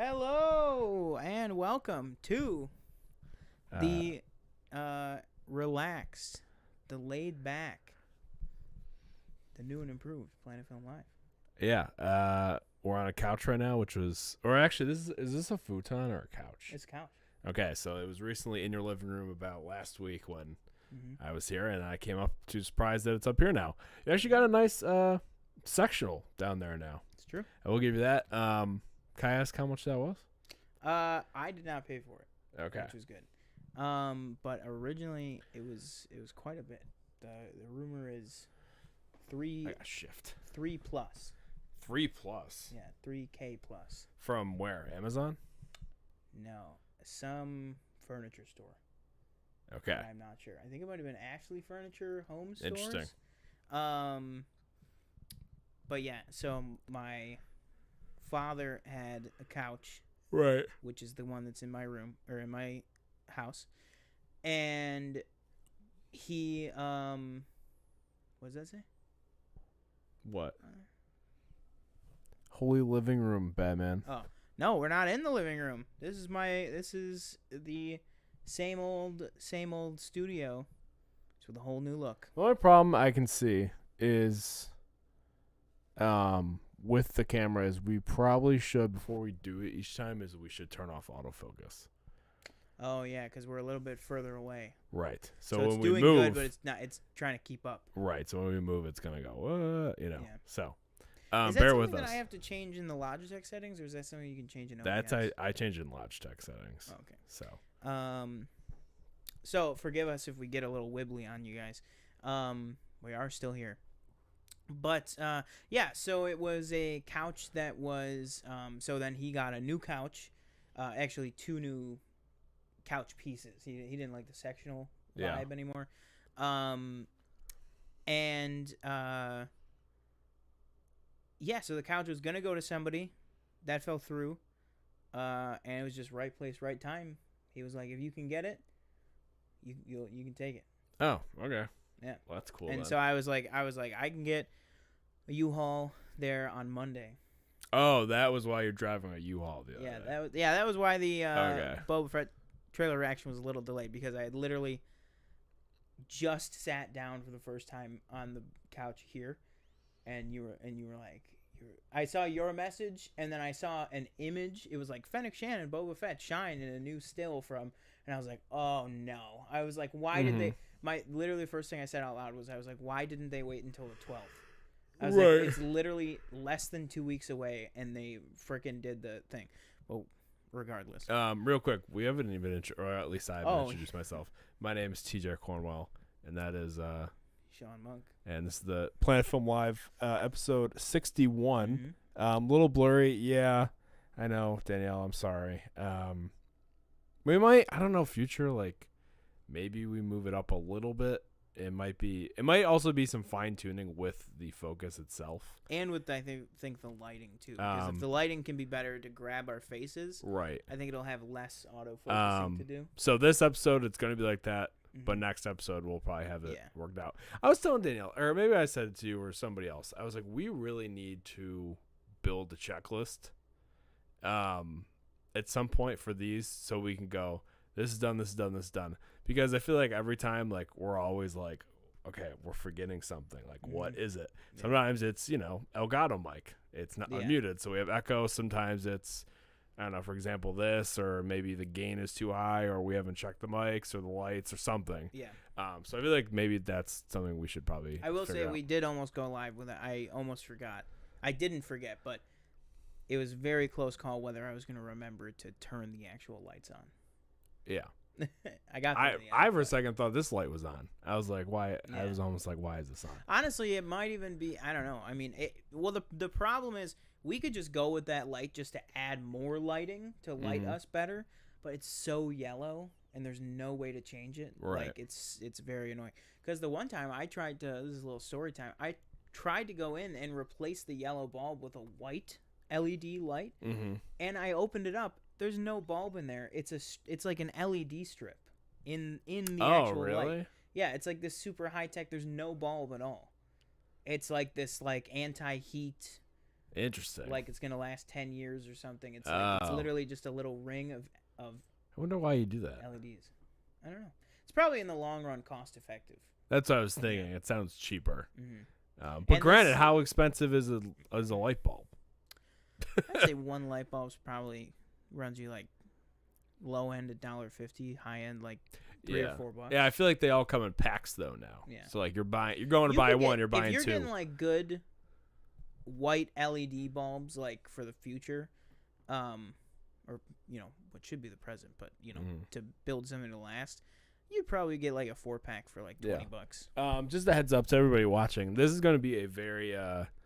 Hello and welcome to the relaxed, the laid back, the new and improved Planet Film Live. Yeah, we're on a couch right now, or actually, is this a futon or a couch? It's a couch. Okay, so it was recently in your living room about last week when I was here, and I came up to surprise that it's up here now. You actually got a nice sectional down there now. It's true. I will give you that. Can I ask how much that was? I did not pay for it. Okay, which was good. But originally it was quite a bit. The rumor is I got shift. 3 plus. 3 plus. Yeah, 3K plus. From where? Amazon? No, some furniture store. Okay. I'm not sure. I think it might have been Ashley Furniture Home Stores. Interesting. But yeah, so my father had a couch, Right. which is the one that's in my room or in my house, and he what does that say? What? Holy living room, Batman. Oh no, we're not in the living room. This is the same old studio, just with a whole new look. The only problem I can see is with the camera is we probably should, before we do it each time, is we should turn off autofocus. Oh yeah, because we're a little bit further away. Right. So it's when we doing move, good, but it's not. It's trying to keep up. Right. So when we move, it's gonna go, Yeah. So Is that bear something with that us. I have to change in the Logitech settings, or is that something you can change in OBS? That's I changed in Logitech settings. Oh, okay. So So forgive us if we get a little wibbly on you guys. We are still here. But yeah, so it was a couch that was so then he got a new couch, actually 2 new couch pieces. He didn't like the sectional vibe anymore. Yeah, so the couch was gonna go to somebody, that fell through, and it was just right place, right time. He was like, if you can get it, you can take it. Oh, okay. Yeah. Well, that's cool. And then. so I was like, I can get a U-Haul there on Monday. Oh, that was why you're driving a U-Haul the other day. That was why the Okay. Boba Fett trailer reaction was a little delayed, because I had literally just sat down for the first time on the couch here, and you were like, I saw your message, and then I saw an image. It was like Fennec Shannon, Boba Fett, shine in a new still from, and I was like, oh no. I was like, why did they? Literally the first thing I said out loud was, I was like, why didn't they wait until the 12th? I was like, it's literally less than 2 weeks away, and they freaking did the thing. Well, regardless. Real quick, we haven't even or at least I haven't introduced myself. My name is TJ Cornwell, and that is Sean Monk. And this is the Planet Film Live episode 61. Little blurry, yeah. I know, Danielle, I'm sorry. We might, I don't know, future, like maybe we move it up a little bit. It might also be some fine tuning with the focus itself, and with I think the lighting too. Because if the lighting can be better to grab our faces, right? I think it'll have less autofocusing to do. So this episode, it's gonna be like that, but next episode we'll probably have it worked out. I was telling Danielle, or maybe I said it to you or somebody else. I was like, we really need to build a checklist, at some point for these, so we can go, this is done, this is done, this is done. Because I feel like every time, like, we're always like, okay, we're forgetting something. Like, what is it? Sometimes it's, Elgato mic. It's not unmuted, so we have echo. Sometimes it's, I don't know, for example, this, or maybe the gain is too high, or we haven't checked the mics or the lights or something. Yeah. So I feel like maybe that's something we should probably I will say out. We did almost go live with it. I almost forgot. I didn't forget, but it was a very close call whether I was going to remember to turn the actual lights on. Yeah. I for a second thought this light was on. I was like, why? Yeah. I was almost like, why is this on? Honestly, it might even be, I don't know. I mean, the problem is we could just go with that light just to add more lighting to light us better, but it's so yellow and there's no way to change it. Right. Like it's very annoying. Because the one time I tried to, this is a little story time, I tried to go in and replace the yellow bulb with a white LED light, and I opened it up. There's no bulb in there. It's like an LED strip in the actual light. Yeah, it's like this super high tech. There's no bulb at all. It's like this like anti-heat Interesting. Like it's gonna last 10 years or something. It's like it's literally just a little ring of I wonder why you do that. LEDs. I don't know. It's probably in the long run cost effective. That's what I was thinking. It sounds cheaper. Mm-hmm. But granted, how expensive is a light bulb? I'd say one light bulb probably runs you like low end $1.50, high end like $3 or $4. Yeah, I feel like they all come in packs though now. Yeah. So like you're going to buy one, you're buying two. If you're getting like good white LED bulbs like for the future, or what should be the present, but to build something to last, you'd probably get like a 4-pack for like $20. Just a heads up to everybody watching. This is going to be a very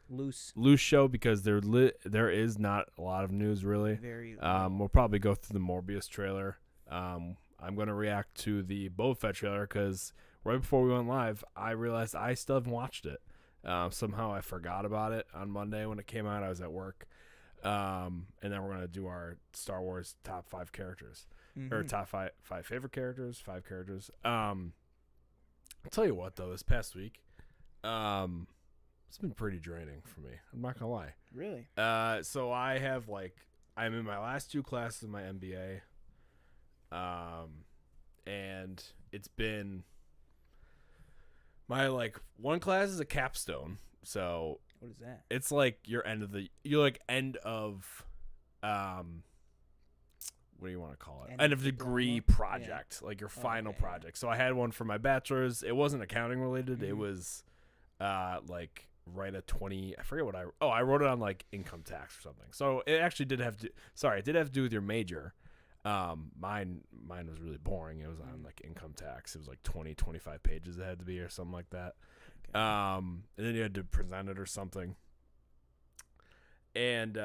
loose show because there is not a lot of news really. Very we'll probably go through the Morbius trailer. I'm going to react to the Boba Fett trailer because right before we went live, I realized I still haven't watched it. Somehow I forgot about it on Monday when it came out. I was at work. And then we're going to do our Star Wars top 5 characters. Or top five favorite characters, 5 characters. I'll tell you what, though, this past week, it's been pretty draining for me. I'm not going to lie. Really? So I have, I'm in my last 2 classes of my MBA. And it's been my, one class is a capstone. So what is that? it's like your end of, what do you want to call it? End of degree project, like your final project. So I had one for my bachelor's. It wasn't accounting related. It was write a 20. I forget what I wrote it on income tax or something. So it actually did have to. Sorry, it did have to do with your major. Mine was really boring. It was on income tax. It was 20, 25 pages. It had to be or something like that. Okay. And then you had to present it or something. And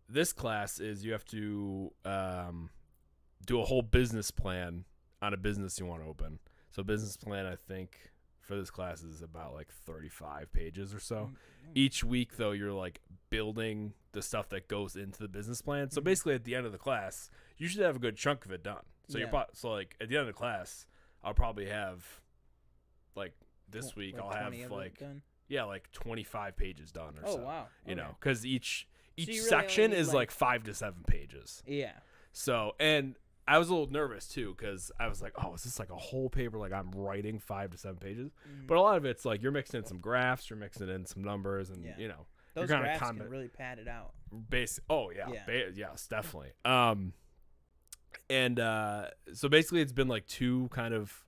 this class is you have to do a whole business plan on a business you want to open. So business plan, I think, for this class is about 35 pages or so. Each week, though, you're building the stuff that goes into the business plan. So basically, at the end of the class, you should have a good chunk of it done. So at the end of the class, I'll probably have this week I'll have 25 pages done or so. Oh wow! You know, because each really section is 5 to 7 pages. Yeah. So, and I was a little nervous too because I was like, oh, is this a whole paper? I'm writing 5 to 7 pages, but a lot of it's you're mixing in some graphs, you're mixing in some numbers, and those you're graphs can really pad it out. Yes, definitely. So basically, it's been 2 kind of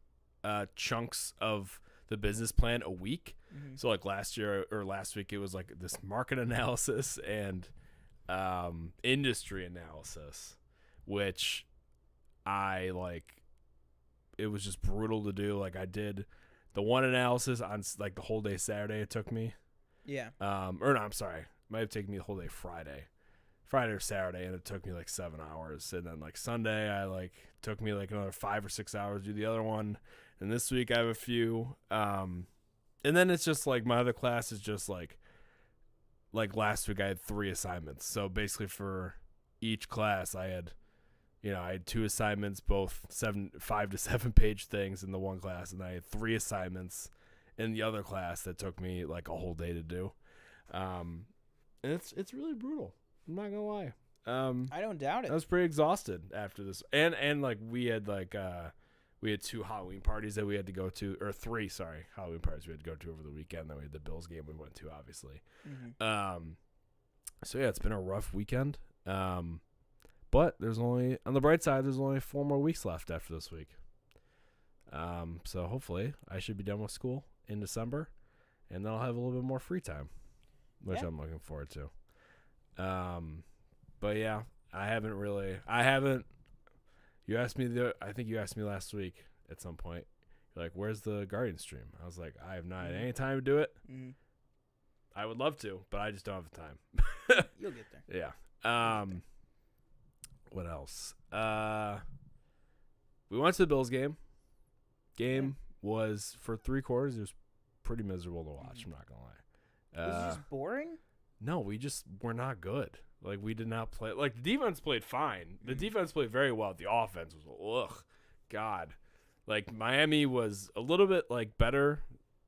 chunks of the business plan a week. So last week it was this market analysis and industry analysis, which I it was just brutal to do. I did the one analysis on the whole day Saturday it took me. Yeah. Or no, I'm sorry. It might have taken me the whole day Friday or Saturday, and it took me 7 hours. And then Sunday I took me another 5 or 6 hours to do the other one. And this week I have a few. And then it's just my other class is just last week I had 3 assignments. So basically for each class I had 2 assignments, both 5 to 7 page things in the one class, and I had 3 assignments in the other class that took me a whole day to do. And it's really brutal. I'm not gonna lie. I don't doubt it. I was pretty exhausted after this, and we had 2 Halloween parties that we had to go to, or 3 Halloween parties we had to go to over the weekend. Then we had the Bills game we went to, obviously. So yeah, it's been a rough weekend. But on the bright side, there's only 4 more weeks left after this week. So hopefully I should be done with school in December, and then I'll have a little bit more free time, which I'm looking forward to. But yeah, I haven't. You asked me I think you asked me last week at some point. You're like, "Where's the Guardian stream?" I was like, "I have not had any time to do it. I would love to, but I just don't have the time." You'll get there. Yeah. What else? We went to the Bills game. Was for 3 quarters. It was pretty miserable to watch. I'm not gonna lie. Was it just boring? No, we just were not good. We did not play. The defense played fine. The defense played very well. The offense was God. Miami was a little bit better.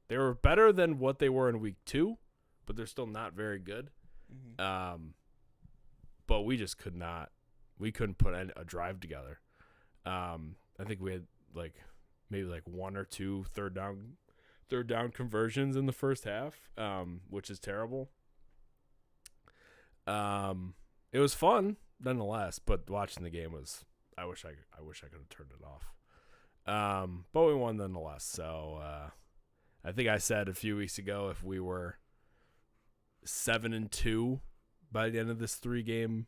They were better than what they were in week 2, but they're still not very good. But we just could not. We couldn't put a drive together. I think we had maybe one or two third down conversions in the first half, which is terrible. It was fun nonetheless, but watching the game was. I wish I could have turned it off. But we won nonetheless. So I think I said a few weeks ago if we were 7-2 by the end of this 3-game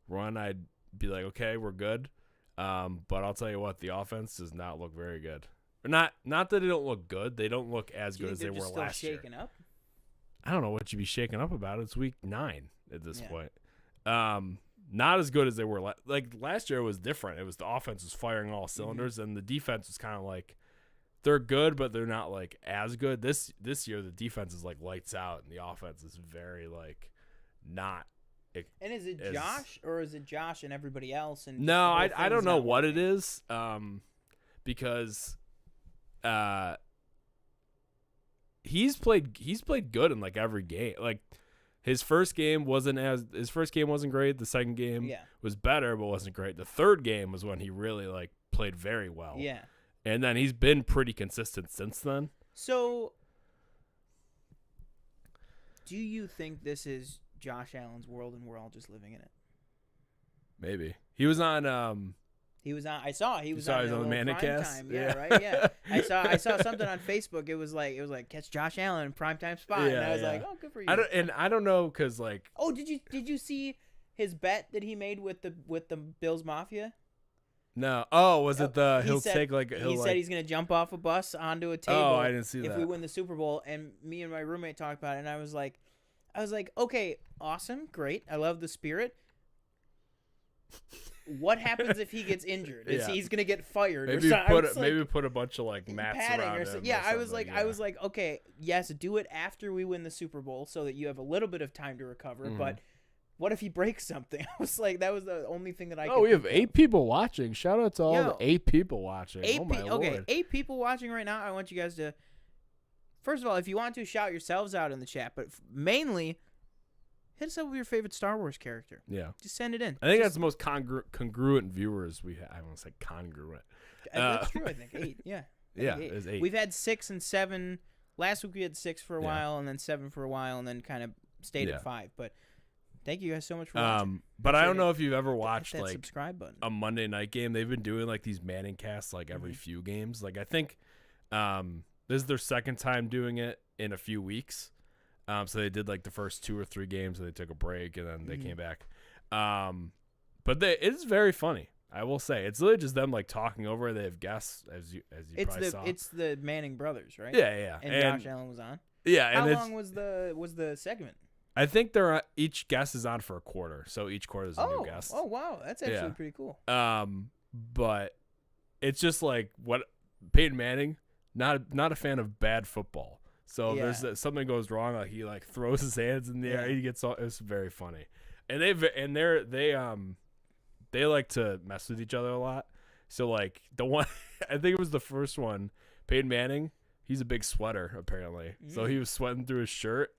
run, I'd be like, okay, we're good. But I'll tell you what, the offense does not look very good. Or not that they don't look good. They don't look as good as they were last year. Shaken up? I don't know what you'd be shaken up about. It's week 9 at this point. Not as good as they were. Last year was different. It was the offense was firing all cylinders, and the defense was kind of they're good, but they're not as good. This year the defense is lights out, and the offense is very not. And is it Josh or is it Josh and everybody else? And no, I don't know what it is. Because he's played good in every game. His first game wasn't great. The second game was better, but wasn't great. The third game was when he really played very well. Yeah. And then he's been pretty consistent since then. So, do you think this is Josh Allen's world and we're all just living in it? Maybe. He was on I saw he was on the Manicast. Yeah, right. Yeah. I saw something on Facebook. It was like catch Josh Allen in primetime spot, and I was like, oh, good for you. I don't know because oh, did you see his bet that he made with the Bills Mafia? No. Oh, was it the he said he's gonna jump off a bus onto a table. Oh, I didn't see that. If we win the Super Bowl, and me and my roommate talked about it, and I was like, okay, awesome, great, I love the spirit. What happens if he gets injured? He's gonna get fired? Maybe put a bunch of mats around him. Yeah, I was like, okay, yes, do it after we win the Super Bowl so that you have a little bit of time to recover. Mm-hmm. But what if he breaks something? I was like, that was the only thing that I. Oh, we have 8 people watching. Shout out to all the 8 people watching. Lord. 8 people watching right now. I want you guys to, first of all, if you want to, shout yourselves out in the chat, but mainly. Hit us up with your favorite Star Wars character. Yeah. Just send it in. I think that's the most congruent viewers we have. I won't say congruent. That's true, I think. 8, yeah. Yeah, it's 8. We've had 6 and 7. Last week we had 6 for a while, and then 7 for a while, and then kind of stayed at 5. But thank you guys so much for watching. But I don't know if you've ever watched that subscribe button. A Monday night game. They've been doing these Manning casts every few games. I think this is their second time doing it in a few weeks. So they did the first 2 or 3 games, and they took a break, and then they came back. But it's very funny. I will say it's literally just them talking over. They have guests as you probably saw. It's the Manning brothers, right? Yeah. And Josh Allen was on. Yeah. How long was the segment? I think each guest is on for a quarter, so each quarter is a new guest. Oh wow, that's actually pretty cool. But it's just what Peyton Manning, not a fan of bad football. So there's something goes wrong, he throws his hands in the air. He gets all. It's very funny, and they like to mess with each other a lot. So the one, I think it was the first one, Peyton Manning. He's a big sweater apparently, so he was sweating through his shirt,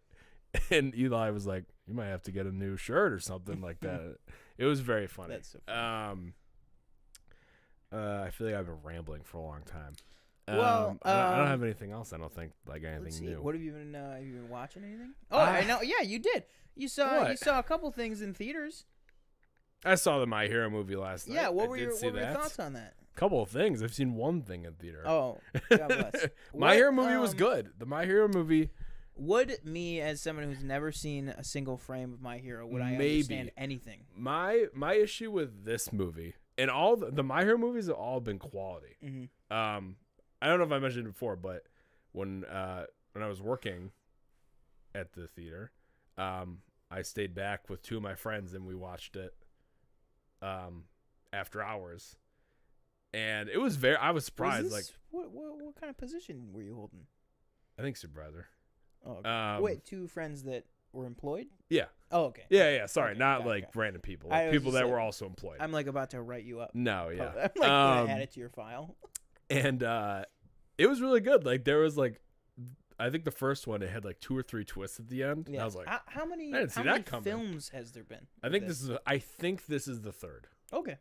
and Eli was like, "You might have to get a new shirt or something like that." It was very funny. That's so funny. I feel like I've been rambling for a long time. Well, I don't have anything else. I don't think anything new. What have you been watching? Anything? Oh, I know. Yeah, you did. You saw a couple things in theaters. I saw the My Hero movie last night. Yeah, what were your thoughts on that? Couple of things. I've seen one thing in theater. Oh, God bless. My Hero movie was good. The My Hero movie. Would me, as someone who's never seen a single frame of My Hero, would I understand anything? My issue with this movie and all the My Hero movies have all been quality. Mm-hmm. I don't know if I mentioned it before, but when I was working at the theater, I stayed back with 2 of my friends and we watched it after hours, and it was I was surprised. What kind of position were you holding? I think supervisor. Oh, okay. Wait, 2 friends that were employed? Yeah. Oh, okay. Yeah. Sorry, not random people. People that were also employed. I'm about to write you up. No, yeah. I'm gonna add it to your file. And it was really good. There was I think the first one, it had like 2 or 3 twists at the end. Yeah. And I was like, how many? I didn't see how that many coming. films has there been? I think this is the third. Okay.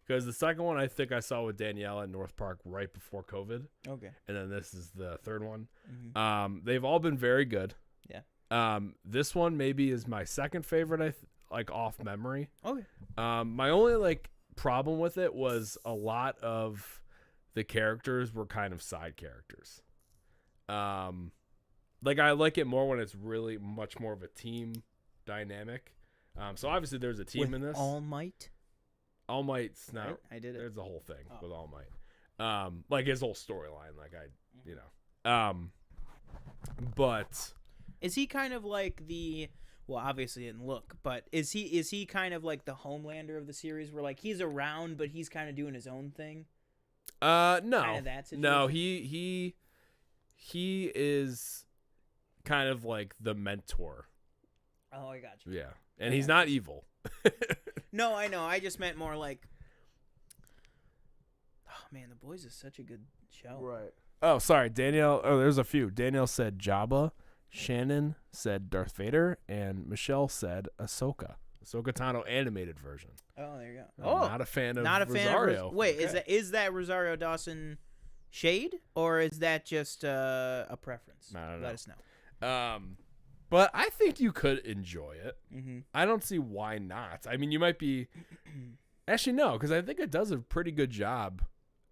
Because the second one I think I saw with Danielle at North Park right before COVID. Okay. And then this is the third one. Mm-hmm. They've all been very good. Yeah. This one maybe is my second favorite. Like off memory. Okay. My only like problem with it was a lot of the characters were kind of side characters. Like I like it more when it's really much more of a team dynamic. So obviously there's a team in this. All Might. All Might's not. Right? I did it. There's a whole thing with All Might. Like his whole storyline. Like but is he kind of like the? Well, obviously in look, but is he kind of like the Homelander of the series, where like he's around, but he's kind of doing his own thing? No, kind of that situation? No, he is kind of like the mentor. Oh, I got you. Yeah, and he's not evil. No, I know. I just meant more like. Oh man, The Boys is such a good show. Right. Oh, sorry, Danielle. Oh, there's a few. Danielle said Jabba. Shannon said Darth Vader, and Michelle said Ahsoka Tano animated version. Oh, there you go. I'm not a fan of Rosario. Wait, okay. Is that Rosario Dawson shade, or is that just a preference? I don't know. Let us know. But I think you could enjoy it. Mm-hmm. I don't see why not. I mean, you might be. Actually, no, because I think it does a pretty good job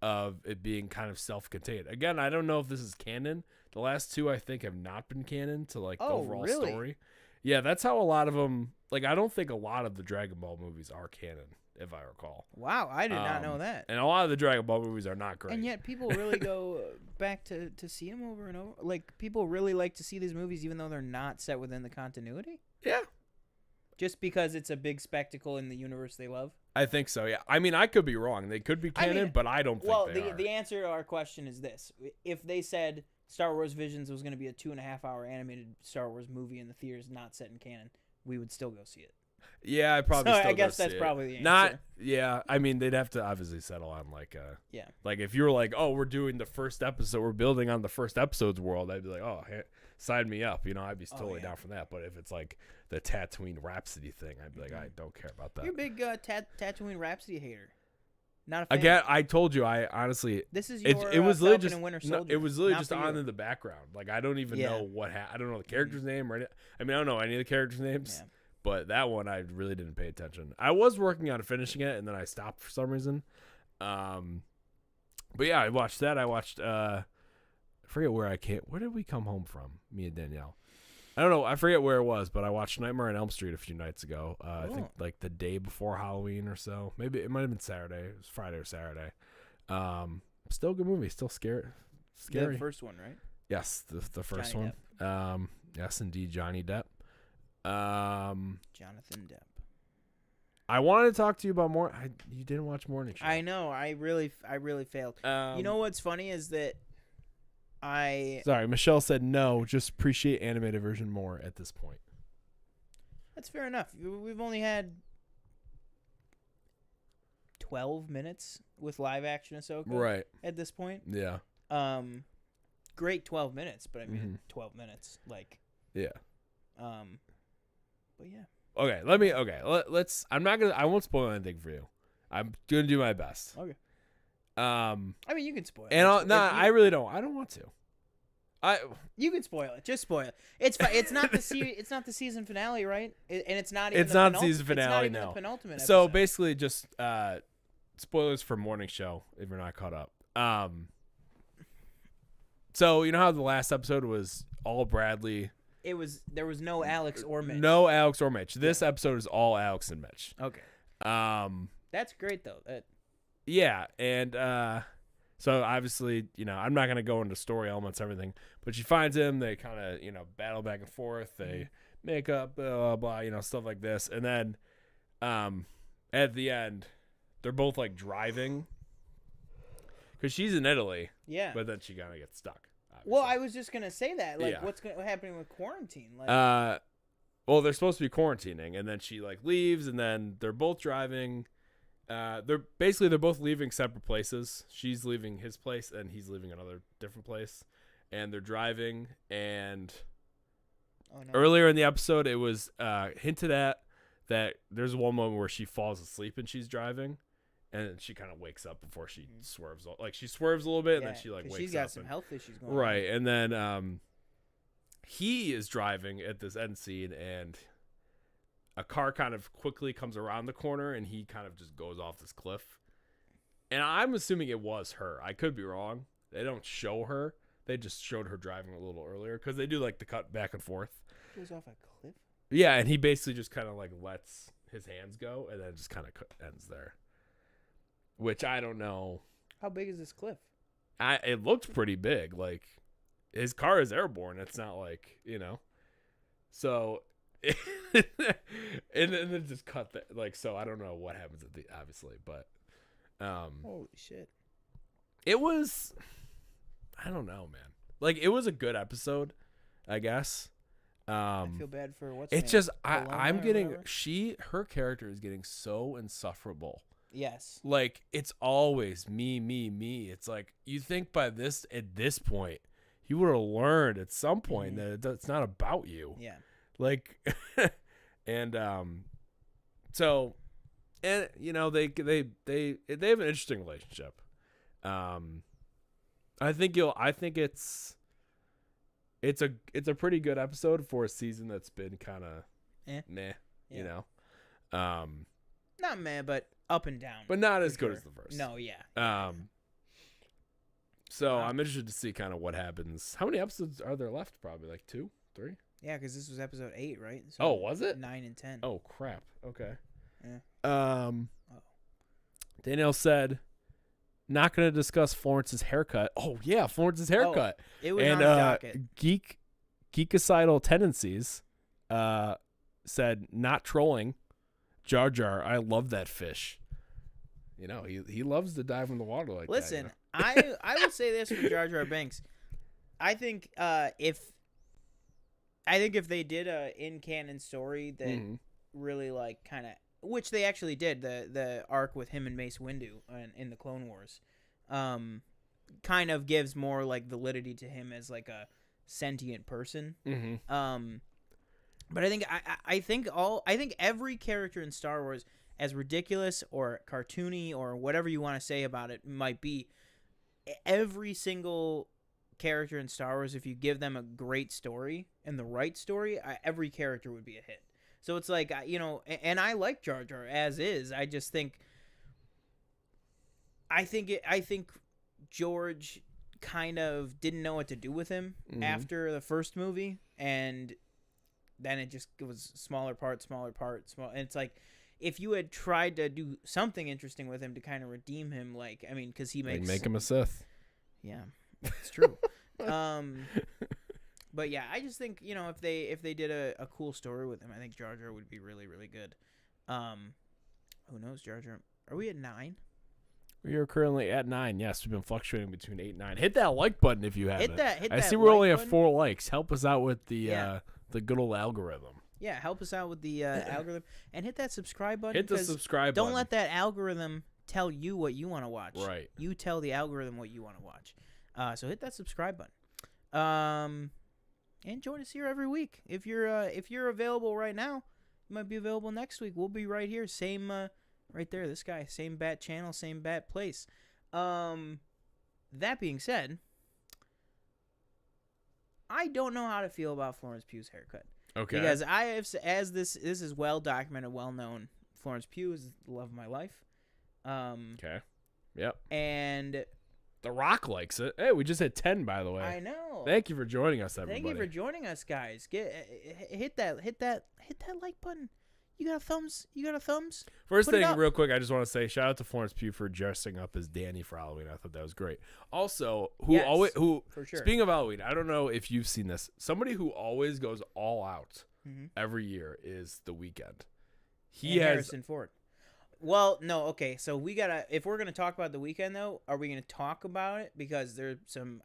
of it being kind of self-contained. Again, I don't know if this is canon. The last 2, I think, have not been canon to like the overall story. Yeah, that's how a lot of them. Like, I don't think a lot of the Dragon Ball movies are canon, if I recall. Wow, I did not know that. And a lot of the Dragon Ball movies are not great. And yet, people really go back to see them over and over. Like, people really like to see these movies, even though they're not set within the continuity. Yeah. Just because it's a big spectacle in the universe they love. I think so. Yeah. I mean, I could be wrong. They could be canon, but I don't think they are. The answer to our question is this: if they said Star Wars Visions was going to be a 2.5-hour animated Star Wars movie in the theaters, not set in canon, we would still go see it. Yeah, I probably. So still I guess go that's see probably it. the answer. Yeah. I mean, they'd have to obviously settle on like yeah. Like if you were like, oh, we're doing the first episode, we're building on the first episode's world, I'd be like, oh, sign me up. You know, I'd be totally down for that. But if it's like the Tatooine Rhapsody thing, I'd be like, I don't care about that. You're a big Tatooine Rhapsody hater. Not a fan. Again, I told you, I honestly. This is your it was literally Falcon and Winter Soldier. It was literally just on in the background. Like I don't even know what. I don't know the character's name or. I mean, I don't know any of the characters' names. Yeah. But that one, I really didn't pay attention. I was working on finishing it, and then I stopped for some reason. But yeah, I watched that. I watched. I forget where Where did we come home from? Me and Danielle. I don't know. I forget where it was, but I watched Nightmare on Elm Street a few nights ago. I think like the day before Halloween or so. Maybe it might have been Saturday. It was Friday or Saturday. Still a good movie. Still scary. The first one, right? Yes, the first Johnny one. Yes, indeed, Johnny Depp. Jonathan Depp. I wanted to talk to you about more. You didn't watch Morning Show. I know. I really failed. You know what's funny is that Sorry, Michelle said no. Just appreciate animated version more at this point. That's fair enough. We've only had 12 minutes with live action Ahsoka. Right. At this point. Yeah. Great 12 minutes, but I mean 12 minutes like. Yeah. But yeah. Okay, let's I won't spoil anything for you. I'm going to do my best. Okay. I mean, you can spoil it. And I really don't. I don't want to. You can spoil it. Just spoil it. It's it's not the it's not the season finale, right? And it's not even the season finale. It's not even no. the penultimate so episode. basically, just spoilers for Morning Show if you're not caught up. So you know how the last episode was all Bradley. There was no Alex or Mitch. No Alex or Mitch. This episode is all Alex and Mitch. Okay. That's great though. Yeah, and so obviously, I'm not gonna go into story elements, everything, but she finds him. They kind of, battle back and forth. They make up, blah, blah, blah, stuff like this, and then, at the end, they're both like driving because she's in Italy. Yeah. But then she kind of gets stuck. Obviously. Well, I was just gonna say that. Like, what's happening with quarantine? Like, well, they're supposed to be quarantining, and then she like leaves, and then they're both driving. They're both leaving separate places. She's leaving his place, and he's leaving another different place. and they're driving, and Oh, no. earlier in the episode, it was hinted at that there's one moment where she falls asleep and she's driving, and she kind of wakes up before she swerves. Like, she swerves a little bit, and then she, like, wakes up. She's got some health issues going on. Right, and then he is driving at this end scene, and a car kind of quickly comes around the corner, and he kind of just goes off this cliff. And I'm assuming it was her. I could be wrong. They don't show her. They just showed her driving a little earlier because they do, like, the cut back and forth. Goes off a cliff? Yeah, and he basically just kind of, like, lets his hands go, and then just kind of ends there. Which I don't know. How big is this cliff? It looked pretty big. Like, his car is airborne. It's not like, So, and then just cut that. Like, so I don't know what happens at the, obviously, but. Holy shit. It was, I don't know, man. Like, it was a good episode, I guess. I feel bad for what's it's just, I'm getting, her character is getting so insufferable. Yes. Like, it's always me, me, me. It's like, you think at this point, you would have learned at some point that it's not about you. Yeah. Like, and so, and they have an interesting relationship. I think it's a pretty good episode for a season that's been kind of meh, not meh, but up and down. but not as good as the first. No, yeah. So I'm interested to see kind of what happens. How many episodes are there left? Probably like 2, 3. Yeah, because this was episode 8, right? So Oh, was it? 9 and 10. Oh crap. Okay. Yeah. Danielle said, "Not going to discuss Florence's haircut." Oh yeah, Florence's haircut. It was on the docket. Geekicidal tendencies said, "Not trolling. Jar Jar, I love that fish." He loves to dive in the water like Listen, that. I would say this for Jar Jar Binks. I think if they did a in canon story that really like kind of, which they actually did, the arc with him and Mace Windu in the Clone Wars, kind of gives more like validity to him as like a sentient person. But I think every character in Star Wars, as ridiculous or cartoony or whatever you want to say about it might be, every single character in Star Wars, if you give them a great story and the right story, every character would be a hit. So it's like, and I like Jar Jar as is. I just think, I think George kind of didn't know what to do with him after the first movie, and then it was smaller part. And it's like, if you had tried to do something interesting with him to kind of redeem him, because he makes... make him a Sith. Yeah, it's true. But yeah, I just think, if they did a cool story with him, I think Jar Jar would be really, really good. Who knows, Jar Jar? Are we at 9? We are currently at 9. Yes, we've been fluctuating between 8 and 9. Hit that like button if you haven't. I see we only have 4 likes. Help us out with the good old algorithm. Yeah, help us out with the algorithm. And hit that subscribe button. Hit the subscribe button. Don't let that algorithm tell you what you want to watch. Right. You tell the algorithm what you want to watch. So hit that subscribe button. And join us here every week. If you're available right now, you might be available next week. We'll be right here. Same right there, this guy. Same bat channel, same bat place. That being said, I don't know how to feel about Florence Pugh's haircut. Okay. Because this is well documented, well known. Florence Pugh is the love of my life. Okay. Yep. And The Rock likes it. Hey, we just hit 10, by the way. I know. Thank you for joining us, everybody. Thank you for joining us, guys. Hit that like button. You got a thumbs? First thing, real quick, I just want to say shout out to Florence Pugh for dressing up as Danny for Halloween. I thought that was great. Also, for sure. Speaking of Halloween, I don't know if you've seen this. Somebody who always goes all out every year is The Weeknd. Harrison Ford. Well, no, okay. So if we're gonna talk about The Weeknd though, are we gonna talk about it because there's some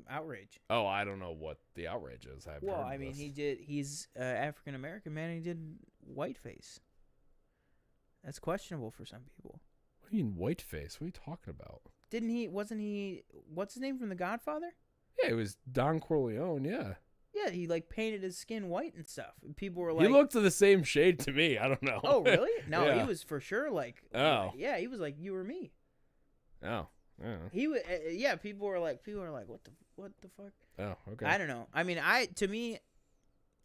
outrage? Oh, I don't know what the outrage is. He's African American man. And he did whiteface. That's questionable for some people. What do you mean whiteface? What are you talking about? Wasn't he? What's his name from The Godfather? Yeah, it was Don Corleone. Yeah. Yeah, he like painted his skin white and stuff. And people were like, He looked the same shade to me. I don't know. "Oh, really? No, Yeah. he was for sure like, Oh. yeah, he was like you or me." Oh. Yeah. He was, yeah. People were like, what the fuck? Oh. Okay. I don't know. I mean, to me,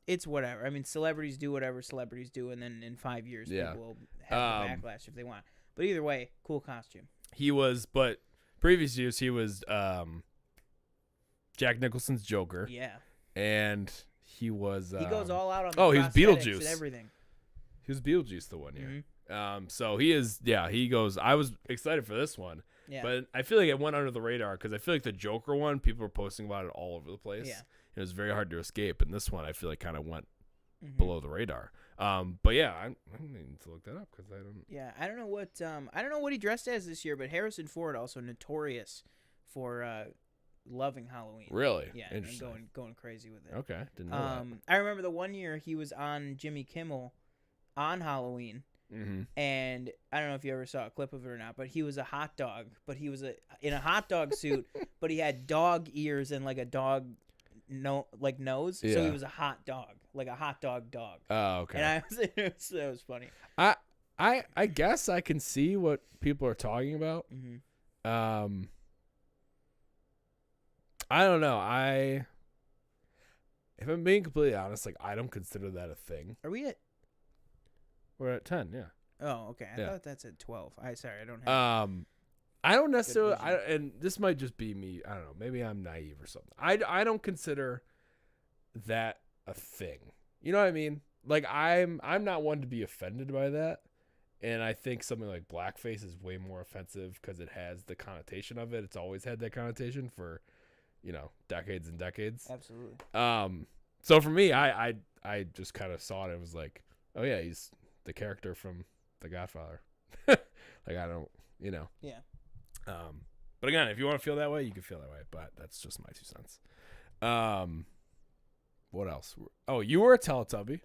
it's whatever. I mean, celebrities do whatever celebrities do, and then in 5 years, Yeah. people will have the backlash if they want. But either way, cool costume. He was, but previous years he was Jack Nicholson's Joker. Yeah. And he was. He goes all out on the he was prosthetics Beetlejuice and everything. He was Beetlejuice the one year. Mm-hmm. So he is. Yeah, he goes. I was excited for this one. Yeah. But I feel like it went under the radar because I feel like the Joker one, people were posting about it all over the place. Yeah. It was very hard to escape, and this one I feel like kind of went below the radar. But yeah, I need to look that up because I don't. Yeah, I don't know what he dressed as this year, but Harrison Ford also notorious for loving Halloween. Really? Yeah, Interesting. and going crazy with it. Okay, didn't know that. I remember the one year he was on Jimmy Kimmel on Halloween. Mm-hmm. And I don't know if you ever saw a clip of it or not, but he was a hot dog, but he was in a hot dog suit, but he had dog ears and like a dog nose, so he was a hot dog, like a hot dog. Oh, okay. And it was funny. I guess I can see what people are talking about. Mm-hmm. I don't know. If I'm being completely honest, like I don't consider that a thing. Are we at? We're at 10, yeah. Oh, okay. I Yeah. thought that's at 12. I don't have. I don't necessarily. vision. And this might just be me. I don't know. Maybe I'm naive or something. I don't consider that a thing. You know what I mean? Like I'm not one to be offended by that. And I think something like blackface is way more offensive because it has the connotation of it. It's always had that connotation for, decades and decades. Absolutely. So for me, I just kind of saw it and was like, oh yeah, he's the character from The Godfather. Like I don't, Yeah. But again, if you want to feel that way, you can feel that way. But that's just my 2 cents. What else? Oh, you were a Teletubby.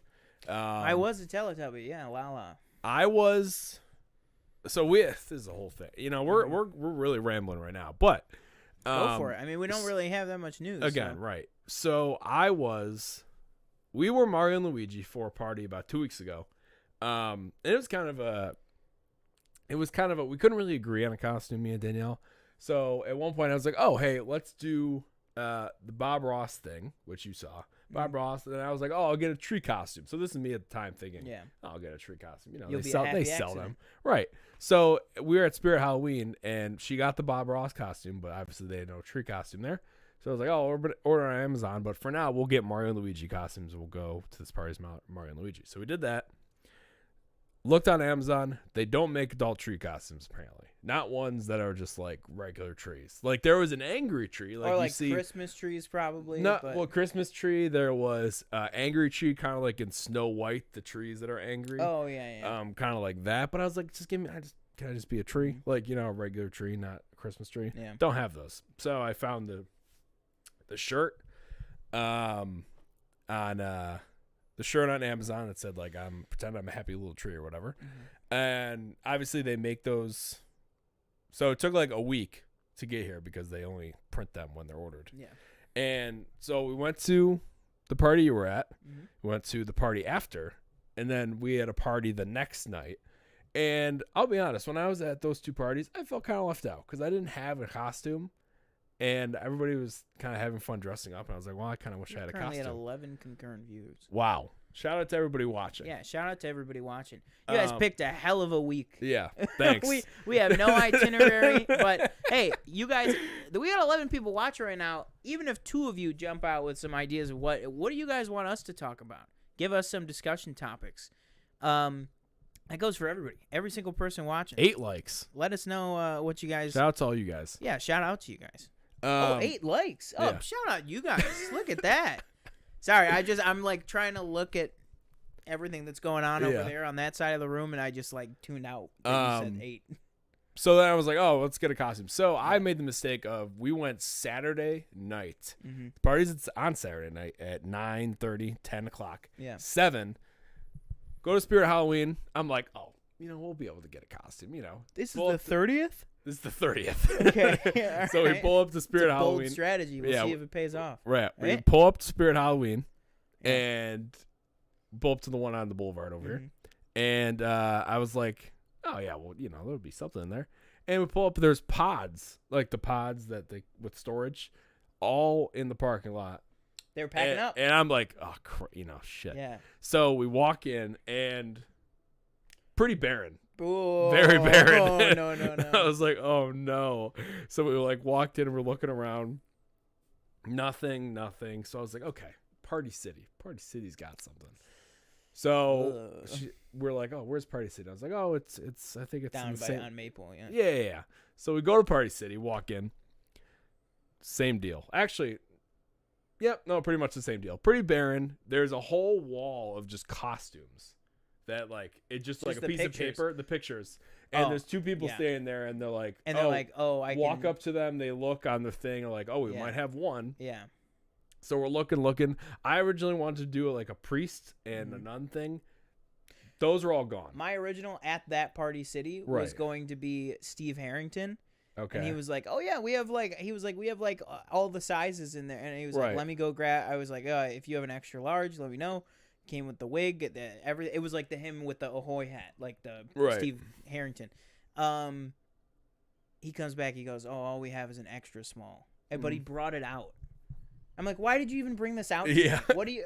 I was a Teletubby. Yeah, Lala. I was. So this is the whole thing. We're really rambling right now, but Go for it. I mean, we don't really have that much news. Again, so. right. So we were Mario and Luigi for a party about 2 weeks ago. And it was kind of a, we couldn't really agree on a costume, me and Danielle. So at one point I was like, oh, hey, let's do the Bob Ross thing, which you saw. Bob Ross. And I was like, oh, I'll get a tree costume. So this is me at the time thinking, yeah, I'll get a tree costume. You'll they be sell, a happy they sell accident. them. Right. So we were at Spirit Halloween and she got the Bob Ross costume, but obviously they had no tree costume there. So I was like, oh, we're order on Amazon, but for now we'll get Mario and Luigi costumes and we'll go to this party's Mario and Luigi. So we did that. Looked on Amazon. They don't make adult tree costumes, apparently. Not ones that are just like regular trees. Like there was an angry tree. Like or you like see, Christmas trees, probably. No, but... well, Christmas tree. There was angry tree, kind of like in Snow White, the trees that are angry. Oh yeah. Kind of like that. But I was like, can I just be a tree? Mm-hmm. Like a regular tree, not a Christmas tree. Yeah. Don't have those. So I found the shirt, on the shirt on Amazon that said like pretend I'm a happy little tree or whatever. Mm-hmm. And obviously they make those. So it took like a week to get here because they only print them when they're ordered. Yeah. And so we went to the party you were at. Mm-hmm. We went to the party after. And then we had a party the next night. And I'll be honest, when I was at those 2 parties, I felt kind of left out because I didn't have a costume. And everybody was kind of having fun dressing up. And I was like, well, I kind of wish I had a Currently costume. at 11 concurrent views. Wow. Shout out to everybody watching. Yeah, shout out to everybody watching. You guys picked a hell of a week. Yeah, thanks. we have no itinerary, but hey, you guys, we got 11 people watching right now. Even if 2 of you jump out with some ideas of what do you guys want us to talk about? Give us some discussion topics. That goes for everybody. Every single person watching. 8 likes. Let us know what you guys. Shout out to all you guys. Yeah, shout out to you guys. 8 likes. Oh, yeah. Shout out you guys. Look at that. Sorry, I'm like trying to look at everything that's going on over there on that side of the room, and I just like tuned out. You said 8. So then I was like, oh, let's get a costume. So I made the mistake of we went Saturday night. Mm-hmm. The party's on Saturday night at 9:30, 10 o'clock. Yeah. 7. Go to Spirit Halloween. I'm like, oh, we'll be able to get a costume. This is the 30th. This is the 30th. Okay. So we pull up to Spirit It's a bold Halloween. strategy. We'll see if it pays off. Right. We Right? pull up to Spirit Halloween Yeah. and pull up to the one on the boulevard over here. And I was like, oh, yeah, well, there'll be something in there. And we pull up, there's pods, like the pods with storage, all in the parking lot. They were packing up. And I'm like, oh, shit. Yeah. So we walk in and pretty barren. Ooh, Very barren. Oh, no. I was like, oh, no. So we walked in and we're looking around. Nothing. So I was like, okay, Party City. Party City's got something. So we're like, oh, where's Party City? I was like, oh, it's I think it's down by on Maple. Yeah. Yeah. So we go to Party City, walk in. Same deal. Actually, yep, no, pretty much the same deal. Pretty barren. There's a whole wall of just costumes that it's just like a piece of paper, the pictures. And there's two people standing there and they're like, and they're like, oh, I walk up to them. They look on the thing and like, oh, we might have one. Yeah. So we're looking. I originally wanted to do a priest and a nun thing. Those are all gone. My original at that Party City was going to be Steve Harrington. Okay. And he was like, oh, yeah, we have all the sizes in there. And he was like, let me go grab. I was like, if you have an extra large, let me know. Came with the wig. It was like him with the Ahoy hat, like the Steve Harrington. He comes back. He goes, oh, all we have is an extra small. But he brought it out. I'm like, why did you even bring this out? Yeah. What do you...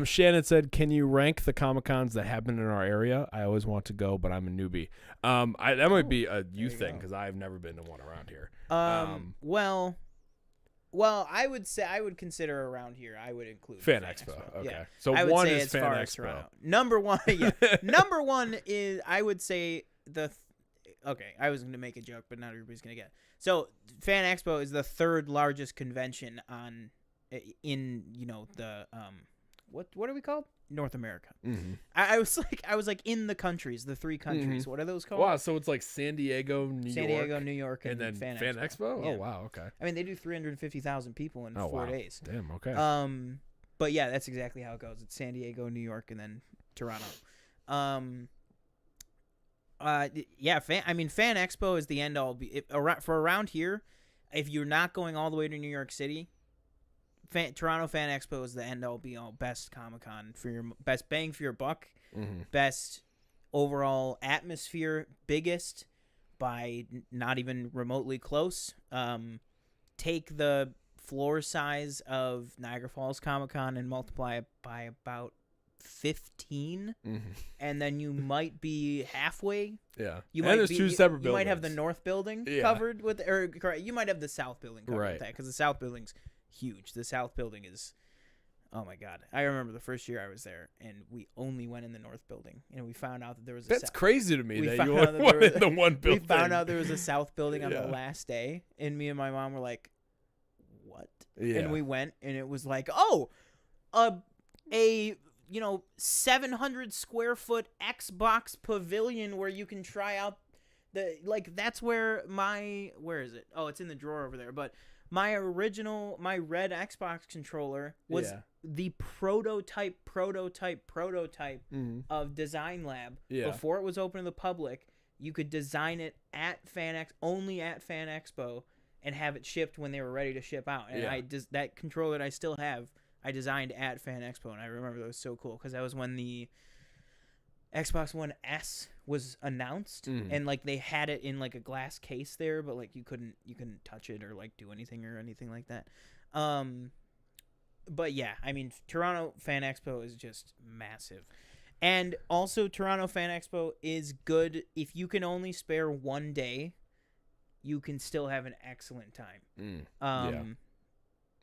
Shannon said, can you rank the Comic-Cons that happen in our area? I always want to go, but I'm a newbie. That might be a you thing because I've never been to one around here. Well, I would say I would consider around here. I would include Fan Expo. Okay. Yeah. So I would one say is Fan Expo. Number one, Number one is, I would say okay, I was going to make a joke, but not everybody's going to get it. So Fan Expo is the third largest convention in the what are we called? North America. Mm-hmm. I was like in the countries, the three countries. Mm-hmm. What are those called? Wow, so it's like San Diego, New York, and then Fan Expo. Yeah. Oh wow, okay. I mean, they do 350,000 people in 4 days. Damn, okay. But yeah, that's exactly how it goes. It's San Diego, New York, and then Toronto. Fan Expo is the end all. For around here, if you're not going all the way to New York City, Toronto Fan Expo is the end all be all. Best Comic-Con for your best bang for your buck, best overall atmosphere, biggest by not even remotely close. Take the floor size of Niagara Falls Comic-Con and multiply it by about 15, and then you might be halfway. Yeah, there's two separate buildings. You might have the north building covered with, or correct. You might have the south building covered with that, because the south building's huge. The south building is, oh my god! I remember the first year I was there, and we only went in the north building, and we found out that there was. That's crazy to me that you only went in the one building. We found out there was a south building on the last day, and me and my mom were like, "What?" Yeah. And we went, and it was like, "Oh, a 700 square foot Xbox pavilion where you can try out that's where where is it? Oh, it's in the drawer over there. But my red Xbox controller was the prototype of Design Lab before it was open to the public. You could design it only at Fan Expo and have it shipped when they were ready to ship out. And that controller that I still have, I designed at Fan Expo, and I remember that was so cool because that was when the Xbox One S was announced, and they had it in a glass case there, but you couldn't touch it or do anything like that. But yeah, I mean, Toronto Fan Expo is just massive, and also Toronto Fan Expo is good if you can only spare one day. You can still have an excellent time.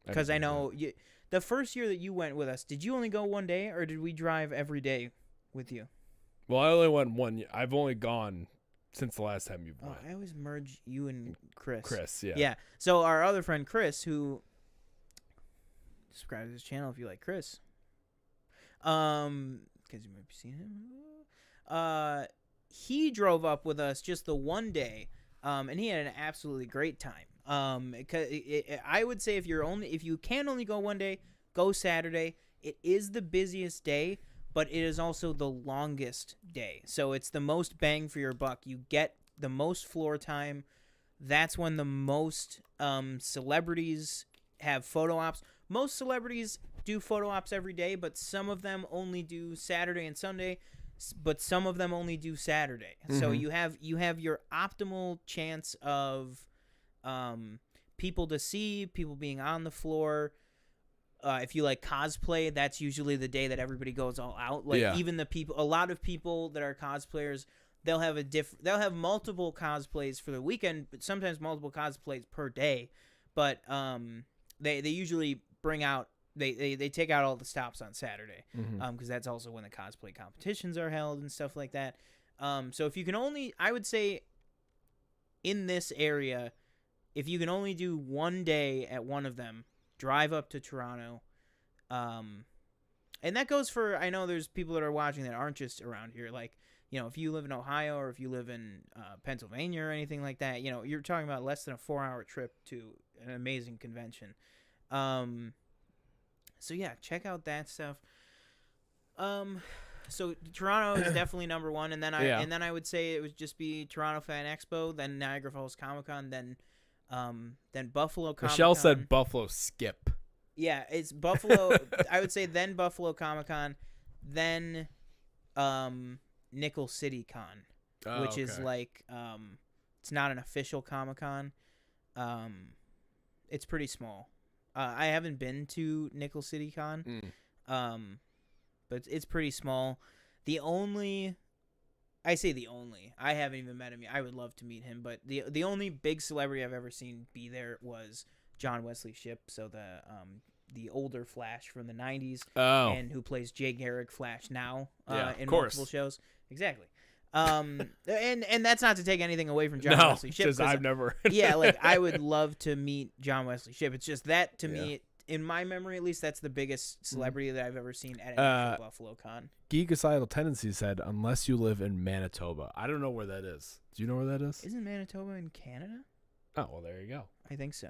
Because I know the first year that you went with us, did you only go one day, or did we drive every day with you? Well, I only went 1 year. I've only gone since the last time you've went. I always merge you and Chris. Yeah. Yeah. So our other friend Chris, who subscribe to his channel if you like Chris, because you might be seeing him. He drove up with us just the one day, and he had an absolutely great time. I would say if you can only go one day, go Saturday. It is the busiest day, but it is also the longest day. So it's the most bang for your buck. You get the most floor time. That's when the most celebrities have photo ops. Most celebrities do photo ops every day, but some of them only do Saturday and Sunday, but some of them only do Saturday. So you have your optimal chance of people to see, people being on the floor. If you like cosplay, that's usually the day that everybody goes all out. Like even the people, a lot of people that are cosplayers, they'll have multiple cosplays for the weekend, but sometimes multiple cosplays per day. But they usually bring out they take out all the stops on Saturday, because that's also when the cosplay competitions are held and stuff like that. So if you can only, I would say, in this area, if you can only do one day at one of them, drive up to Toronto. And that goes for, I know there's people that are watching that aren't just around here. Like, you know, if you live in Ohio or if you live in Pennsylvania or anything like that, you know, you're talking about less than a 4-hour trip to an amazing convention. So yeah, check out that stuff. So Toronto is definitely number one, and then I would say it would just be Toronto Fan Expo, then Niagara Falls Comic Con, then Buffalo Comic Con. Michelle said Buffalo skip. Yeah, it's Buffalo. I would say then Buffalo Comic Con, then Nickel City Con, which is like it's not an official Comic Con. It's pretty small. I haven't been to Nickel City Con, but it's pretty small. I haven't even met him yet. I would love to meet him, but the only big celebrity I've ever seen be there was John Wesley Shipp, so the older Flash from the 90s, and who plays Jay Garrick Flash now in multiple shows. Exactly. And that's not to take anything away from John Wesley Shipp. Because I've never. Yeah, like I would love to meet John Wesley Shipp. It's just that to me, in my memory at least, that's the biggest celebrity that I've ever seen at an actual Buffalo Con. Geekicidal Tendency said, unless you live in Manitoba. I don't know where that is. Do you know where that is? Isn't Manitoba in Canada? Oh, well, there you go. I think so.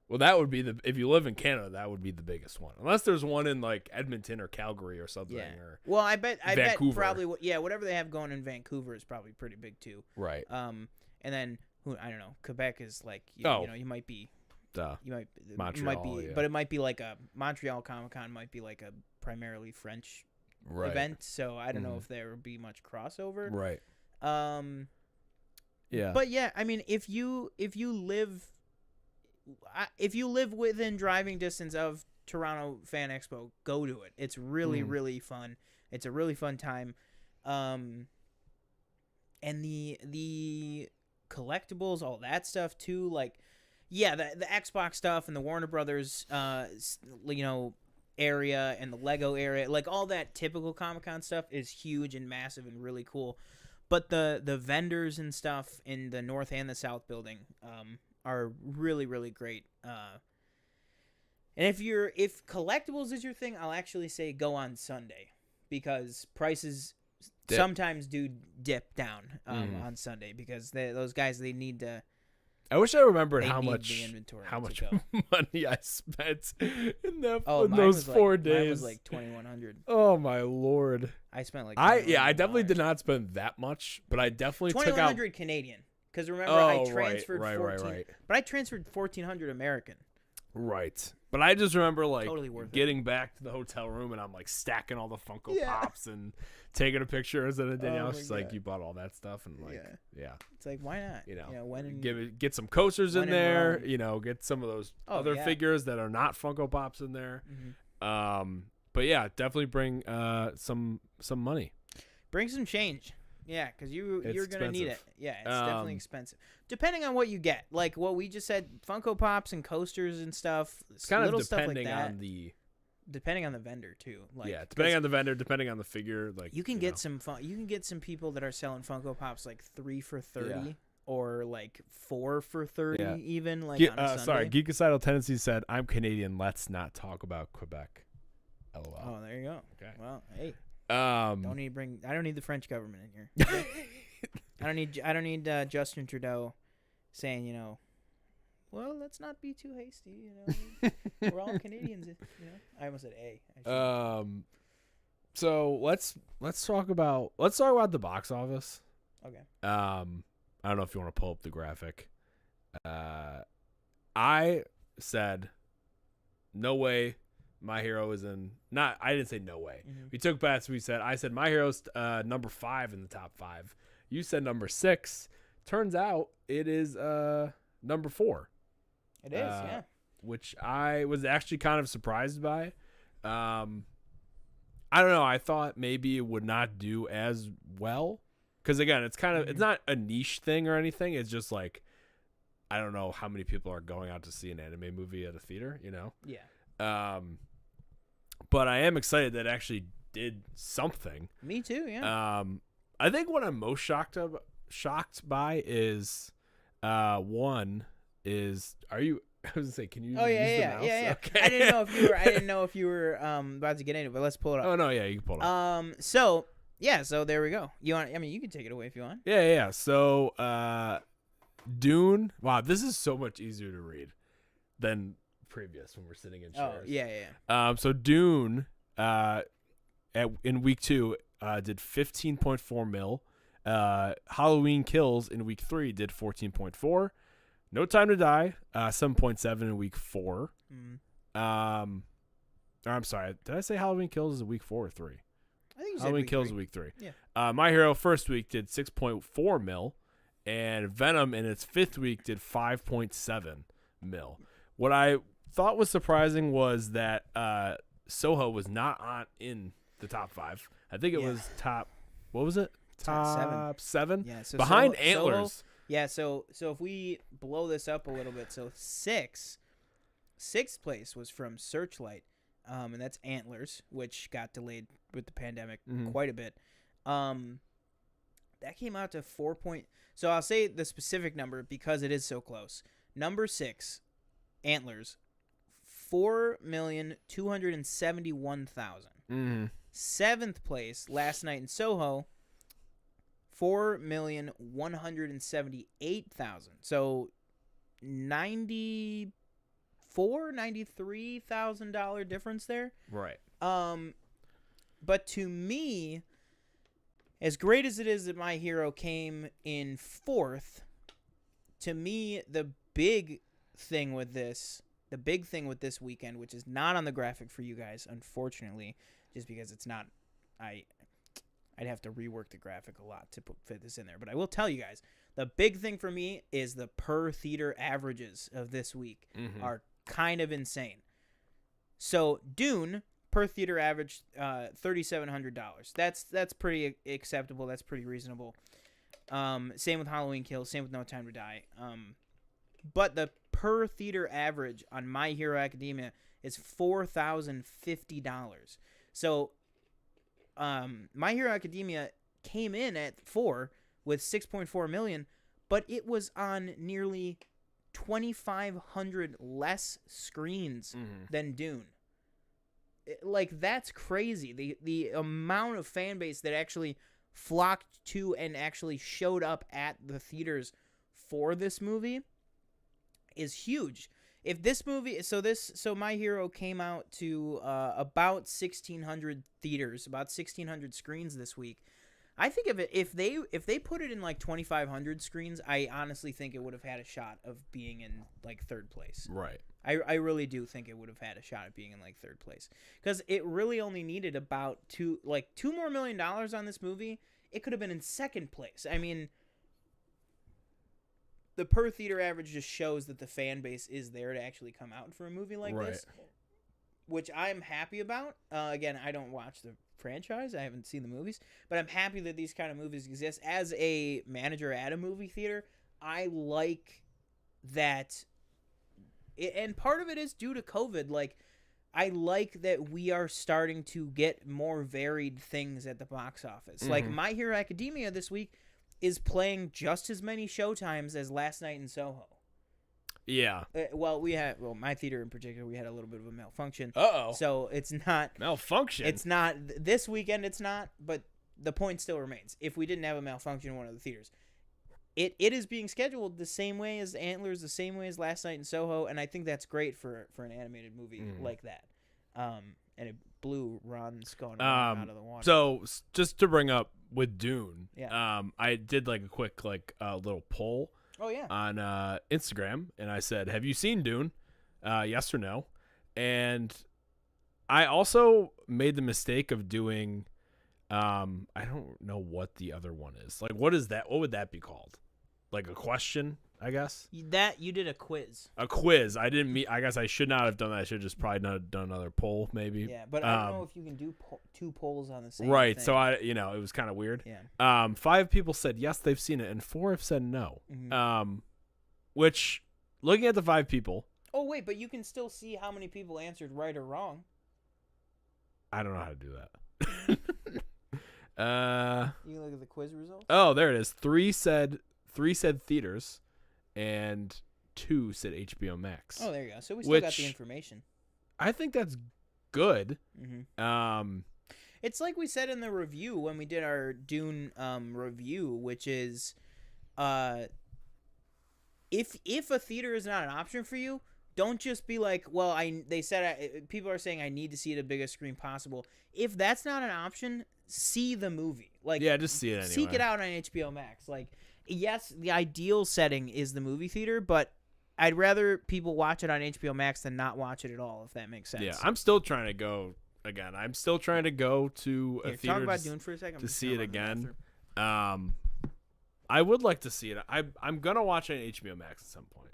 Well, that would be if you live in Canada, that would be the biggest one. Unless there's one in like Edmonton or Calgary or something. Yeah. Or well, I bet Vancouver. probably whatever they have going in Vancouver is probably pretty big too. Right. And then I don't know. Quebec is like you know you might be. Montreal, but it might be like a Montreal Comic Con might be like a primarily French event. So I don't know if there would be much crossover. Right. Yeah. But yeah, I mean, if you live within driving distance of Toronto Fan Expo, go to it. It's really, really fun. It's a really fun time. And the collectibles, all that stuff too, like, yeah, the Xbox stuff and the Warner Brothers, area and the Lego area, like all that typical Comic-Con stuff is huge and massive and really cool. But the vendors and stuff in the North and the South building, are really, really great. And if collectibles is your thing, I'll actually say go on Sunday, because prices sometimes do dip down on Sunday, because those guys, they need to. I wish I remembered how much money I spent in those 4 days. Mine was like $2,100. Oh my lord! I spent like I definitely did not spend that much, but I definitely took out $2,100 Canadian. Because remember, I transferred right. But I transferred $1,400 American. Right. But I just remember like totally worth getting back to the hotel room, and I'm like stacking all the Funko Pops and taking a pictures, and then Danielle's just like, "You bought all that stuff," and like, yeah. It's like, why not? You know when get some coasters in there. Get some of those other figures that are not Funko Pops in there. But yeah, definitely bring some money. Bring some change. Yeah, because you're going to need it. Yeah, it's definitely expensive. Depending on what you get. Like what we just said, Funko Pops and coasters and stuff. It's kind of depending on the... Depending on the vendor, too. Like, yeah, depending on the vendor, depending on the figure. Like you can get some fun. You can get some people that are selling Funko Pops like 3 for $30 or like 4 for $30 even. Like on a Sunday. Sorry, Geekicidal Tendency said, "I'm Canadian. Let's not talk about Quebec." LOL. Oh, there you go. Okay. Well, hey. I don't need the French government in here. I don't need Justin Trudeau saying, well, let's not be too hasty, we're all Canadians, I almost said A. So let's talk about the box office. Okay. I don't know if you want to pull up the graphic. I said, no way My Hero is in. Not, I didn't say no way. Mm-hmm. We took bets. I said My Hero's number 5 in the top 5. You said number 6. Turns out it is number 4. It is, yeah. Which I was actually kind of surprised by. I don't know. I thought maybe it would not do as well. Because, again, it's kind of, it's not a niche thing or anything. It's just like, I don't know how many people are going out to see an anime movie at a theater, you know? Yeah. But I am excited that it actually did something. Me too, yeah. I think what I'm most shocked by is, one is, are you, I was gonna say, can you use the mouse? Yeah. Okay. I didn't know if you were about to get into it, but let's pull it up. Oh, no, yeah, you can pull it up. So there we go. You can take it away if you want. Yeah. So, Dune. Wow, this is so much easier to read than previous when we're sitting in chairs. Oh, yeah. So Dune, in week 2, did 15.4 mil. Halloween Kills in week 3 did 14.4. No Time to Die, 7.7 in week 4. I'm sorry, did I say Halloween Kills is week 4 or 3? I think you said Halloween week Kills 3. is week 3. Yeah. My Hero first week did 6.4 mil, and Venom in its 5th week did 5.7 mil. What I thought was surprising was that Soho was not in the top 5. I think it was top. What was it? Top 7. Yeah. So behind Soho, Antlers. Yeah. So if we blow this up a little bit, so sixth place was from Searchlight, and that's Antlers, which got delayed with the pandemic quite a bit. That came out to 4. So I'll say the specific number because it is so close. Number 6, Antlers, 4,271,000. 7th place, Last Night in Soho, 4,178,000. So $93,000 difference there. Right. But to me, as great as it is that My Hero came in 4th, to me the big thing with this weekend, which is not on the graphic for you guys, unfortunately, just because it's not, I'd have to rework the graphic a lot to fit this in there. But I will tell you guys, the big thing for me is the per theater averages of this week are kind of insane. So Dune per theater average $3,700. That's pretty acceptable. That's pretty reasonable. Same with Halloween Kills. Same with No Time to Die. But the per theater average on My Hero Academia is $4,050. So My Hero Academia came in at 4 with 6.4 million, but it was on nearly 2,500 less screens than Dune. Like, that's crazy. The amount of fan base that actually flocked to and actually showed up at the theaters for this movie is huge. If this movie, so My Hero came out to about 1,600 theaters, about 1,600 screens this week. I think if they put it in like 2,500 screens, I honestly think it would have had a shot of being in like 3rd place. Right. I really do think it would have had a shot at being in like 3rd place, because it really only needed about $2 more million on this movie. It could have been in 2nd place. I mean, the per theater average just shows that the fan base is there to actually come out for a movie like this, which I'm happy about. Again, I don't watch the franchise. I haven't seen the movies, but I'm happy that these kind of movies exist. As a manager at a movie theater, I like that. And part of it is due to COVID. Like, I like that we are starting to get more varied things at the box office. Like, My Hero Academia this week is playing just as many showtimes as Last Night in Soho. Yeah. My theater in particular, we had a little bit of a malfunction. Uh-oh. So it's not... Malfunction? It's not... This weekend it's not, but the point still remains. If we didn't have a malfunction in one of the theaters, it is being scheduled the same way as Antlers, the same way as Last Night in Soho, and I think that's great for an animated movie like that. And blue runs going around out of the water. So just to bring up with Dune, Yeah. I did like a quick little poll. Oh yeah. On Instagram, and I said, "Have you seen Dune? Yes or no?" And I also made the mistake of doing, I don't know what the other one is. Like, what is that? What would that be called? Like a question, I guess. That you did a quiz. A quiz. I guess I should not have done that. I should have just probably not done another poll, maybe. Yeah, but I don't know if you can do two polls on the same. Right. thing. So it was kind of weird. Yeah. 5 people said yes, they've seen it, and 4 have said no. Mm-hmm. Which, looking at the 5 people. Oh wait, but you can still see how many people answered right or wrong. I don't know how to do that. You can look at the quiz results. Oh, there it is. 3 said theaters, and 2 said HBO Max. Oh, there you go. So we still got the Which information. I think that's good. Mm-hmm. It's like we said in the review when we did our Dune review, which is, if a theater is not an option for you, don't just be like, well, people are saying I need to see it at the biggest screen possible. If that's not an option, see the movie. Like, yeah, just see it anyway. Seek it out on HBO Max. Like, yes, the ideal setting is the movie theater, but I'd rather people watch it on HBO Max than not watch it at all, if that makes sense. Yeah, I'm still trying to go again. I'm still trying to go to a theater talk about Dune for a second. to see it again. I would like to see it. I'm gonna watch it on HBO Max at some point.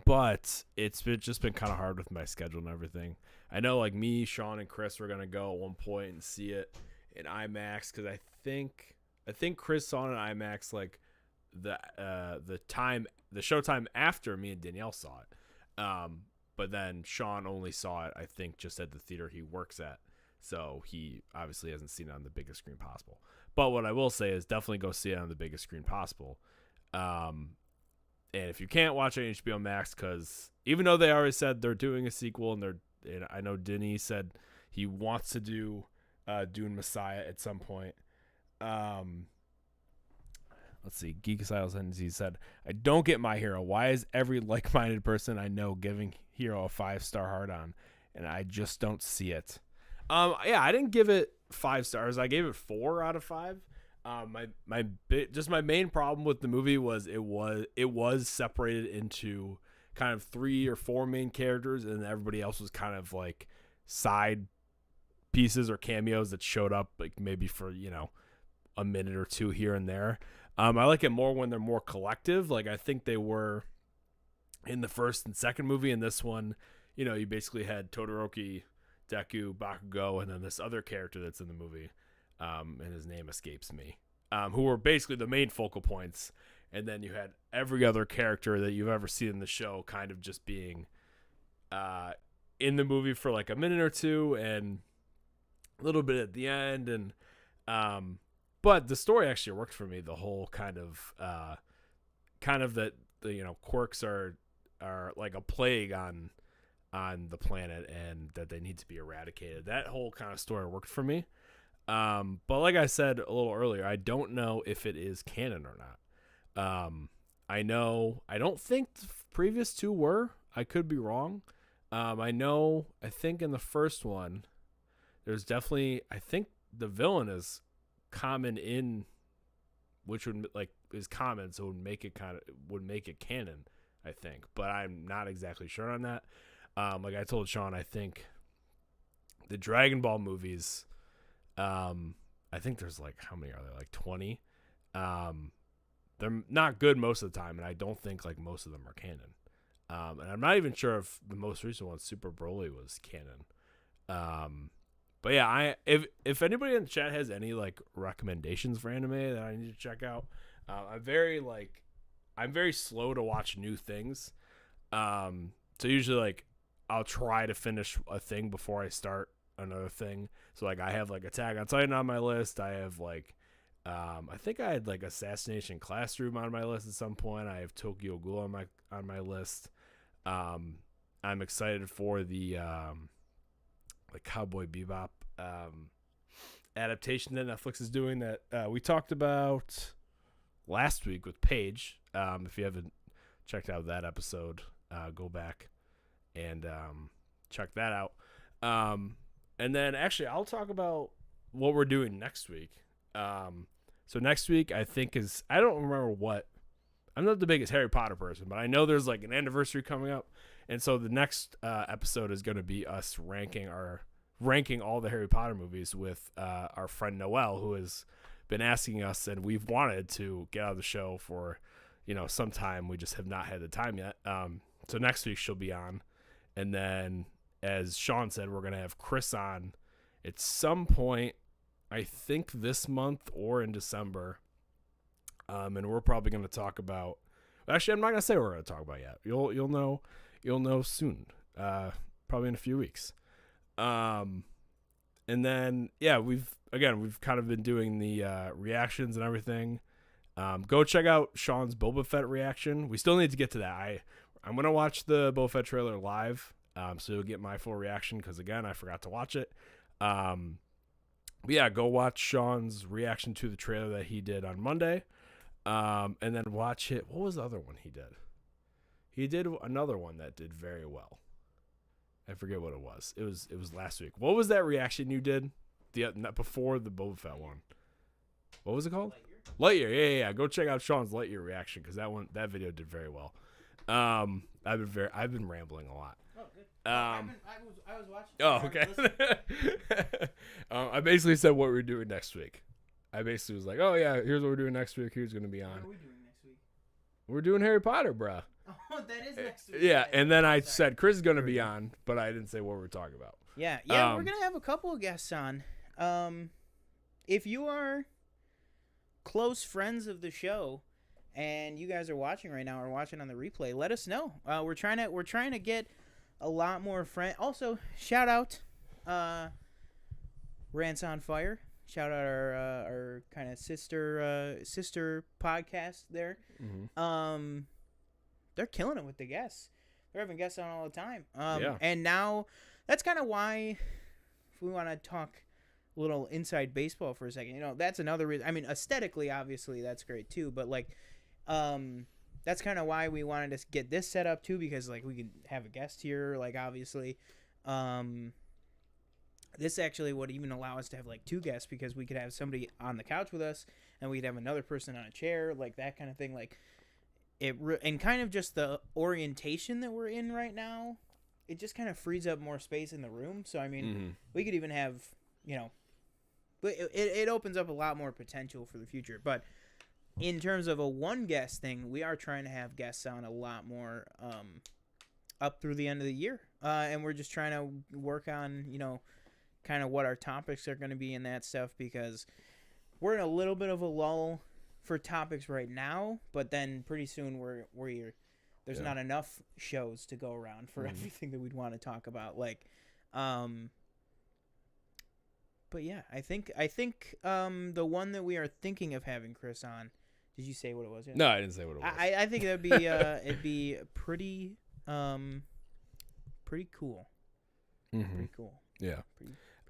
But it's just been kind of hard with my schedule and everything. I know, like, me, Sean, and Chris were gonna go at one point and see it in IMAX because I think Chris saw it in IMAX like the showtime after me and Danielle saw it. But then Sean only saw it, I think, just at the theater he works at. So he obviously hasn't seen it on the biggest screen possible. But what I will say is definitely go see it on the biggest screen possible. And if you can't watch it on HBO Max, because even though they already said they're doing a sequel, and I know Denny said he wants to do Dune Messiah at some point. Let's see. Geek Styles he said, I don't get My Hero. Why is every like-minded person I know giving Hero a 5-star hard-on? And I just don't see it. Yeah, I didn't give it 5 stars. I gave it 4 out of 5. My main problem with the movie was it was separated into kind of 3 or 4 main characters, and everybody else was kind of like side pieces or cameos that showed up like maybe for a minute or 2 here and there. I like it more when they're more collective. Like I think they were in the first and second movie. In this one, you basically had Todoroki, Deku, Bakugo, and then this other character that's in the movie, and his name escapes me, who were basically the main focal points. And then you had every other character that you've ever seen in the show kind of just being in the movie for like a minute or 2 and a little bit at the end. And but the story actually worked for me. The whole kind of that the quirks are like a plague on the planet and that they need to be eradicated. That whole kind of story worked for me. But like I said a little earlier, I don't know if it is canon or not. I don't think the previous 2 were. I could be wrong. I think in the first one, there's definitely, I think the villain is common in, which is common, so would make it canon, I think. But I'm not exactly sure on that. Like I told Sean, I think the Dragon Ball movies, I think there's like, how many are there? Like 20. They're not good most of the time, and I don't think like most of them are canon. And I'm not even sure if the most recent one, Super Broly, was canon. But yeah, if anybody in the chat has any like recommendations for anime that I need to check out, I'm very slow to watch new things. So usually like I'll try to finish a thing before I start another thing. So like I have like Attack on Titan on my list. I have like I think I had like Assassination Classroom on my list at some point. I have Tokyo Ghoul on my list. I'm excited for the Cowboy Bebop adaptation that Netflix is doing that we talked about last week with Paige. If you haven't checked out that episode, go back and check that out. And then actually I'll talk about what we're doing next week. So next week I think I don't remember what. I'm not the biggest Harry Potter person, but I know there's like an anniversary coming up. And so the next episode is going to be us ranking all the Harry Potter movies with our friend Noelle, who has been asking us, and we've wanted to get out of the show for, some time. We just have not had the time yet. So next week she'll be on. And then, as Sean said, we're going to have Chris on at some point, I think this month or in December. And we're probably going to talk about, actually, I'm not going to say what we're going to talk about yet. You'll know soon, probably in a few weeks. And then, yeah, we've kind of been doing the reactions and everything. Go check out Sean's Boba Fett reaction. We still need to get to that. I'm going to watch the Boba Fett trailer live, so you'll get my full reaction because, again, I forgot to watch it. But yeah, go watch Sean's reaction to the trailer that he did on Monday, and then watch it. What was the other one he did? He did another one that did very well. I forget what it was. It was last week. What was that reaction you did? Before the Boba Fett one. What was it called? Lightyear. Yeah. Go check out Sean's Lightyear reaction because that video did very well. I've been rambling a lot. Oh, good. I was watching. Oh, okay. I basically said what we're doing next week. I basically was like, oh yeah, here's what we're doing next week. Who's gonna be on? What are we doing next week? We're doing Harry Potter, bruh. Oh, that is next week. Yeah, and then I said Chris is gonna be on, but I didn't say what we're talking about. Yeah, we're gonna have a couple of guests on. If you are close friends of the show and you guys are watching right now or watching on the replay, let us know. We're trying to get a lot more friends. Also, shout out Rants on Fire. Shout out our kind of sister podcast there. Mm-hmm. They're killing it with the guests. They're having guests on all the time. Yeah. And now that's kind of why, if we want to talk a little inside baseball for a second, that's another reason. I mean, aesthetically, obviously, that's great too. But like, that's kind of why we wanted to get this set up too, because like we can have a guest here. Like obviously, this actually would even allow us to have like two guests because we could have somebody on the couch with us and we'd have another person on a chair, like that kind of thing. Like and kind of just the orientation that we're in right now, it just kind of frees up more space in the room. So, I mean, we could even have, but it opens up a lot more potential for the future. But in terms of a one guest thing, we are trying to have guests on a lot more up through the end of the year. And we're just trying to work on, kind of what our topics are going to be and that stuff, because we're in a little bit of a lull for topics right now, but then pretty soon there's not enough shows to go around for everything that we'd want to talk about. Like, but yeah, I think the one that we are thinking of having Chris on. Did you say what it was? Yeah? No, I didn't say what it was. I think that'd be it'd be pretty cool. Mm-hmm. Pretty cool. Yeah.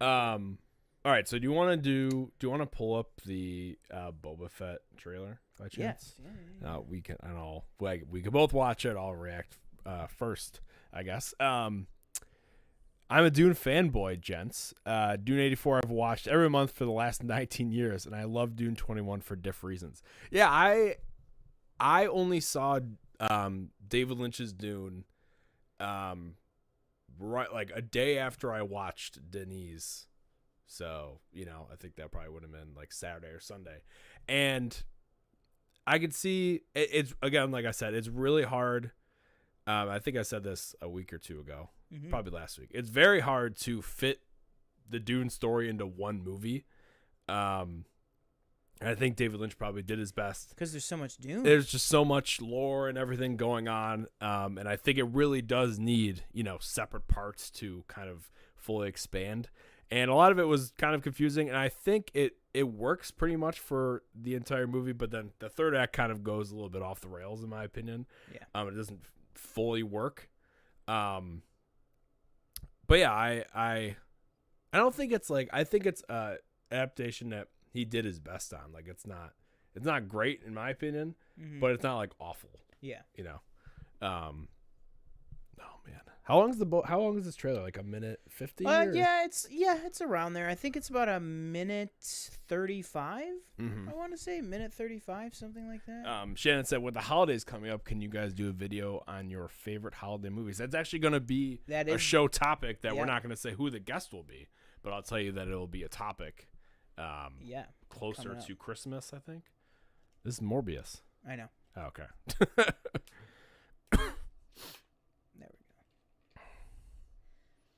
All right. So do you want to pull up the Boba Fett trailer by chance? Yes. Yeah. We can. And we can both watch it. I'll react first, I guess. I'm a Dune fanboy, gents. Dune 84 I've watched every month for the last 19 years, and I love Dune 21 for different reasons. Yeah, I only saw David Lynch's Dune right like a day after I watched Denise. So, I think that probably would have been like Saturday or Sunday. And I could see it's, again, like I said, it's really hard. I think I said this a week or two ago, probably last week. It's very hard to fit the Dune story into one movie. And I think David Lynch probably did his best. Because there's so much Dune. There's just so much lore and everything going on. And I think it really does need, separate parts to kind of fully expand. And a lot of it was kind of confusing, and I think it works pretty much for the entire movie, but then the third act kind of goes a little bit off the rails, in my opinion. Yeah. It doesn't fully work. But yeah, I don't think it's like, I think it's a adaptation that he did his best on. Like it's not great in my opinion, but it's not like awful. Yeah. Oh man. How long is this trailer? Like a minute 50? Yeah, it's around there. I think it's about a minute 35. I want to say minute 35, something like that. Shannon said, with the holidays coming up, can you guys do a video on your favorite holiday movies? That's actually going to be a show topic that we're not going to say who the guest will be, but I'll tell you that it'll be a topic. Closer to Christmas, I think. This is Morbius. I know. Oh, okay. There we go.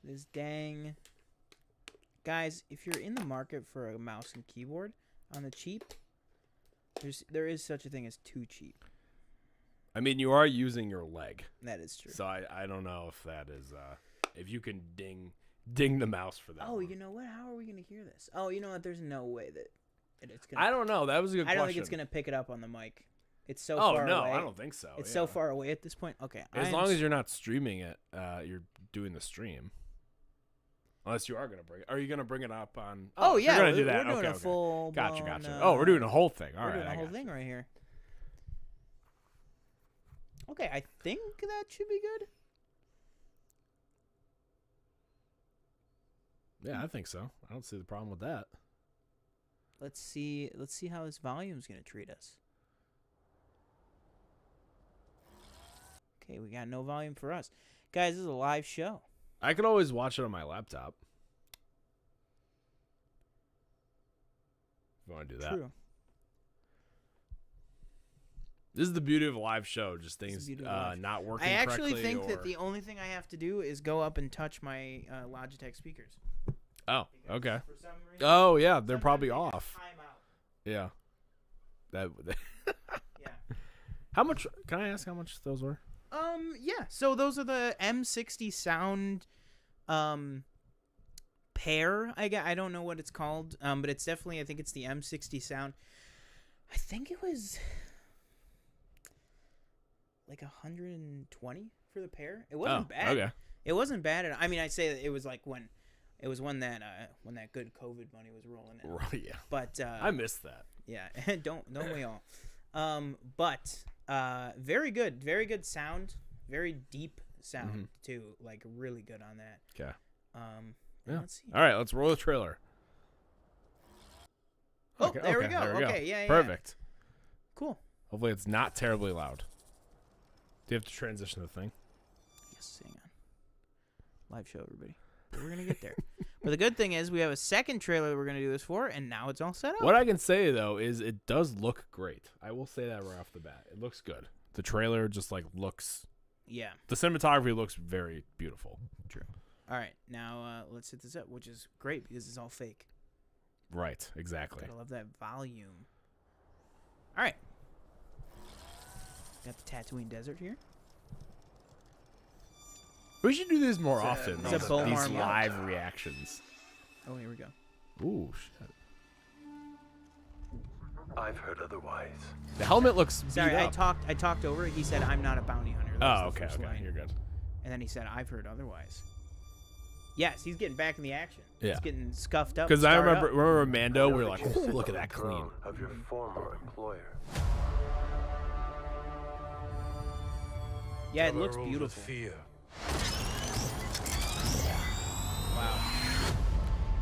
This dang. Guys, if you're in the market for a mouse and keyboard on the cheap, there is such a thing as too cheap. I mean, you are using your leg. That is true. So I don't know if that is if you can ding the mouse for that. Oh, one. you know what? How are we gonna hear this? Oh, you know what? There's no way that it's gonna. I don't know. That was a good question. I don't think it's gonna pick it up on the mic. It's so far away. Oh no, I don't think so. It's so far away at this point. Okay. As long as you're not streaming it, you're doing the stream. Unless you are gonna bring it. Are you gonna bring it up on? Oh yeah, you're gonna do that. We're doing okay, a full. Gotcha. Oh, we're doing a whole thing. All right, we're doing a whole thing right here. Okay, I think that should be good. Yeah, I think so. I don't see the problem with that. Let's see how this volume's gonna treat us. Okay, we got no volume for us. Guys, this is a live show. I could always watch it on my laptop. If you want to do that. True. This is the beauty of a live show. Just things not working correctly. I actually think that the only thing I have to do is go up and touch my Logitech speakers. Oh, okay. For some reason, Oh, yeah. They're probably off. Yeah. Yeah. How much? Can I ask how much those were? Yeah. So those are the M60 sound pair. I don't know what it's called. But it's definitely, I think it's the M60 sound. I think it was like 120 for the pair. It wasn't bad. Okay. It wasn't bad. I mean, I'd say that it was like when that good COVID money was rolling in. Right. Yeah. But I missed that. Yeah. don't we all? But very good sound, very deep sound too. Like really good on that. Okay. Yeah. Let's see. All right, let's roll the trailer. Oh, okay, there we go. Okay, yeah. Perfect. Cool. Hopefully it's not terribly loud. Do you have to transition the thing? Yes, hang on. Live show, everybody. We're going to get there. But the good thing is we have a second trailer we're going to do this for, and now it's all set up. What I can say, though, is it does look great. I will say that right off the bat. It looks good. The trailer just, looks... Yeah. The cinematography looks very beautiful. True. All right, now let's hit this up, which is great because it's all fake. Right, exactly. I love that volume. All right. Got the Tatooine Desert here. We should do these more often. It's a These live reactions. Oh, here we go. Ooh, shit. I've heard otherwise. The helmet looks beat Sorry, up. I talked over it. He said, "I'm not a bounty hunter." Oh, okay, you're good. And then he said, "I've heard otherwise." Yes, he's getting back in the action. Yeah. He's getting scuffed up. Because I remember Mando, we were like, "Oh, look at that clean." Of your former employer. Yeah, it looks beautiful. Fear. Wow.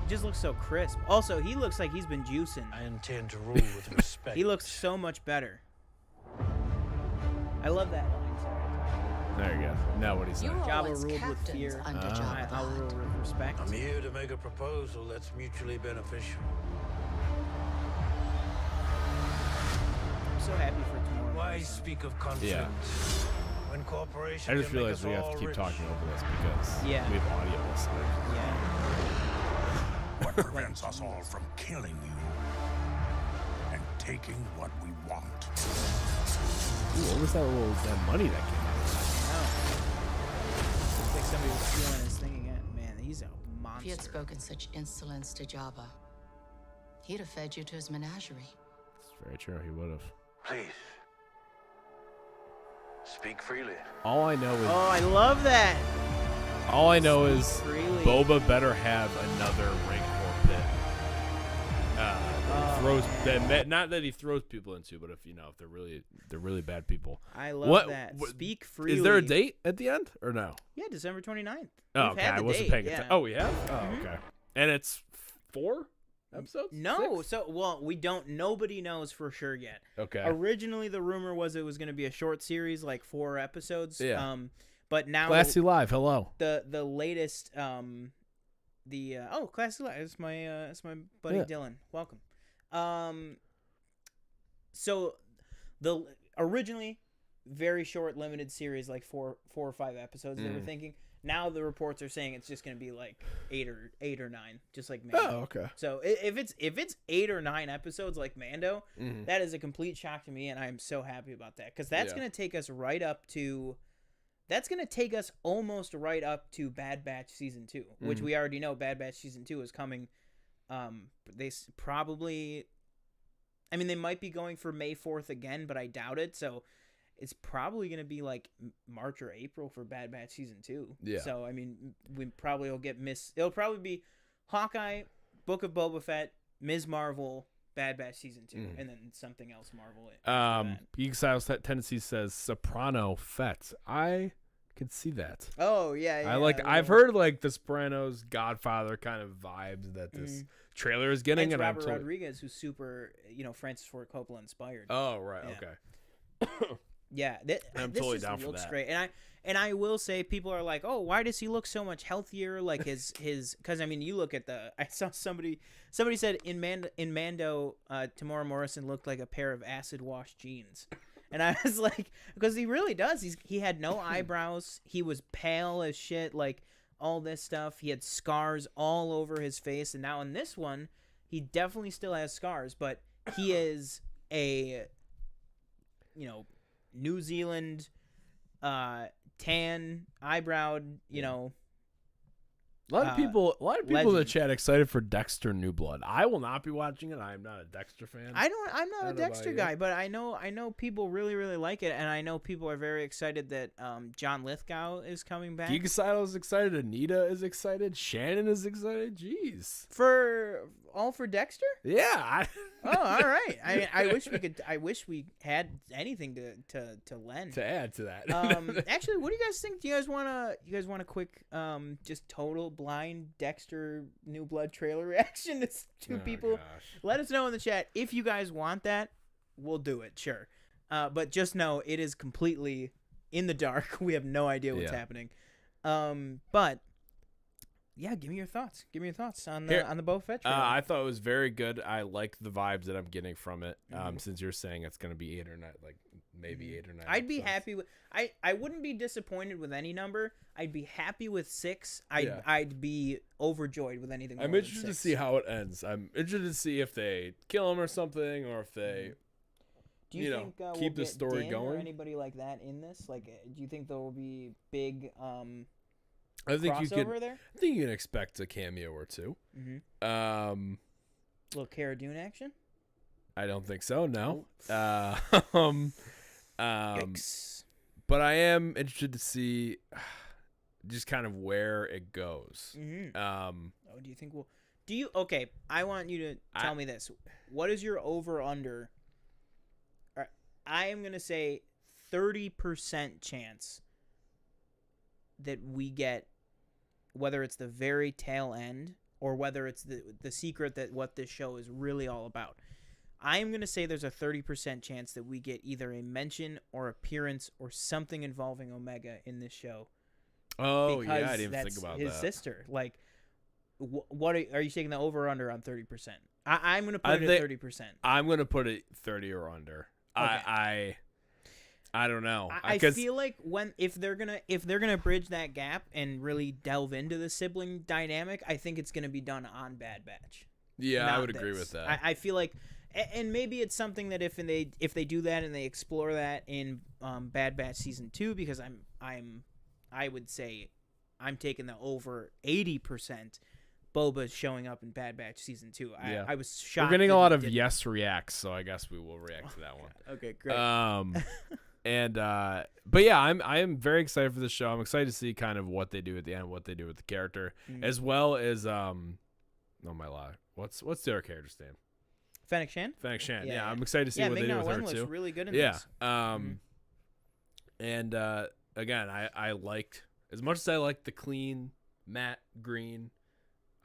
It just looks so crisp. Also, he looks like he's been juicing. I intend to rule with respect. He looks so much better. I love that line. Sorry. There you go. Now what he said. Jabba ruled with fear. I'll rule with respect. I'm here to make a proposal that's mutually beneficial. I'm so happy for tomorrow. Why speak of conflict? Yeah. When corporations I just realized we have to keep talking over this because we have audio listening. Yeah. What prevents us all from killing you and taking what we want? Ooh, what was that money that came out of that? Oh. Looks like somebody was stealing his thing again. Man, he's a monster. If he had spoken such insolence to Jabba, he'd have fed you to his menagerie. It's very true. He would have. Please. Speak freely. All I know is. Oh, I love that. All I know is freely. Boba better have another Rancor pit throws that not that he throws people into, but if they're really bad people. I love that. What, Speak freely. Is there a date at the end or no? Yeah, December 29th. Oh, We've okay. had I the wasn't date, paying yeah. attention. Oh, we have. Oh, okay. And it's 4 episodes. No, 6? we don't. Nobody knows for sure yet. Okay. Originally, the rumor was it was going to be a short series, like 4 episodes. Yeah. But now Classy Live. Hello. the latest Classy Live. It's my buddy Yeah. Dylan. Welcome. So the originally very short limited series, like 4 or 5 episodes. They were thinking. Now the reports are saying it's just going to be like 8 or 9, just like Mando. Oh, okay. So if it's 8 or 9 episodes like Mando, that is a complete shock to me, and I'm so happy about that because that's going to take us right up to. That's going to take us almost right up to Bad Batch Season 2, which we already know Bad Batch Season 2 is coming. They probably... I mean, they might be going for May 4th again, but I doubt it. So it's probably going to be like March or April for Bad Batch Season 2. Yeah. So, I mean, we probably will get It'll probably be Hawkeye, Book of Boba Fett, Ms. Marvel, Bad Batch Season 2, and then something else Marvel. Geek Styles Tendency says Soprano Fett. I could see that. Oh, yeah. I've heard like the Sopranos Godfather kind of vibes that this trailer is getting. It's And Robert I'm Rodriguez, who's super, Francis Ford Coppola inspired. Oh, right. Yeah. Okay. Yeah, I'm this totally just down for looks that. great, and I will say people are like, oh, why does he look so much healthier? Like his because I mean you look at I saw somebody said in Mando, Tamora Morrison looked like a pair of acid wash jeans, and I was like, because he really does. He had no eyebrows. He was pale as shit. Like all this stuff. He had scars all over his face, and now in this one, he definitely still has scars, but he is a New Zealand, tan, eyebrowed, A lot of people in the legend. chat excited for Dexter New Blood. I will not be watching it. I am not a Dexter fan. I'm not a know Dexter about guy, but I know people really, really like it, and I know people are very excited that John Lithgow is coming back. Geek Styles is excited. Anita is excited. Shannon is excited. Jeez. For Dexter? Yeah. Oh, all right. I wish we had anything to lend. To add to that. Actually, what do you guys think? Do you guys want a quick just total blind Dexter New Blood trailer reaction? It's two people. Gosh. Let us know in the chat if you guys want that. We'll do it, sure. But just know it is completely in the dark. We have no idea what's happening. But yeah, give me your thoughts. Give me your thoughts on the Boba Fett trailer. I thought it was very good. I like the vibes that I'm getting from it. Since you're saying it's going to be 8 or 9, like maybe 8 or 9. I'd be happy with. I wouldn't be disappointed with any number. I'd be happy with 6. I'd be overjoyed with anything. I'm more interested than to 6. see how it ends. I'm interested to see if they kill him or something, or if they. Do you think keep we'll the story get Din going? or anybody like that in this? Like, do you think there will be big I think crossover there? I think you can expect a cameo or two. A little Cara Dune action? I don't think so. No. Yikes. But I am interested to see just kind of where it goes. Do you think we'll? Okay? I want you to tell me this. What is your over under? I am gonna say 30% chance that we get, whether it's the very tail end or whether it's the secret that what this show is really all about. I am going to say there's a 30% chance that we get either a mention or appearance or something involving Omega in this show. Oh, yeah, I didn't even think about his that. sister. Like, what are you taking the over or under on 30%? I'm going to put it at 30%. I'm going to put it 30 or under. Okay. I don't know. I feel like if they're gonna bridge that gap and really delve into the sibling dynamic, I think it's gonna be done on Bad Batch. Yeah, I would agree with that. I feel like, and maybe it's something that if they do that and they explore that in Bad Batch Season 2, because I would say I'm taking the over 80%. Boba's showing up in Bad Batch Season 2. I was shocked. We're getting a lot of yes reacts, so I guess we will react to that one. Okay, great. But yeah, I am very excited for this show. I'm excited to see kind of what they do at the end, what they do with the character, as well as oh my god, what's their character's name? Fennec Shand. Fennec Shand. Yeah, Yeah, yeah. I'm excited to see Yeah, what they do Ming-Na with her Wen looks too. really good in Yeah. this. And again, I liked, as much as I liked the clean matte green,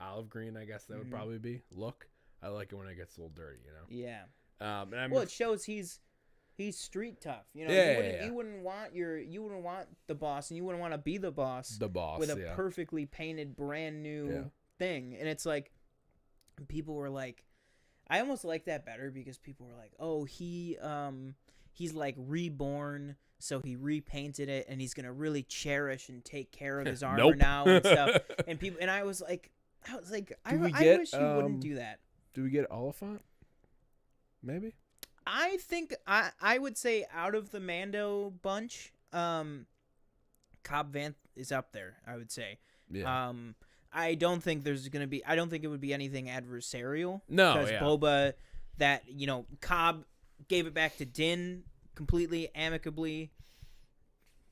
olive green, I guess that would probably be look. I like it when it gets a little dirty, you know. Yeah. And I'm Well, it shows he's street tough. You know, Yeah, you wouldn't want the boss, and you wouldn't want to be the boss the boss with a perfectly painted brand new thing. And it's like, people were like, I almost like that better, because people were like, oh, he's like reborn, so he repainted it, and he's gonna really cherish and take care of his armor now and stuff. And I was like, I wish he wouldn't do that. Do we get Oliphant? Maybe. I think I would say, out of the Mando bunch, Cobb Vanth is up there, I would say. Yeah. I don't think it would be anything adversarial. No, because Boba, Cobb gave it back to Din completely amicably.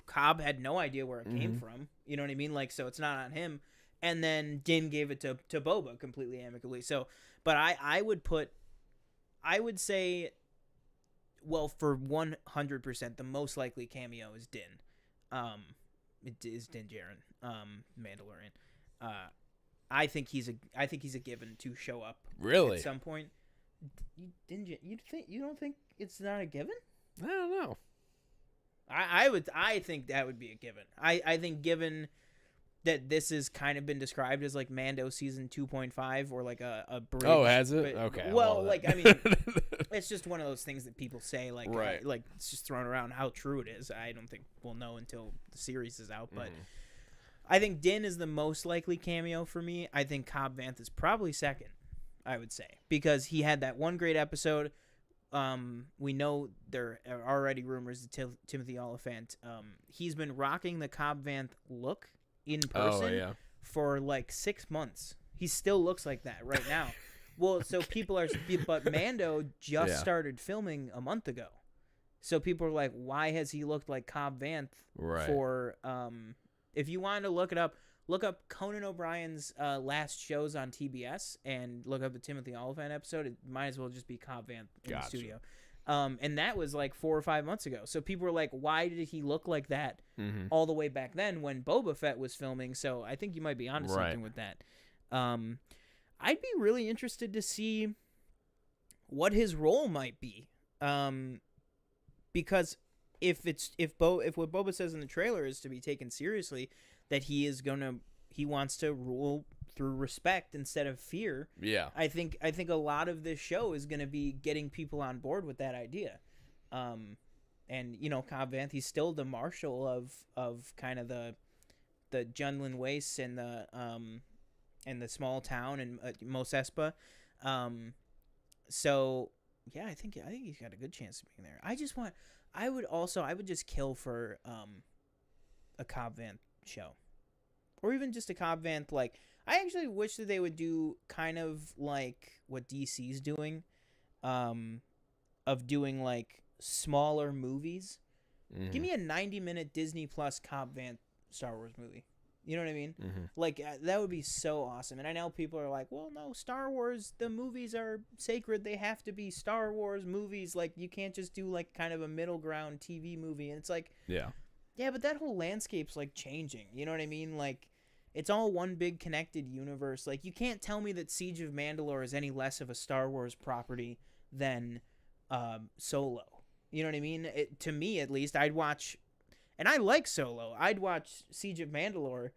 Cobb had no idea where it came from. You know what I mean? Like, so it's not on him. And then Din gave it to Boba completely amicably. So, but I would say, well, for 100%, the most likely cameo is Din. It is Din Djarin, Mandalorian. I think he's a given to show up. Really? At some point. You don't think it's not a given? I don't know. I think that would be a given. I think, given that this has kind of been described as like Mando season 2.5, or like a bridge. Oh, has it? But, Okay. Well, like, I mean, it's just one of those things that people say, like, right. Like, it's just thrown around. How true it is, I don't think we'll know until the series is out. But I think Din is the most likely cameo for me. I think Cobb Vanth is probably second, I would say, because he had that one great episode. We know there are already rumors that Timothy Oliphant, he's been rocking the Cobb Vanth look in person for like 6 months. He still looks like that right now. Well, so but Mando just started filming a month ago. So people are like, why has he looked like Cobb Vanth for, if you wanted to look it up, look up Conan O'Brien's last shows on TBS and look up the Timothy Oliphant episode. It might as well just be Cobb Vanth in the studio. And that was like 4 or 5 months ago. So people were like, why did he look like that all the way back then when Boba Fett was filming? So I think you might be onto something with that. I'd be really interested to see what his role might be. Because if what Boba says in the trailer is to be taken seriously, that he wants to rule through respect instead of fear. Yeah. I think a lot of this show is gonna be getting people on board with that idea. And Cobb Vanth, he's still the marshal of kind of the Jundland Wastes and the small town and Mos Espa. So yeah, I think he's got a good chance of being there. I would just kill for a Cobb Vanth show. Or even just a Cobb Vanth, like, I actually wish that they would do kind of like what DC's doing, of doing like smaller movies. Give me a 90-minute Disney Plus Cobb Vanth Star Wars movie. You know what I mean? Like, that would be so awesome. And I know people are like, well, no, Star Wars, the movies are sacred. They have to be Star Wars movies. Like, you can't just do like kind of a middle ground TV movie. And it's like, yeah, but that whole landscape's like changing. You know what I mean? Like, it's all one big connected universe. Like, you can't tell me that Siege of Mandalore is any less of a Star Wars property than Solo. You know what I mean? To me, at least, I'd watch, and I like Solo. I'd watch Siege of Mandalore,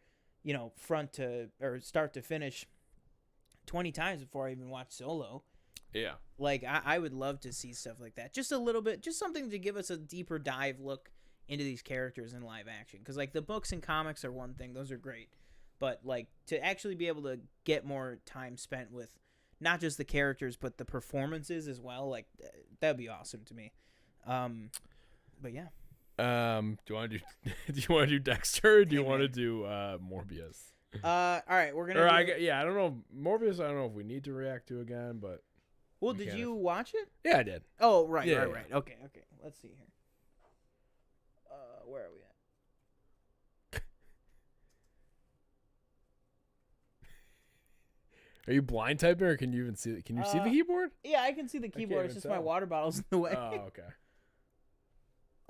start to finish 20 times before I even watch Solo. Yeah. Like, I would love to see stuff like that. Just a little bit, just something to give us a deeper dive look into these characters in live action. Because, like, the books and comics are one thing. Those are great. But, like, to actually be able to get more time spent with not just the characters, but the performances as well, like, that'd be awesome to me. But, yeah. Do you want to do Dexter? Or do you want to do Morbius? All right, we're gonna. I don't know Morbius. I don't know if we need to react to again, but. Well, did you watch it? Yeah, I did. Oh, right. Okay. Let's see here. Where are we at? Are you blind typing, or can you even see? Can you see the keyboard? Yeah, I can see the keyboard. It's even just my tell. water bottle's in the way. Oh, okay.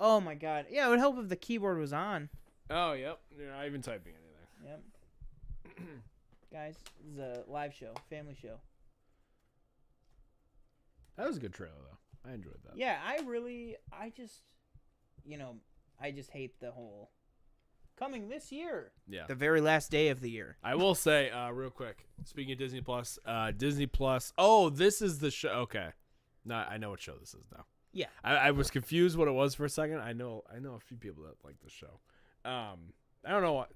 Oh my god. Yeah, it would help if the keyboard was on. Oh, yep. You're not even typing anything. Yep. Guys, this is a live show, family show. That was a good trailer, though. I enjoyed that. Yeah, I just hate the whole coming this year. Yeah. The very last day of the year. I will say, real quick, speaking of Disney Plus, Disney Plus. Oh, this is the show. Okay. No, I know what show this is now. Yeah. I was confused what it was for a second. I know a few people that like the show. I don't know.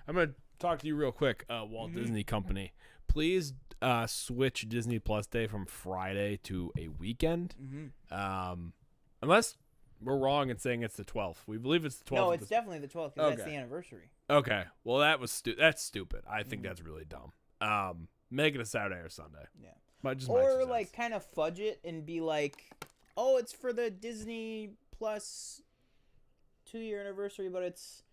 I'm going to talk to you real quick, Walt Disney Company. Please switch Disney Plus Day from Friday to a weekend. Unless we're wrong in saying it's the 12th. We believe it's the 12th. No, it's definitely the 12th because that's Okay. the anniversary. Okay. Well, that's stupid. I think that's really dumb. Make it a Saturday or Sunday. Yeah. But just my 2 Or cents. like kind of fudge it and be like, oh, it's for the Disney Plus 2-year anniversary, but it's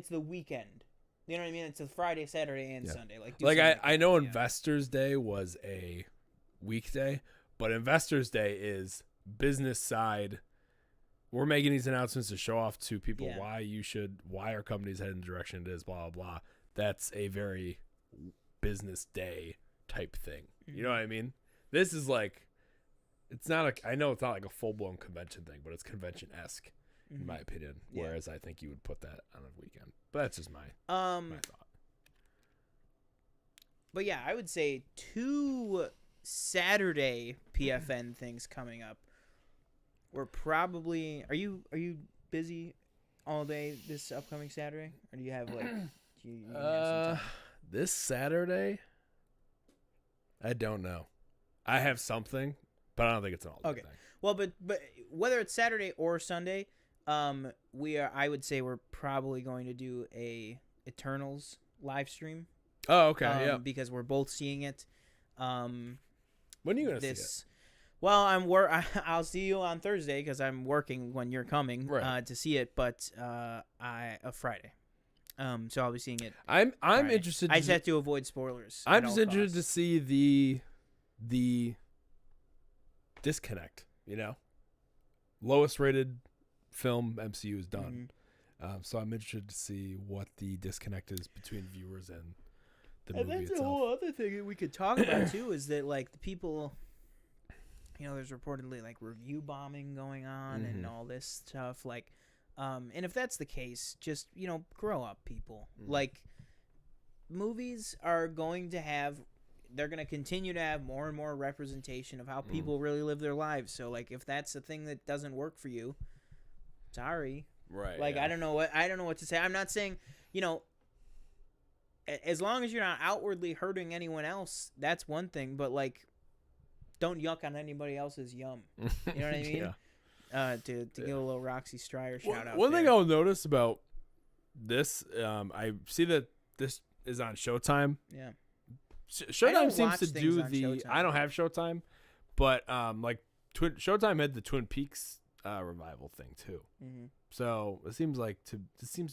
the weekend. You know what I mean? It's a Friday, Saturday, and Sunday. Like I know Investors Day was a weekday, but Investors Day is business side. We're making these announcements to show off to people why our company's heading the direction it is, blah, blah, blah. That's a very business day type thing. You know what I mean? This is like, I know it's not like a full-blown convention thing, but it's convention-esque, in my opinion. Whereas I think you would put that on a weekend. But that's just my thought. But yeah, I would say 2 Saturday PFN things coming up. We're probably are you busy all day this upcoming Saturday, or do you have like you have some time? This Saturday, I don't know. I have something, but I don't think it's an all day thing. Well, but whether it's Saturday or Sunday, I would say we're probably going to do a Eternals live stream. Oh, okay, yeah. Because we're both seeing it. When are you gonna see it? Well, I'll see you on Thursday because I'm working when you're coming to see it. But Friday. So I'll be seeing it. I'm Friday. interested. I just have to avoid spoilers. I'm just interested to see the disconnect. You know, lowest rated film MCU is done. So I'm interested to see what the disconnect is between viewers and the movie that's itself. a whole other thing that we could talk about too. Is that like the people, there's reportedly like review bombing going on and all this stuff. Like, and if that's the case, just grow up, people. Like, movies are going to have. They're going to continue to have more and more representation of how people really live their lives. So, like, if that's a thing that doesn't work for you, sorry. Right. Like, I don't know what to say. I'm not saying, as long as you're not outwardly hurting anyone else, that's one thing. But, like, don't yuck on anybody else's yum. You know what I mean? To give a little Roxy Stryer shout out. One thing I'll notice about this, I see that this is on Showtime. Yeah. Showtime seems to do Showtime. I don't have Showtime, but like Showtime had the Twin Peaks revival thing too. So it seems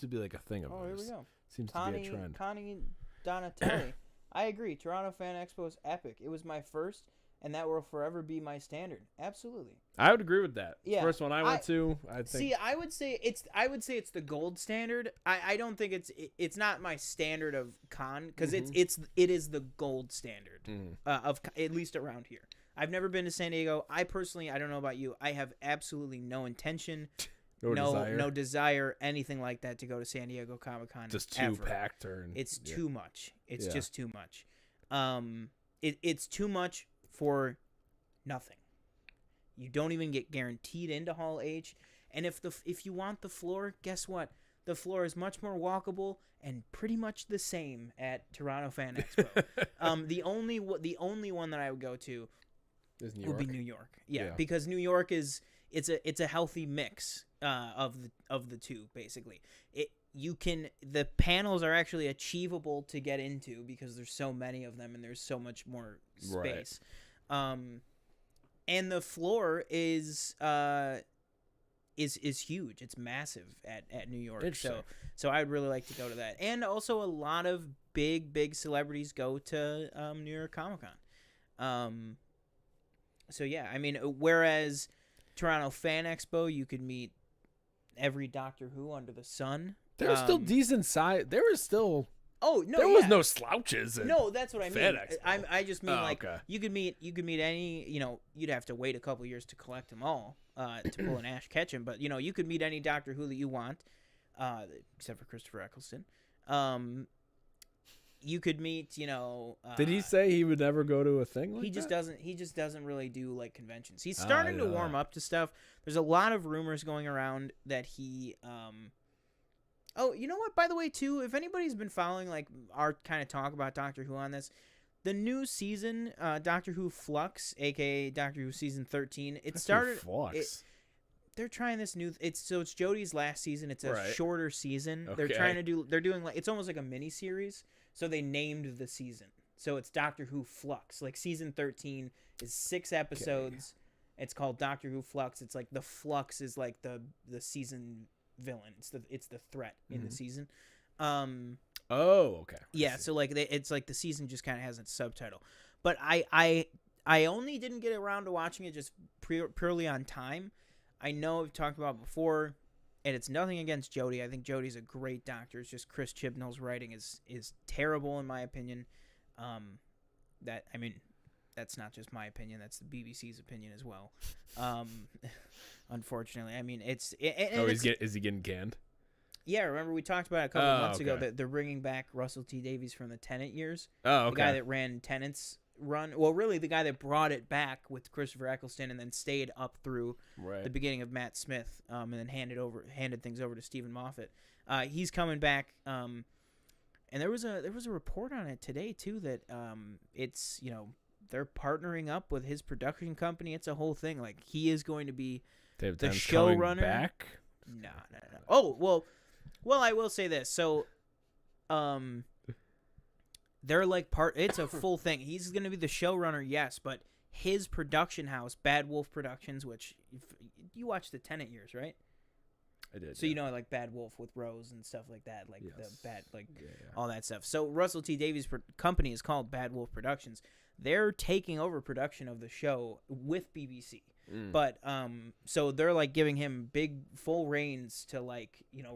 to be like a thing of here we theirs. go. Seems to be a trend. Connie Donatelli. I agree. Toronto Fan Expo is epic. It was my first, and that will forever be my standard. Absolutely. I would agree with that. Yeah. First one I went to, I think. See, I would say it's the gold standard. I don't think it's not my standard of con because it is the gold standard of at least around here. I've never been to San Diego. I don't know about you. I have absolutely no intention, no desire, anything like that to go to San Diego Comic-Con. Just too packed, it's too much. It's just too much. It's too much for nothing. You don't even get guaranteed into Hall H, and if you want the floor, guess what? The floor is much more walkable and pretty much the same at Toronto Fan Expo. The only one that I would go to would be New York. Yeah, because New York it's a healthy mix of the two basically. The panels are actually achievable to get into because there's so many of them and there's so much more space. Right. And the floor is is huge. It's massive at New York. Interesting. So I'd really like to go to that. And also a lot of big celebrities go to New York Comic Con. So yeah, I mean, whereas Toronto Fan Expo, you could meet every Doctor Who under the sun. There was still decent size. There was still. Oh no, there was no slouches. No, that's what I mean. Fan Expo. I just mean okay. you could meet any. You'd have to wait a couple years to collect them all to pull an Ash Ketchum, but you could meet any Doctor Who that you want, except for Christopher Eccleston. You could meet. Did he say he would never go to a thing like he just that? doesn't. He just doesn't really do like conventions. He's starting to warm up to stuff. There's a lot of rumors going around that he. Oh, you know what? By the way, too, if anybody's been following like our kind of talk about Doctor Who on this, the new season, Doctor Who Flux, aka Doctor Who season 13, it started. Flux. They're trying this new. It's Jodie's last season. It's a Right. shorter season. Okay. They're trying to do. They're doing like it's almost like a mini series. So they named the season. So it's Doctor Who Flux. Like season 13 is 6 episodes. It's called Doctor Who Flux. It's like the Flux is like the season villain. It's the threat in the season. Oh, okay. Yeah, so like it's like the season just kind of has its subtitle. But I only didn't get around to watching it just purely on time. I know I've talked about it before, and it's nothing against Jodie. I think Jodie's a great doctor. It's just Chris Chibnall's writing is terrible in my opinion. That's not just my opinion. That's the BBC's opinion as well. Unfortunately, I mean is he getting canned? Yeah, remember we talked about it a couple of months ago that they're bringing back Russell T Davies from the Tennant years. Oh, okay. The guy that ran Tennant's run. Well, really, the guy that brought it back with Christopher Eccleston and then stayed up through the beginning of Matt Smith, and then handed things over to Stephen Moffat. He's coming back. And there was a report on it today too that it's they're partnering up with his production company. It's a whole thing. Like he is going to be the showrunner. Back? No. Oh well, I will say this. So, they're like it's a full thing. He's going to be the showrunner, yes, but his production house, Bad Wolf Productions, which you watched the Tennant years, right? I did. So like Bad Wolf with Rose and stuff like that, like the bad, all that stuff. So Russell T Davies' company is called Bad Wolf Productions. They're taking over production of the show with BBC. But so they're like giving him big full reins to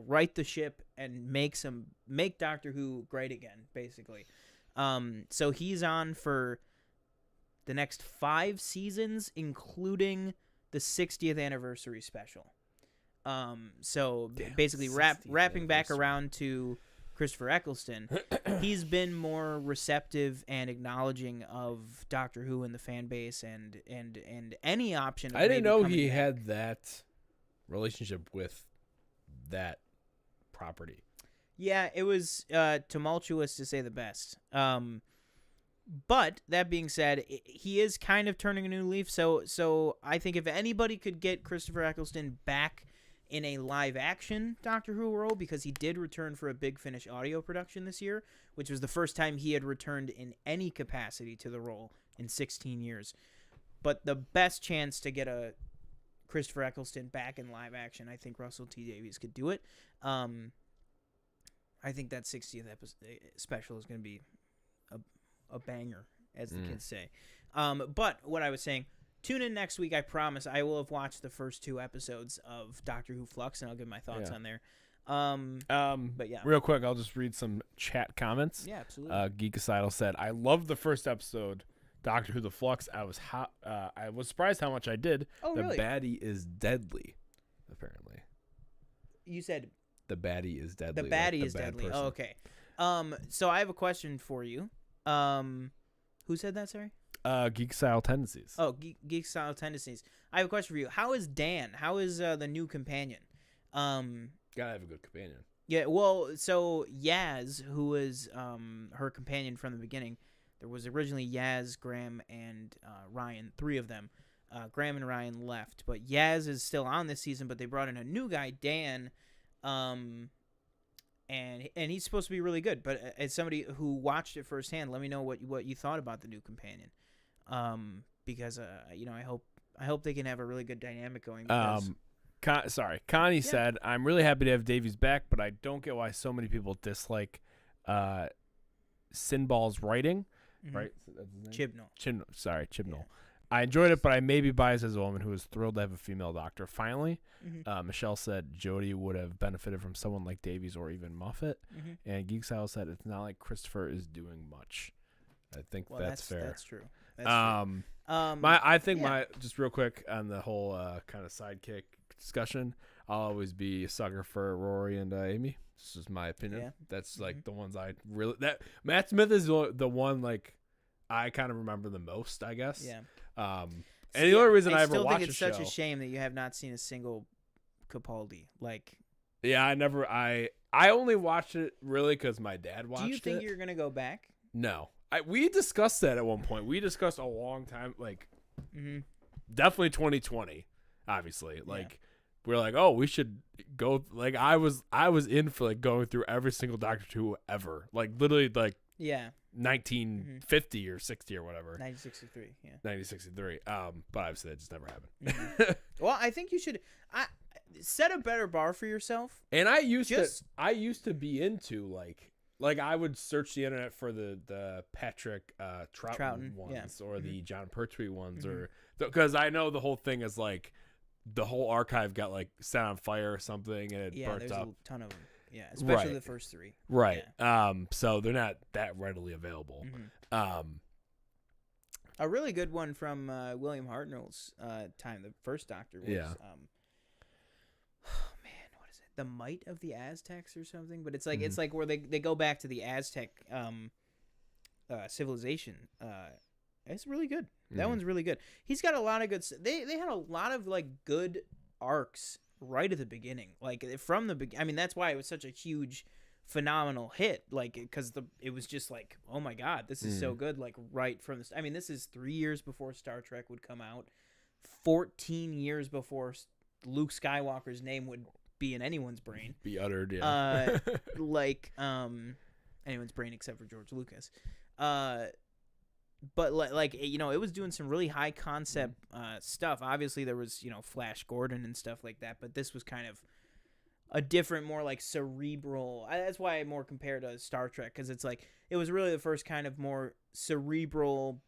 right the ship and make Doctor Who great again, basically. So he's on for the next 5 seasons, including the 60th anniversary special. So basically wrapping back around to Christopher Eccleston, he's been more receptive and acknowledging of Doctor Who and the fan base and any option. Of I didn't know he back. had that relationship with that property. Yeah, it was tumultuous to say the best. But that being said, he is kind of turning a new leaf. So I think if anybody could get Christopher Eccleston back in a live-action Doctor Who role, because he did return for a Big Finish audio production this year, which was the first time he had returned in any capacity to the role in 16 years. But the best chance to get a Christopher Eccleston back in live-action, I think Russell T Davies could do it. I think that 60th special is going to be a banger, as the kids say. But what I was saying, tune in next week. I promise I will have watched the first 2 episodes of Doctor Who Flux, and I'll give my thoughts on there. But yeah, real quick, I'll just read some chat comments. Yeah, absolutely. Geekocidal said, "I loved the first episode, Doctor Who: The Flux. I was surprised how much I did. Oh, the really? baddie is deadly. Apparently, You said the baddie is deadly. the baddie like is the bad deadly. person. Oh, okay. So I have a question for you. Who said that? Sorry. Geek style tendencies. Oh, geek style tendencies. I have a question for you. How is Dan? How is the new companion? Gotta have a good companion. Yeah, well, so Yaz, who was her companion from the beginning, there was originally Yaz, Graham, and Ryan, 3 of them. Graham and Ryan left, but Yaz is still on this season, but they brought in a new guy, Dan, and he's supposed to be really good. But as somebody who watched it firsthand, let me know what you thought about the new companion, because I hope they can have a really good dynamic going. Because Connie said, I'm really happy to have Davies back, but I don't get why so many people dislike Sinball's writing. Right? That's his name? Chibnall. Yeah. I enjoyed it, but I may be biased as a woman who was thrilled to have a female doctor. Finally, Michelle said Jodie would have benefited from someone like Davies or even Moffat. And Geek Style said it's not like Christopher is doing much. I think that's fair. That's true. That's true. Just real quick on the whole kind of sidekick discussion, I'll always be a sucker for Rory and Amy. This is my opinion. Yeah. That's like the ones I really Matt Smith is the one like I kind of remember the most, I guess. Yeah. And the only reason I ever watched think it's the such show, a shame that you have not seen a single Capaldi. Like, yeah, I only watched it really because my dad watched it. Do you think you're gonna go back? No, we discussed that at one point. We discussed a long time, like definitely 2020. Obviously, like we're like, oh, we should go. Like I was in for like going through every single Doctor Who ever, like literally like 1950 or 60 or whatever. 1963. Yeah. 1963. But obviously that just never happened. Well, I think you should. Set a better bar for yourself. And I used to be into like I would search the internet for the Patrick Troughton ones or the John Pertwee ones or because I know the whole thing is like the whole archive got like set on fire or something and it burnt there's up. a ton of them. Yeah, especially the first three. Right. Yeah. So they're not that readily available. A really good one from William Hartnell's time, the first Doctor was what is it? The Might of the Aztecs or something? But it's like where they go back to the Aztec civilization. It's really good. That one's really good. He's got a lot of good. They had a lot of like good arcs right at the beginning, like from the beginning. I mean, that's why it was such a huge, phenomenal hit. Like because it was just like, oh my god, this is so good. Like right from this. I mean, this is 3 years before Star Trek would come out, 14 years before Luke Skywalker's name would be in anyone's brain. Be uttered, yeah. Anyone's brain except for George Lucas. But like it was doing some really high concept stuff. Obviously there was Flash Gordon and stuff like that, but this was kind of a different, more like cerebral. That's why I more compare to Star Trek, because it's like it was really the first kind of more cerebral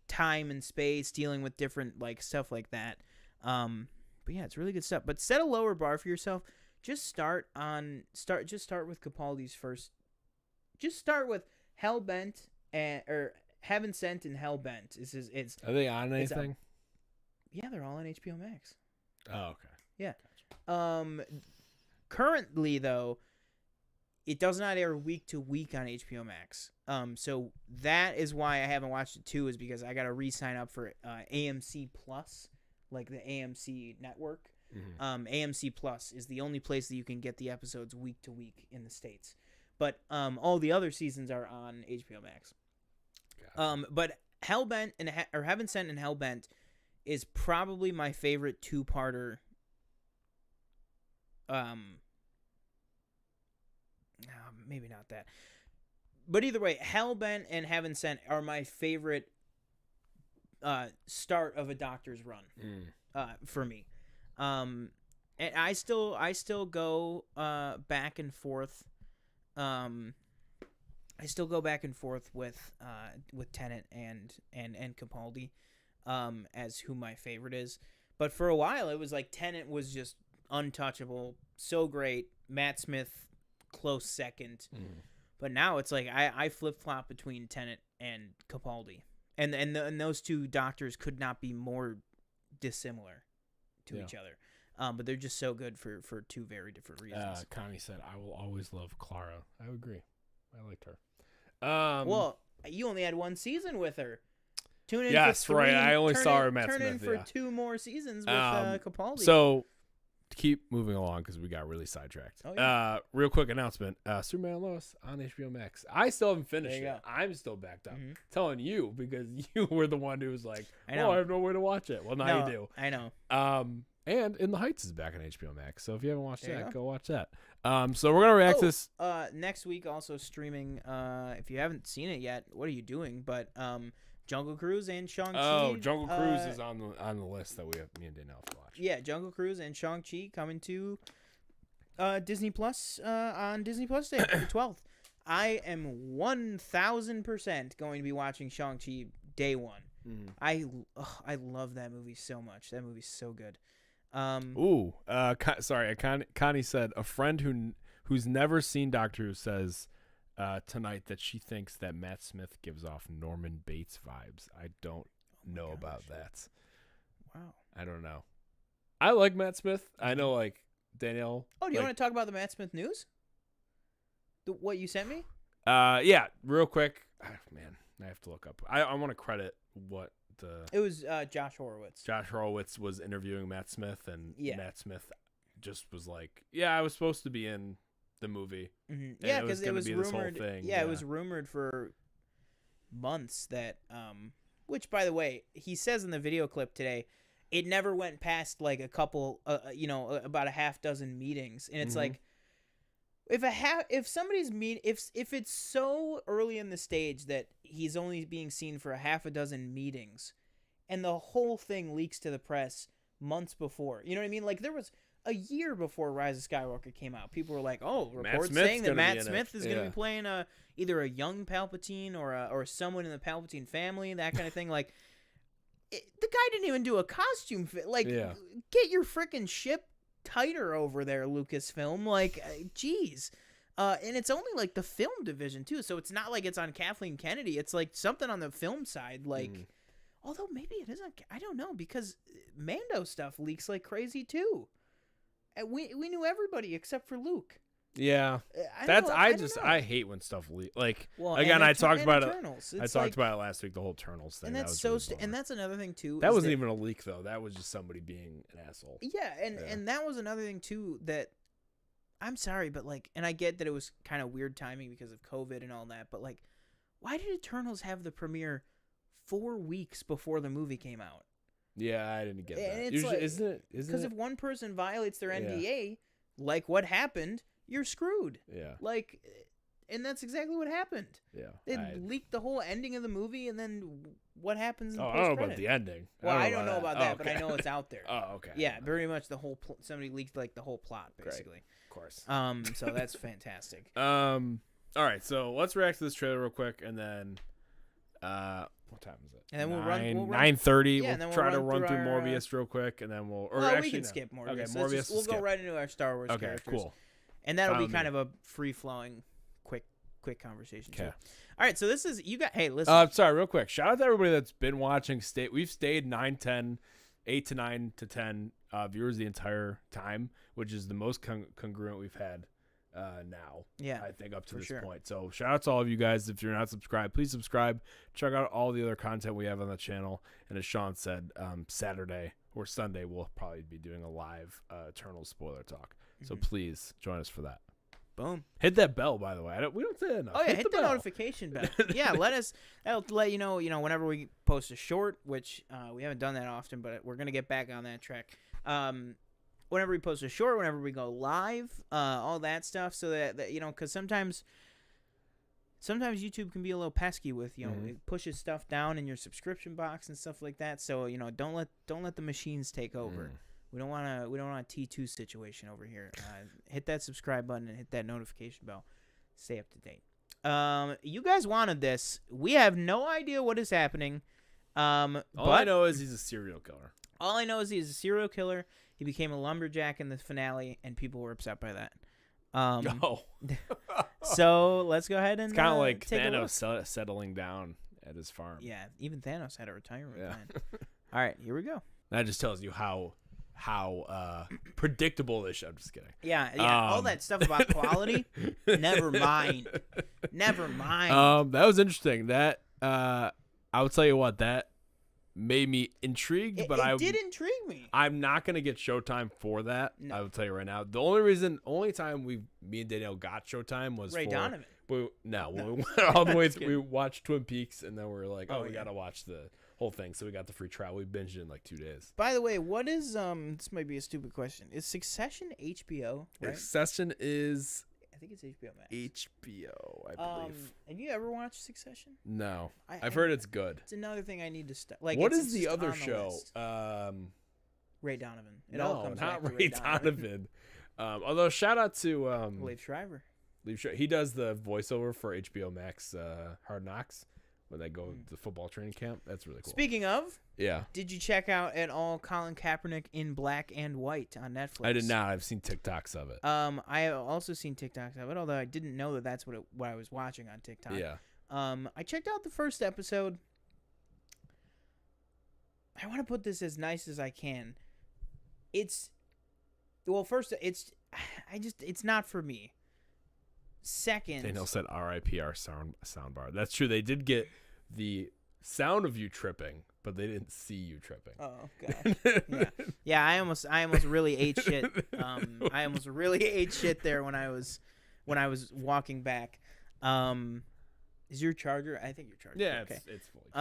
time and space dealing with different like stuff like that. But yeah, it's really good stuff. But set a lower bar for yourself. Just start with Capaldi's first. Just start with Hellbent or Heaven Sent and Hellbent. Are they on anything? Yeah, they're all on HBO Max. Oh, okay. Yeah. Gotcha. Currently though, it does not air week to week on HBO Max. So that is why I haven't watched it too, is because I got to re-sign up for AMC Plus, like the AMC network. AMC Plus is the only place that you can get the episodes week to week in the States. But all the other seasons are on HBO Max. But Hellbent or Heaven Sent and Hellbent is probably my favorite two-parter. Maybe not that. But either way, Hellbent and Heaven Sent are my favorite start of a Doctor's run for me. And I still go back and forth. I still go back and forth with Tennant and Capaldi as who my favorite is. But for a while, it was like Tennant was just untouchable, so great. Matt Smith, close second. But now it's like I flip flop between Tennant and Capaldi, and those two Doctors could not be more dissimilar to each other. But they're just so good for two very different reasons. Connie said, "I will always love Clara." I would agree. I liked her. Well, you only had one season with her. Tune in. Yes, for three, right. I only saw her Matt Turn Smith, in for 2 more seasons with Capaldi. So, to keep moving along because we got really sidetracked. Oh, yeah. Real quick announcement: Superman and Lois on HBO Max. I still haven't finished it. Go. I'm still backed up. Telling you because you were the one who was like, I know. I have nowhere to watch it. Well, now you do. I know. And In the Heights is back on HBO Max. So if you haven't watched that, go watch that. So we're gonna react to this next week. Also streaming. If you haven't seen it yet, what are you doing? But Jungle Cruise and Shang-Chi. Oh, Jungle Cruise is on the list that me and Danielle have to watch. Yeah, Jungle Cruise and Shang-Chi coming to Disney Plus on Disney Plus Day, the 12th. I am 1,000% going to be watching Shang-Chi day one. Mm-hmm. I love that movie so much. That movie's so good. Sorry, Connie said a friend who's never seen Doctor Who says tonight that she thinks that Matt Smith gives off Norman Bates vibes. I don't know about that. Wow. I don't know. I like Matt Smith. I know, like, Danielle. Oh, do you want to talk about the Matt Smith news? What you sent me? Yeah, real quick. Man, I have to look up. I want to credit what It was Josh Horowitz. Josh Horowitz was interviewing Matt Smith, and Yeah. Matt Smith just was like, "Yeah, I was supposed to be in the movie." Mm-hmm. Yeah, because it was be rumored. this whole thing. Yeah, it was rumored for months that. Which, by the way, he says in the video clip today, it never went past like a couple. About a half dozen meetings, and it's like. If somebody's if it's so early in the stage that he's only being seen for a half a dozen meetings, and the whole thing leaks to the press months before, you know what I mean? Like there was a year before Rise of Skywalker came out, people were like, "Oh, reports saying that Matt Smith is going to be playing either a young Palpatine or someone in the Palpatine family, that kind of thing." Like the guy didn't even do a costume fit. Like, get your freaking ship tighter over there, Lucasfilm. Like, geez. And it's only like the film division too, so it's not like it's on Kathleen Kennedy. It's like something on the film side. Like, although maybe it isn't. I don't know, because Mando stuff leaks like crazy too. And we knew everybody except for Luke. Yeah, I hate when stuff leaks. Like, again, I talked about it. I talked about it last week. The whole Eternals thing. And that's so. And that's another thing too. That wasn't even a leak though. That was just somebody being an asshole. Yeah, and that was another thing too. That I'm sorry, but like, and I get that it was kind of weird timing because of COVID and all that. But like, why did Eternals have the premiere 4 weeks before the movie came out? Yeah, I didn't get that. And it's Usually, like, isn't it? Because if one person violates their NDA, like what happened, you're screwed. Yeah. Like, and that's exactly what happened. Yeah. They leaked the whole ending of the movie, and then what happens in the I don't know about the ending. Well, I don't know about that, but I know it's out there. Oh, okay. Yeah, very much the whole somebody leaked like the whole plot, basically. Great. Of course. So that's fantastic. All right, so let's react to this trailer real quick, and then what time is it? And then we'll run 9:30. Yeah, we'll try to run through Morbius real quick, and then we'll. We can skip Morbius. Okay, Morbius. We'll go right into our Star Wars characters. Cool. And that'll be kind of a free-flowing, quick conversation. Okay. All right, so this is Hey, listen. Sorry, real quick. Shout out to everybody that's been watching. We've stayed 8 to 9 to 10 viewers the entire time, which is the most congruent we've had now. Yeah, I think up to this point. So shout out to all of you guys. If you're not subscribed, please subscribe. Check out all the other content we have on the channel. And as Sean said, Saturday or Sunday we'll probably be doing a live Eternal spoiler talk. So please join us for that. Boom. Hit that bell, by the way. We don't say that enough. Oh yeah, hit the notification bell. Yeah, that'll let you know whenever we post a short, which we haven't done that often, but we're gonna get back on that track. Whenever we post a short, whenever we go live, all that stuff, so that because sometimes YouTube can be a little pesky with it pushes stuff down in your subscription box and stuff like that. So don't let the machines take over. We don't want a T2 situation over here. Hit that subscribe button and hit that notification bell. Stay up to date. You guys wanted this. We have no idea what is happening. All I know is he's a serial killer. All I know is he's a serial killer. He became a lumberjack in the finale, and people were upset by that. So let's go ahead and it's kind of like Thanos settling down at his farm. Yeah, even Thanos had a retirement plan. All right, here we go. That just tells you how predictable this show. I'm just kidding. Yeah. All that stuff about quality. Never mind. That was interesting. That I will tell you what, that made me intrigued. But it did intrigue me. I'm not gonna get Showtime for that. No. I will tell you right now. The only time me and Danielle got Showtime was Ray Donovan. When we went all the way through, we watched Twin Peaks, and then we were like, we gotta watch the whole thing. So we got the free trial. We binged it in like 2 days. By the way, what is this might be a stupid question. Is Succession HBO? Right? Succession is I think it's HBO Max. HBO, I believe. Have you ever watched Succession? No, I've heard it's good. It's another thing I need to like. What it's is the just other on the show? list. Ray Donovan. It No, all comes back not to Ray Donovan. Although shout out to Leif Schreiber. He does the voiceover for HBO Max Hard Knocks when they go to football training camp. That's really cool. Speaking of, Yeah. did you check out at all Colin Kaepernick in Black and White on Netflix? I did not. I've seen TikToks of it. I have also seen TikToks of it, although I didn't know that that's what I was watching on TikTok. Yeah. I checked out the first episode. I want to put this as nice as I can. It's not for me. Second, Daniel said R.I.P. our soundbar. That's true. They did get the sound of you tripping, but they didn't see you tripping. Oh god. Yeah. I almost really ate shit. I almost really ate shit there when I was walking back. Is your charger? I think your charger. Yeah, okay. it's fully.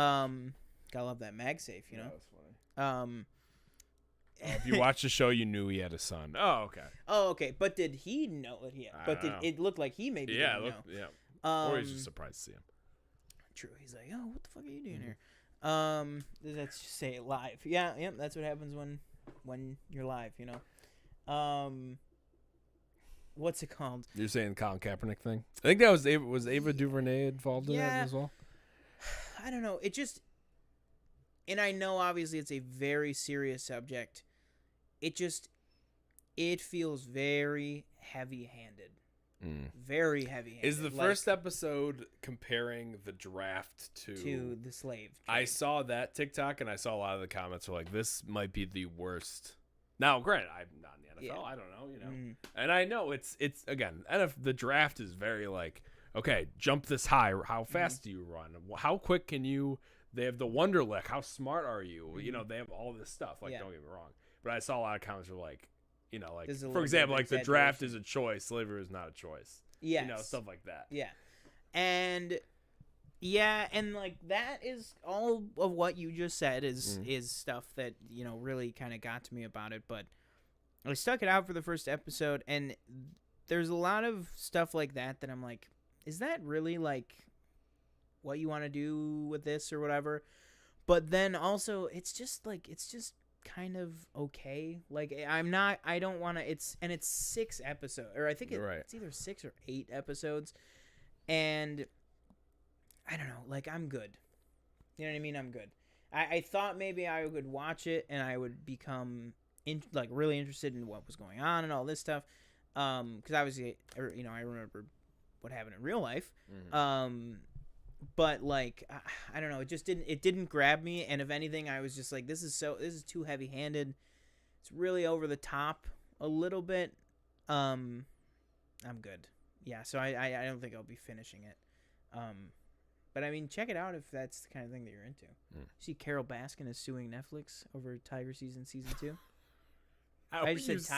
Gotta love that MagSafe. You know. That's funny. If you watched the show, you knew he had a son. Oh, okay. Oh, okay. But did he know that he had? I But don't know. it looked like he maybe Yeah, didn't know. yeah. Or he's just surprised to see him. True. He's like, oh, what the fuck are you doing here? Let's just say it live. Yeah, that's what happens when you're live, you know. What's it called? You're saying the Colin Kaepernick thing? I think that was Ava DuVernay involved in that as well? I don't know. It just, and I know obviously it's a very serious subject. It feels very heavy-handed. Very heavy-handed. Is the first episode comparing the draft to the slave trade. I saw that TikTok, and I saw a lot of the comments were like, this might be the worst. Now, granted, I'm not in the NFL. Yeah. I don't know, you know. And I know it's again, the draft is very like, okay, jump this high. How fast do you run? How quick can you? They have the wonder lick. How smart are you? You know, they have all this stuff. Like, don't get me wrong. But I saw a lot of comments were like, you know, like, for example, like the draft is a choice, slavery is not a choice. Yes. You know, stuff like that. Yeah. And like that is all of what you just said is stuff that, you know, really kind of got to me about it. But I stuck it out for the first episode, and there's a lot of stuff like that I'm like, is that really like what you want to do with this or whatever? But then also it's just kind of okay. Like I don't want to, it's 6 episodes, or I think it's either 6 or 8 episodes, and I don't know, like I'm good. You know what I mean? I'm good. I thought maybe I would watch it and I would become really interested in what was going on and all this stuff, because obviously, you know, I remember what happened in real life. But like I don't know, it didn't grab me, and if anything, I was just like, this is too heavy-handed. It's really over the top a little bit. I'm good. Yeah, so I don't think I'll be finishing it. But I mean, check it out if that's the kind of thing that you're into. See, Carol Baskin is suing Netflix over Tiger Season 2. I just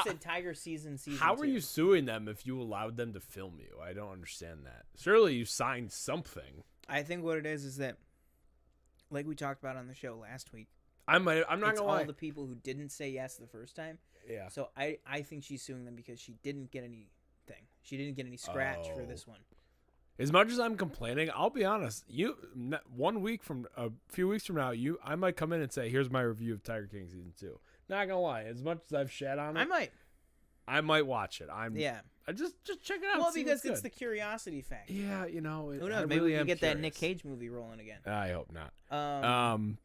said Tiger Season 2. How are you suing them if you allowed them to film you? I don't understand that. Surely you signed something. I think what it is that, like we talked about on the show last week, I'm not gonna lie. All the people who didn't say yes the first time. Yeah. So I think she's suing them because she didn't get anything. She didn't get any scratch for this one. As much as I'm complaining, I'll be honest. A few weeks from now, I might come in and say, "Here's my review of Tiger King season 2." Not gonna lie, as much as I've shat on it, I might watch it. I just check it out. Well, because it's the curiosity factor. Yeah, you know. Who knows? Maybe we can get that Nick Cage movie rolling again. I hope not.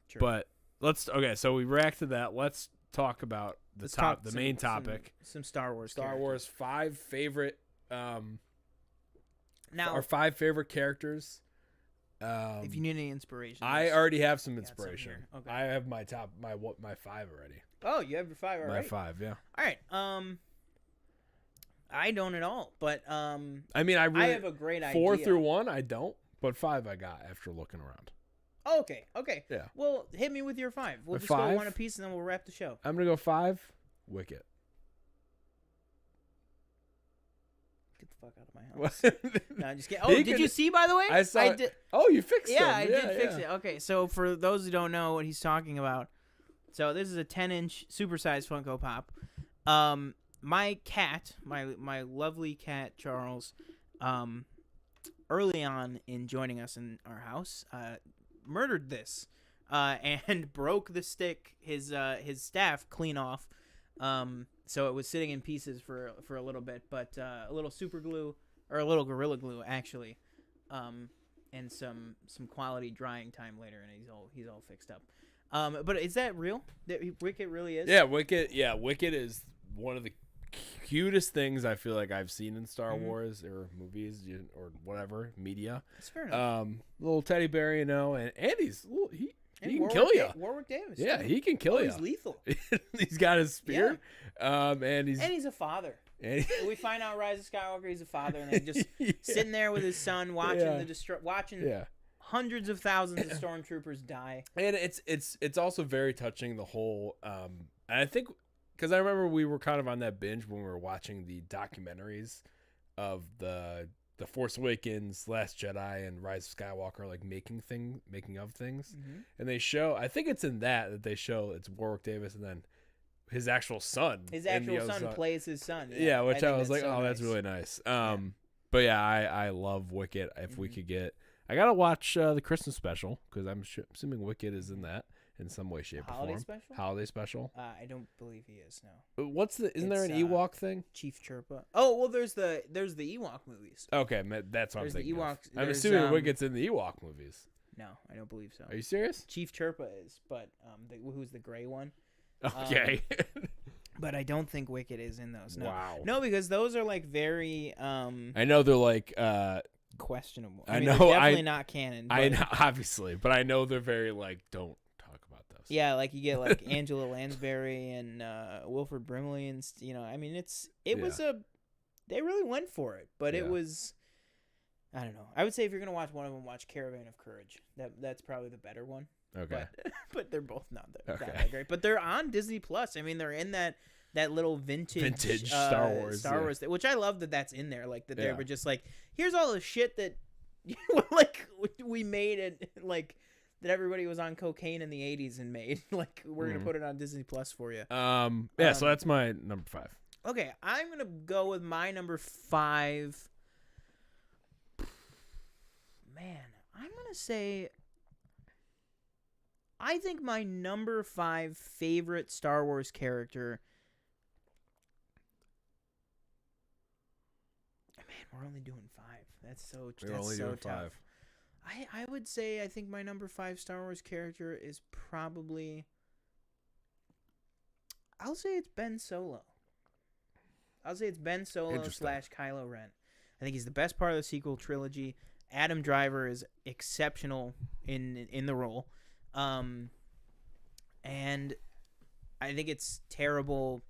True. But so we react to that. Let's talk about the main topic. Some Star Wars. Star Wars 5 favorite. Now, our 5 favorite characters. If you need any inspiration, I already have some inspiration. Okay. I have my 5 already. Oh, you have your 5 already? My 5, yeah. All right. I don't at all, but I mean, I have a great idea. 4 through 1, I don't, but 5 I got after looking around. Oh, okay. Yeah. Well, hit me with your 5. We'll just 5? go one apiece, and then we'll wrap the show. I'm gonna go 5. Wicket. Get the fuck out of my house. No, I'm just kidding. Oh, did you see, by the way? I saw. Oh, you fixed it. Yeah, I did fix it. Okay, so for those who don't know what he's talking about, so this is a 10-inch supersized Funko Pop. my cat, my lovely cat Charles, early on in joining us in our house, murdered this, and broke the stick, his staff clean off. So it was sitting in pieces for a little bit, but a little super glue or a little Gorilla Glue actually, and some quality drying time later, and he's all fixed up. But is that real? That Wicket really is? Yeah, Wicket. Yeah, Wicket is one of the cutest things I feel like I've seen in Star Wars or movies or whatever media. That's fair enough. Little teddy bear, you know, and he's he can Warwick kill you. Warwick Davis. Yeah, too. he can kill you. He's lethal. He's got his spear. And he's a father. We find out Rise of Skywalker, he's a father, and then just sitting there with his son watching watching hundreds of thousands of stormtroopers die. And it's also very touching, the whole and I think because I remember we were kind of on that binge when we were watching the documentaries of the Force Awakens, Last Jedi, and Rise of Skywalker, like making of things. And they show, I think it's in that they show it's Warwick Davis and then his actual son. His actual son plays his son. Yeah, which I was like, so oh, nice. that's really nice. But yeah, I love Wicket. If we could get, I gotta watch the Christmas special because I'm assuming Wicket is in that in some way, shape, or form. Holiday special. I don't believe he is. No. Isn't there an Ewok thing? Chief Chirpa. Oh well, there's the Ewok movies. Okay, that's what I'm thinking. Ewoks. I'm assuming Wicket's in the Ewok movies. No, I don't believe so. Are you serious? Chief Chirpa is, but who's the gray one? Okay. But I don't think Wicket is in those. No. Wow. No, because those are like very. I know they're like. Questionable. I mean, know. They're definitely not canon. I know, obviously, but I know they're very like don't talk about those. Yeah, like you get like Angela Lansbury and Wilford Brimley, and I mean they really went for it, but it was. I don't know. I would say if you're gonna watch one of them, watch Caravan of Courage. That's probably the better one. Okay. But they're both not that great. But they're on Disney Plus. I mean, they're in that little vintage Star Wars, which I love that that's in there. Like that they were just like, here's all the shit that like we made it like that everybody was on cocaine in the 80s and made. Like we're gonna put it on Disney Plus for you. So that's my number 5. Okay, I'm gonna go with my number 5. Man, I'm gonna say. I think my number 5 favorite Star Wars character. Man, we're only doing 5. That's so tough. I would say I think my number 5 Star Wars character is probably. I'll say it's Ben Solo. / Kylo Ren. I think he's the best part of the sequel trilogy. Adam Driver is exceptional in the role. And I think it's terrible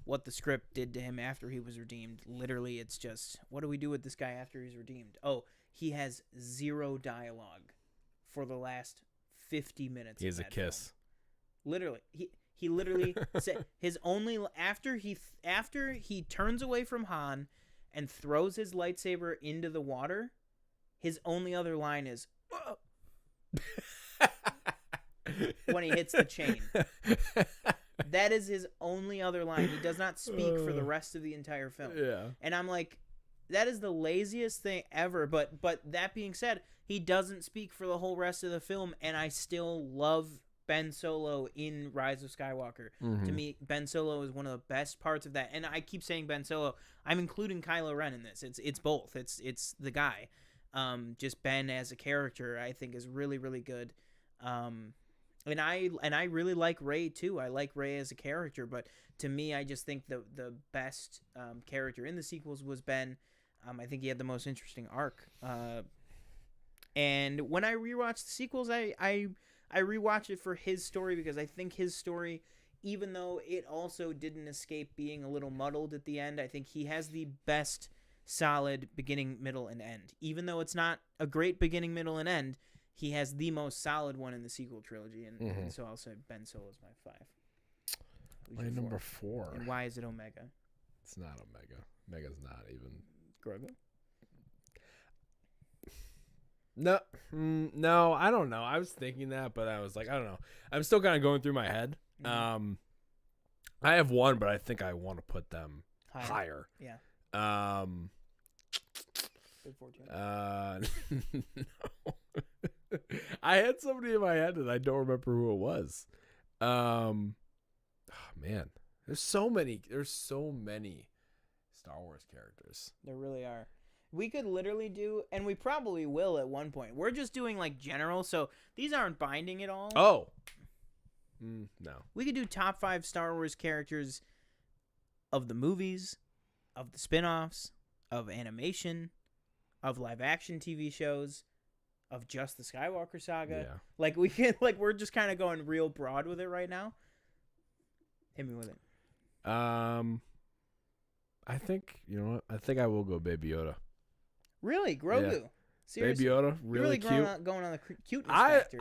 what the script did to him after he was redeemed. Literally, it's just, what do we do with this guy after he's redeemed? Oh, he has 0 dialogue for the last 50 minutes. He has a kiss. Film. Literally, he literally said his only after he turns away from Han and throws his lightsaber into the water. His only other line is. When he hits the chain. That is his only other line. He does not speak for the rest of the entire film. Yeah. And I'm like, that is the laziest thing ever. But that being said, he doesn't speak for the whole rest of the film, and I still love Ben Solo in Rise of Skywalker. To me, Ben Solo is one of the best parts of that. And I keep saying Ben Solo. I'm including Kylo Ren in this. It's both. It's the guy. Just Ben as a character, I think, is really, really good. And I really like Rey too. I like Rey as a character, but to me, I just think the best character in the sequels was Ben. I think he had the most interesting arc. And when I rewatch the sequels, I rewatch it for his story because I think his story, even though it also didn't escape being a little muddled at the end, I think he has the best solid beginning, middle, and end. Even though it's not a great beginning, middle, and end, he has the most solid one in the sequel trilogy, and so I'll say Ben Solo is my 5. My number 4. And why is it Omega? It's not Omega. Omega's not even. Grogu? No, I don't know. I was thinking that, but I was like, I don't know. I'm still kind of going through my head. I have one, but I think I want to put them higher. Yeah. Big fortune. No. I had somebody in my head and I don't remember who it was. Oh man, there's so many Star Wars characters. There really are. We could literally do, and we probably will at one point. We're just doing like general, so these aren't binding at all. Oh. No. We could do top 5 Star Wars characters of the movies, of the spin-offs, of animation, of live-action TV shows, of just the Skywalker saga. Yeah. Like we can, like we're just kind of going real broad with it right now. Hit me with it. I think I think I will go Baby Yoda. Really, Grogu. Yeah. Seriously. Baby Yoda, You're really cute. Going on the cuteness factor.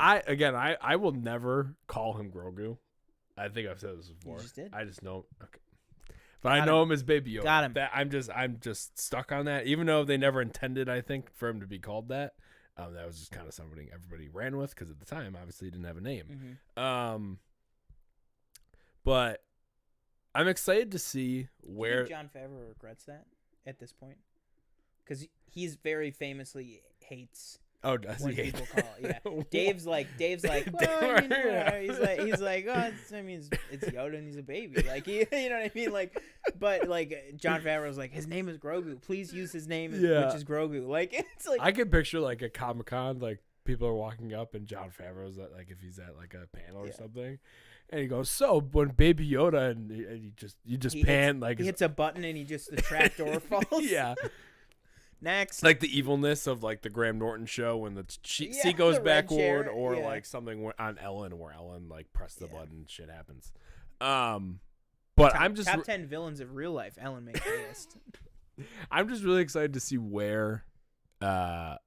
I will never call him Grogu. I think I've said this before. You just did. I just know. Okay. But I know him as Baby Yoda. Got him. I'm just stuck on that. Even though they never intended, I think, for him to be called that. That was just kind of something everybody ran with because at the time, obviously, he didn't have a name. Mm-hmm. But I'm excited to see Do you where think Jon Favreau regrets that at this point? Because he's very famously hates does when he? people call it. Yeah, Dave's like, he's like, oh, it's Yoda and he's a baby. Like, you know what I mean? Like, but like Jon Favreau's like, his name is Grogu. Please use his name, which is Grogu. Like, it's like I can picture like a Comic-Con, like people are walking up and Jon Favreau's at, like if he's at like a panel or something, and he goes, "So when Baby Yoda," and you just pan like he hits a button and the trapdoor falls. Yeah. Next, Like the evilness of like the Graham Norton show when the seat goes the red backward, chair, or like something on Ellen where Ellen like press the button, shit happens. But I'm just top 10 villains of real life. Ellen made the list. I'm just really excited to see where that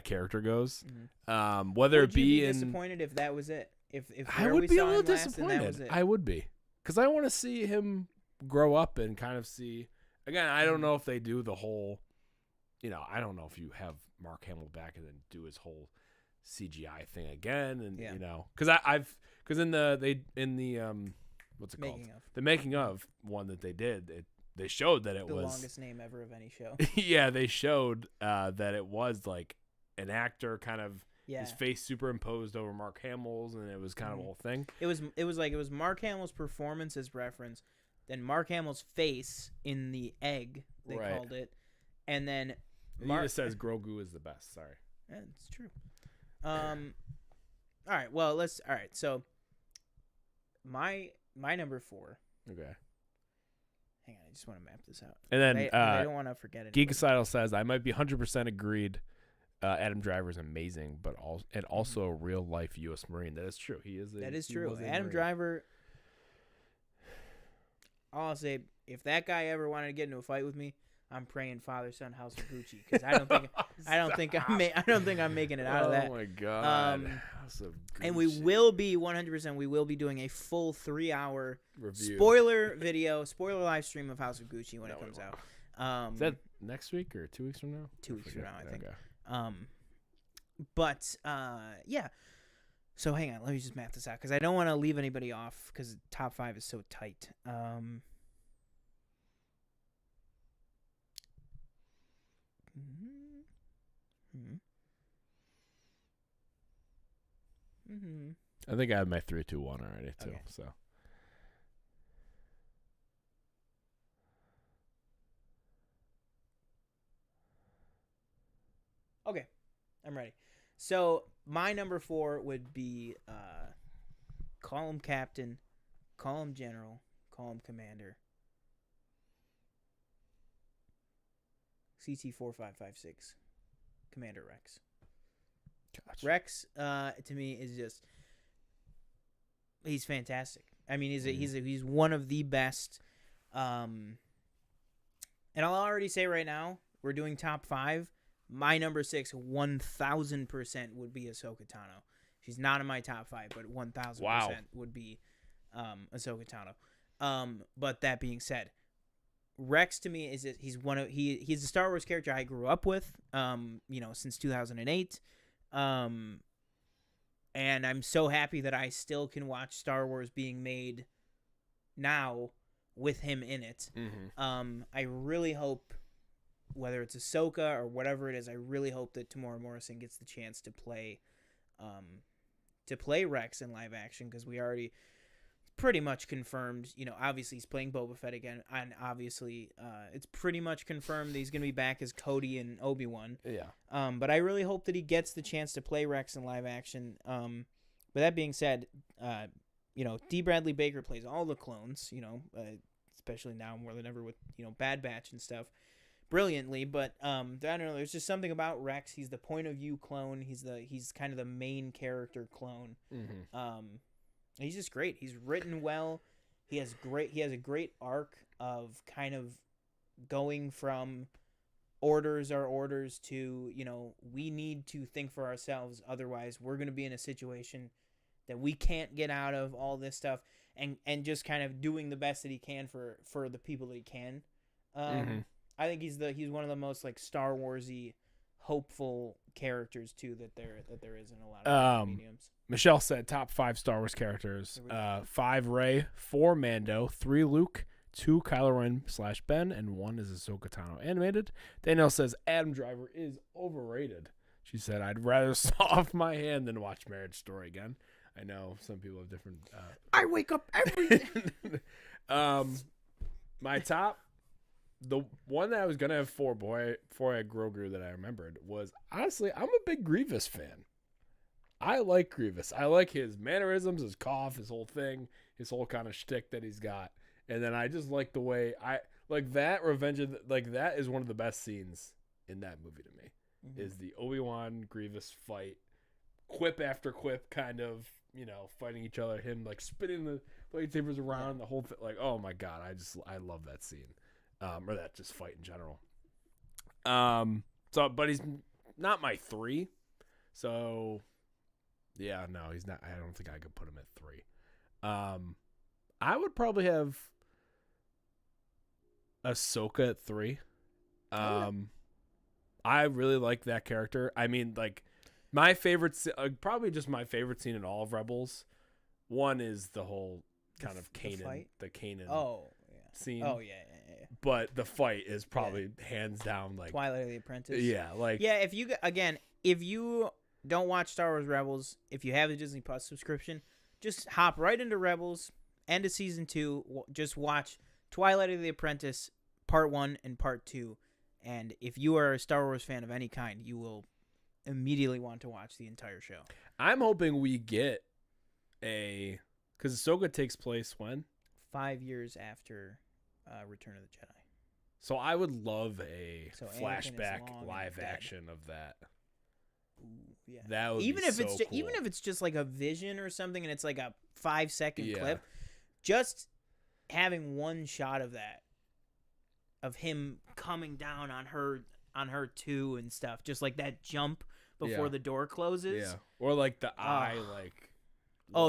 character goes. Whether Would it be you be in disappointed if that was it? If I where would we be a saw little him last and that was disappointed. it. I would be, because I want to see him grow up and kind of see. Again, I don't know if they do the whole. I don't know if you have Mark Hamill back and then do his whole CGI thing again, and because in the what's it called? The making of one that they did, they showed that it the was longest name ever of any show. Yeah, they showed that it was like an actor kind of his face superimposed over Mark Hamill's, and it was kind of a whole thing. It was Mark Hamill's performance as reference, then Mark Hamill's face in the egg they called it, and then He just says Grogu is the best. Sorry. Yeah, it's true. All right. Well, all right. So my number 4. Okay. Hang on, I just want to map this out. And then I don't want to forget it. Geekocidal says, I might be 100% agreed. Adam Driver is amazing, but also a real life U.S. Marine. That is true. He is. That is true. Adam Driver. I'll say, if that guy ever wanted to get into a fight with me, I'm praying Father Son House of Gucci, because I don't think I'm making it out of that. Oh my god! House of Gucci. And we will be 100%. We will be doing a full 3-hour review, spoiler live stream of House of Gucci when it comes out. Is that next week or 2 weeks from now? 2 weeks from now, I think. Okay. But yeah. So hang on, let me just map this out, because I don't want to leave anybody off, because top 5 is so tight. I think I have my 3, 2, 1 already too. Okay. So. Okay, I'm ready. So my number 4 would be call him Captain, call him General, call him Commander. CT-4556, Commander Rex. Gotcha. Rex, to me, is just, he's fantastic. I mean, he's one of the best. And I'll already say right now, we're doing top 5. My number 6, 1,000% would be Ahsoka Tano. She's not in my top 5, but 1,000% would be Ahsoka Tano. But that being said, Rex to me is he's a Star Wars character I grew up with, since 2008. And I'm so happy that I still can watch Star Wars being made now with him in it. Mm-hmm. I really hope, whether it's Ahsoka or whatever it is, I really hope that Tamora Morrison gets the chance to play Rex in live action, because we already pretty much confirmed, obviously he's playing Boba Fett again, and obviously it's pretty much confirmed that he's going to be back as Cody and Obi-Wan. Yeah. But I really hope that he gets the chance to play Rex in live action. But that being said, D. Bradley Baker plays all the clones, especially now more than ever with, Bad Batch and stuff, brilliantly. But I don't know, there's just something about Rex. He's the point of view clone. He's kind of the main character clone. Mm-hmm. He's just great. He's written well. He has a great arc of kind of going from orders are orders to, we need to think for ourselves, otherwise we're going to be in a situation that we can't get out of, all this stuff, and just kind of doing the best that he can for the people that he can. Mm-hmm. I think he's one of the most like Star Warsy, hopeful characters too that there is in a lot of mediums. Michelle said top 5 Star Wars characters: 5 Rey, 4 Mando, 3 Luke, 2 Kylo Ren / Ben, and 1 is Ahsoka Tano animated. Danielle says Adam Driver is overrated. She said, I'd rather saw off my hand than watch Marriage Story again. I know some people have different. I wake up every. My top, the one that I was gonna have before I had Grogu that I remembered was, honestly, I'm a big Grievous fan. I like Grievous. I like his mannerisms, his cough, his whole thing, his whole kind of shtick that he's got. And then I just like the way I like that that is one of the best scenes in that movie to me. Mm-hmm. Is the Obi-Wan Grievous fight, quip after quip, kind of, fighting each other, him like spinning the lightsabers around, the whole thing. Like, oh my God, I love that scene. Or that just fight in general. But he's not my 3. So yeah, no, he's not. I don't think I could put him at 3. I would probably have Ahsoka at 3. I really like that character. I mean, like, my favorite, probably just my favorite scene in all of Rebels. One is the whole kind of Kanan, the Kanan scene. Oh yeah. But the fight is probably hands down like Twilight of the Apprentice. Yeah, like if you don't watch Star Wars Rebels, if you have the Disney Plus subscription, just hop right into Rebels, end of season 2, just watch Twilight of the Apprentice Part 1 and Part 2, and if you are a Star Wars fan of any kind, you will immediately want to watch the entire show. I'm hoping we get because Ahsoka takes place when? 5 years after Return of the Jedi. So I would love a flashback long live action of that. Ooh, yeah. That would even be if so it's cool. even if it's just like a vision or something, and it's like a 5-second clip, just having one shot of that, of him coming down on her too and stuff, just like that jump before the door closes. Yeah, or like the eye, like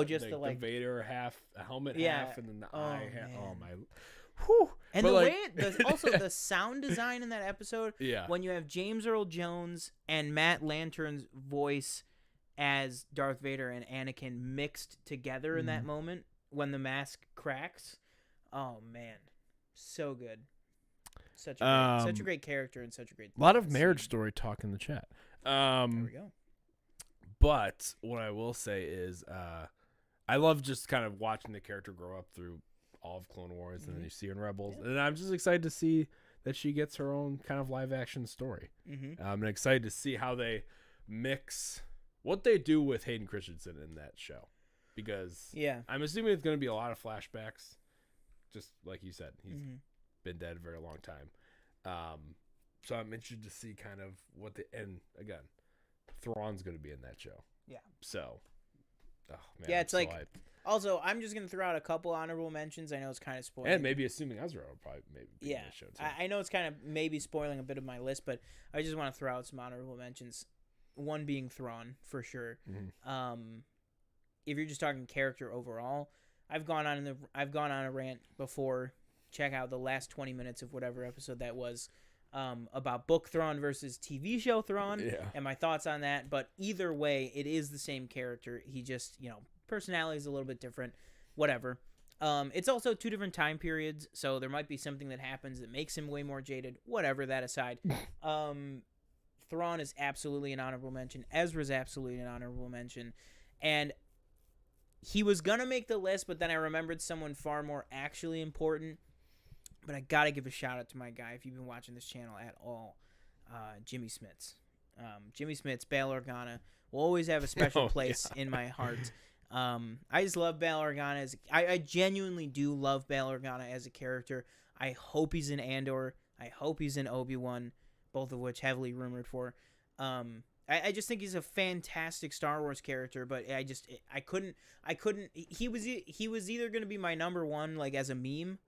just the Vader half, a helmet yeah. half, and then the Oh, eye half. man. Oh my. Whew. And but the like, way also the sound design in that episode, when you have James Earl Jones and Matt Lantern's voice as Darth Vader and Anakin mixed together in that moment when the mask cracks. Oh man, so good. Such a great character and such a great. A lot of Marriage Story talk in the chat. There we go. But what I will say is, I love just kind of watching the character grow up through all of Clone Wars, and then you see her in Rebels, and I'm just excited to see that she gets her own kind of live action story. I'm excited to see how they mix what they do with Hayden Christensen in that show, because I'm assuming it's going to be a lot of flashbacks, just like you said. He's been dead a very long time, so I'm interested to see kind of what and again, Thrawn's going to be in that show. So, oh man, it's so like. Hyped. Also, I'm just going to throw out a couple honorable mentions. I know it's kind of spoiling. And maybe assuming Ezra will probably be in the show too. I know it's kind of maybe spoiling a bit of my list, but I just want to throw out some honorable mentions. One being Thrawn, for sure. If you're just talking character overall, I've gone on a rant before. Check out the last 20 minutes of whatever episode that was about book Thrawn versus TV show Thrawn and my thoughts on that. But either way, it is the same character. He just, personality is a little bit different, whatever. It's also 2 different time periods, so there might be something that happens that makes him way more jaded. Whatever, that aside. Thrawn is absolutely an honorable mention. Ezra's absolutely an honorable mention. And he was going to make the list, but then I remembered someone far more actually important. But I got to give a shout out to my guy, if you've been watching this channel at all, Jimmy Smits. Jimmy Smits, Bail Organa, will always have a special place in my heart. I just love Bail Organa. I genuinely do love Bail Organa as a character. I hope he's in Andor. I hope he's in Obi-Wan, both of which heavily rumored for. I just think he's a fantastic Star Wars character, but I couldn't. He was either going to be my number one, like as a meme,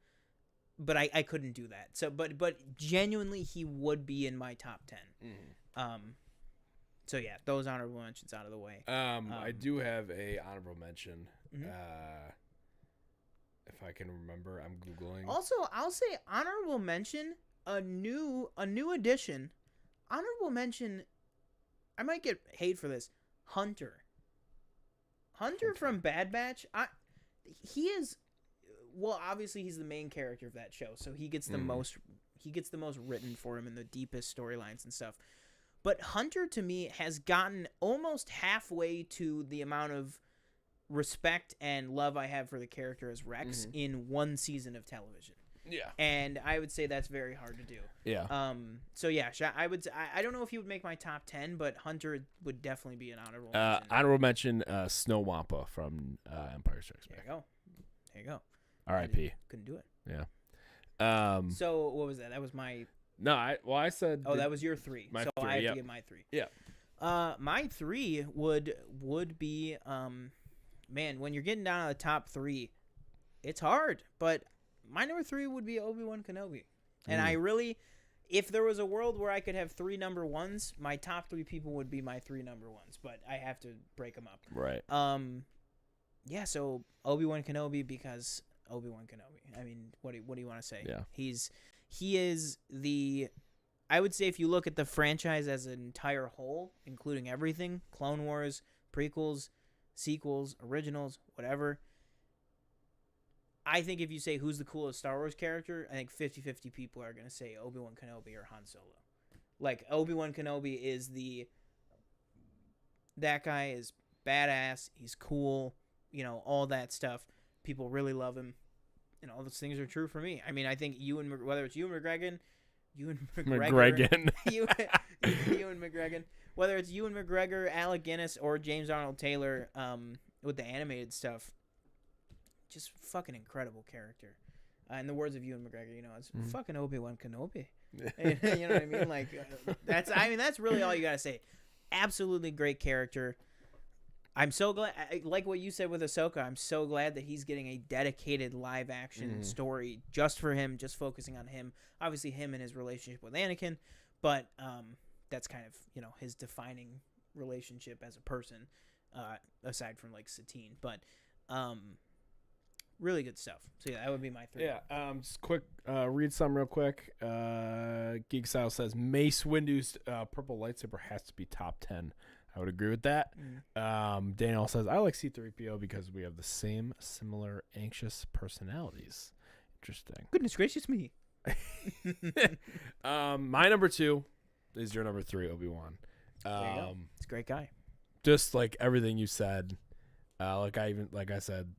but I couldn't do that. So, but genuinely, he would be in my top 10. So yeah, those honorable mentions out of the way. I do have a honorable mention. Mm-hmm. If I can remember, I'm Googling. Also, I'll say honorable mention, a new addition. Honorable mention, I might get hate for this. Hunter from Bad Batch. He is, well, obviously he's the main character of that show, so he gets the most. He gets the most written for him in the deepest storylines and stuff. But Hunter, to me, has gotten almost halfway to the amount of respect and love I have for the character as Rex in one season of television. Yeah. And I would say that's very hard to do. Yeah. So, yeah, I would. I don't know if he would make my top 10, but Hunter would definitely be an honorable mention. Honorable mention, Snow Wampa from Empire Strikes Back. There you go. R.I.P. Couldn't do it. Yeah. So, what was that? That was my... No, I said... Oh, that was your 3. My so 3, I have yep. to give my 3. Yeah. My 3 would be... man, when you're getting down to the top 3, it's hard. But my number 3 would be Obi-Wan Kenobi. And I really... If there was a world where I could have 3 number 1s, my top 3 people would be my 3 number 1s. But I have to break them up. Right. Yeah, so Obi-Wan Kenobi because Obi-Wan Kenobi. I mean, what do you want to say? Yeah. He is the... I would say if you look at the franchise as an entire whole, including everything, Clone Wars, prequels, sequels, originals, whatever, I think if you say who's the coolest Star Wars character, I think 50-50 people are going to say Obi-Wan Kenobi or Han Solo. Like, Obi-Wan Kenobi is that guy is badass, he's cool, all that stuff. People really love him. And all those things are true for me. I mean, I think whether it's Ewan McGregor, whether it's Ewan McGregor, Alec Guinness, or James Arnold Taylor, with the animated stuff, just fucking incredible character. In the words of Ewan McGregor, it's fucking Obi-Wan Kenobi. You know what I mean? Like that's really all you gotta say. Absolutely great character. I'm so glad, like what you said with Ahsoka, I'm so glad that he's getting a dedicated live-action story just for him, just focusing on him. Obviously, him and his relationship with Anakin, but that's kind of, his defining relationship as a person, aside from, like, Satine. But really good stuff. So, yeah, that would be my 3. Yeah, just quick, read some real quick. Geek Style says, Mace Windu's purple lightsaber has to be top 10. I would agree with that. Daniel says, I like C-3PO because we have the same similar anxious personalities. Interesting. Goodness gracious me. My number 2 is your number 3, Obi-Wan. There you go. It's a great guy. Just like everything you said. Like I said,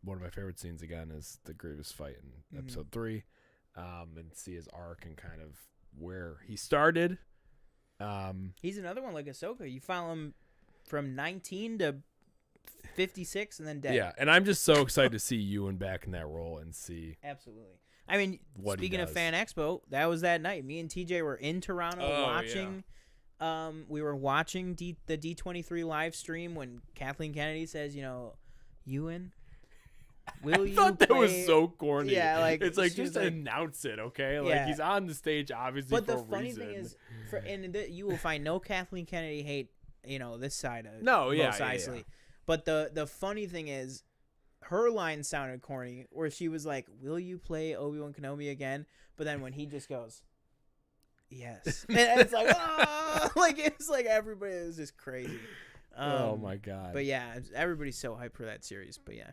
one of my favorite scenes again is the Grievous fight in episode 3. And see his arc and kind of where he started. He's another one like Ahsoka. You follow him from 19 to 56 and then dead. Yeah, and I'm just so excited to see Ewan back in that role and see. Absolutely. I mean, what speaking of Fan Expo, that was that night. Me and TJ were in Toronto watching. Yeah. We were watching the D23 live stream when Kathleen Kennedy says, Ewan, will you? I thought that was so corny. Yeah, like it's like just announce it, okay? Like he's on the stage, obviously. But for the a funny reason. thing is, you will find no Kathleen Kennedy hate. This side of Mos Eisley. Yeah. But the funny thing is, her line sounded corny, where she was like, "Will you play Obi-Wan Kenobi again?" But then when he just goes, "Yes," and it's like, oh, like it's like everybody was just crazy. Oh my god! But yeah, everybody's so hyped for that series. But yeah.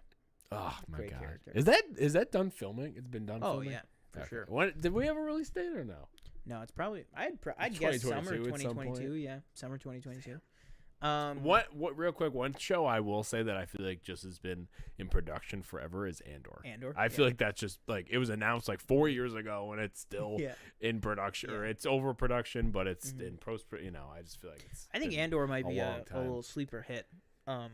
Oh my Great god. character. Is that done filming? It's been done Oh filming? yeah, for Okay. sure. What did we have a release date or no? No, it's probably I'd guess summer 2022 at some 2022. Yeah, summer 2022. What real quick, one show I will say that I feel like just has been in production forever is Andor. I feel like that's just like it was announced like 4 years ago and it's still in production or it's over production, but it's in post. You know, I just feel like it's. I think Andor might be a time. little sleeper hit.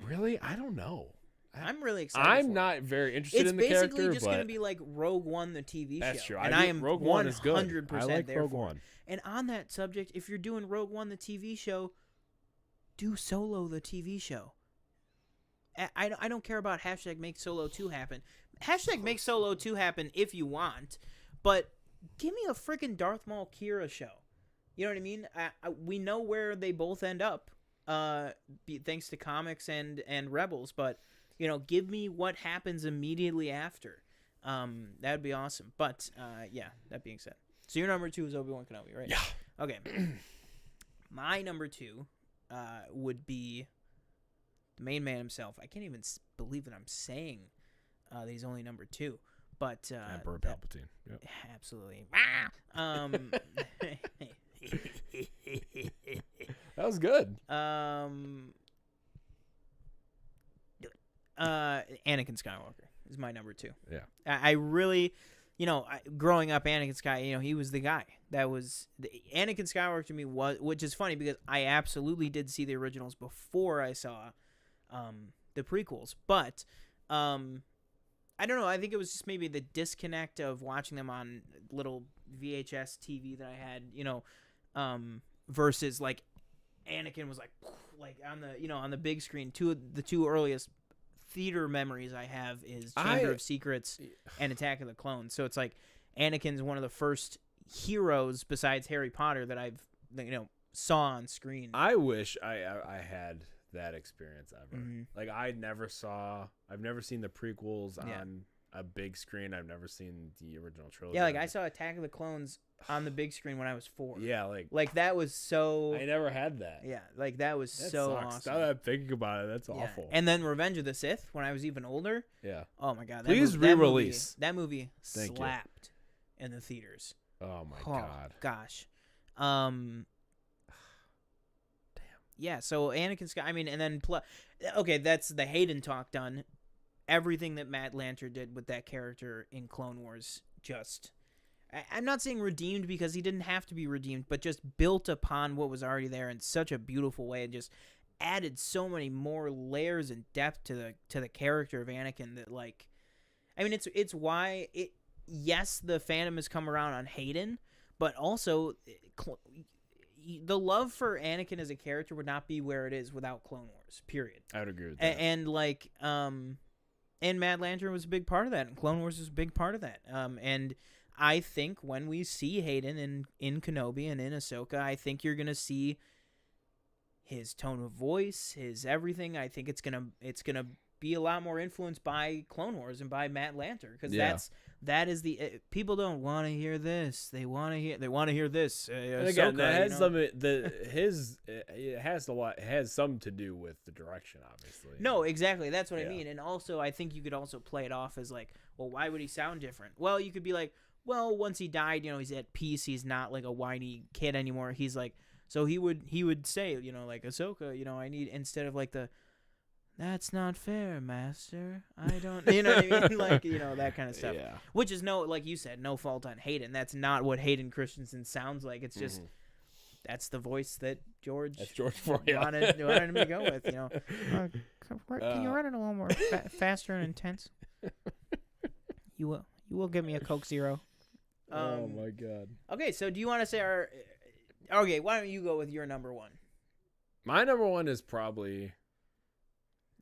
Really, I don't know. I'm really excited. I'm not very interested in the character. It's basically just going to but be like Rogue One, the TV show. that's true. And I am Rogue One is good. 100% I like there Rogue for One. it. And on that subject, if you're doing Rogue One, the TV show, do Solo, the TV show. I don't care about hashtag make Solo 2 happen. Hashtag make Solo 2 happen if you want, but give me a freaking Darth Maul Kira show. You know what I mean? We know where they both end up, thanks to comics and Rebels, but you know, give me what happens immediately after. That'd be awesome. But yeah, that being said, so your number 2 is Obi-Wan Kenobi, right? Yeah. Okay. My number 2 would be the main man himself. I can't even believe that I'm saying that he's only number 2, but Emperor Palpatine. Yep. Absolutely. That was good. Anakin Skywalker is my number 2. Yeah. I really, you know, growing up, Anakin you know, he was the guy. That was Anakin Skywalker to me was, which is funny because I absolutely did see the originals before I saw the prequels, but I don't know. I think it was just maybe the disconnect of watching them on little VHS TV that I had, you know, versus like Anakin was like on the, you know, on the big screen. The two earliest theater memories I have is Chamber of Secrets and Attack of the Clones. So it's like Anakin's one of the first heroes besides Harry Potter that I've, you know, saw on screen. I wish I had that experience ever. Like I've never seen the prequels on a big screen. I've never seen the original trilogy. Yeah, like I saw Attack of the Clones on the big screen when I was 4. Yeah, like that was so. I never had that. Yeah, like that was That so sucks. awesome. Now that I'm thinking about it, that's awful. And then Revenge of the Sith when I was even older. Yeah. Oh my god. Please re-release. That movie Thank slapped in the theaters. Oh my god. Gosh. Damn. Yeah. So Anakin Sky. I mean, and then okay, that's the Hayden talk done. Everything that Matt Lanter did with that character in Clone Wars, just, I'm not saying redeemed because he didn't have to be redeemed, but just built upon what was already there in such a beautiful way and just added so many more layers and depth to the character of Anakin that, like, I mean, it's why yes, the fandom has come around on Hayden, but also the love for Anakin as a character would not be where it is without Clone Wars, period. I would agree with that. And like, and Matt Lanter was a big part of that, and Clone Wars was a big part of that. And I think when we see Hayden in Kenobi and in Ahsoka, I think you're gonna see his tone of voice, his everything. I think it's gonna be a lot more influenced by Clone Wars and by Matt Lanter, because that is the people don't want to hear this. They want to hear this. And again, that has it has some to do with the direction, obviously. No, exactly. That's what I mean. And also, I think you could also play it off as like, well, why would he sound different? Well, you could be like, well, once he died, you know, he's at peace. He's not like a whiny kid anymore. He's like, so he would say, you know, like, Ahsoka, you know, I need, instead of like that's not fair, master. I don't, you know what I mean? Like, you know, that kind of stuff. Yeah. Which is like you said, no fault on Hayden. That's not what Hayden Christensen sounds like. It's just, that's the voice that George wanted him to go with, you know. Can you run it a little more faster and intense? You will give me a Coke Zero. Oh my God. Okay, so do you want to say okay, why don't you go with your number 1? My number 1 is probably...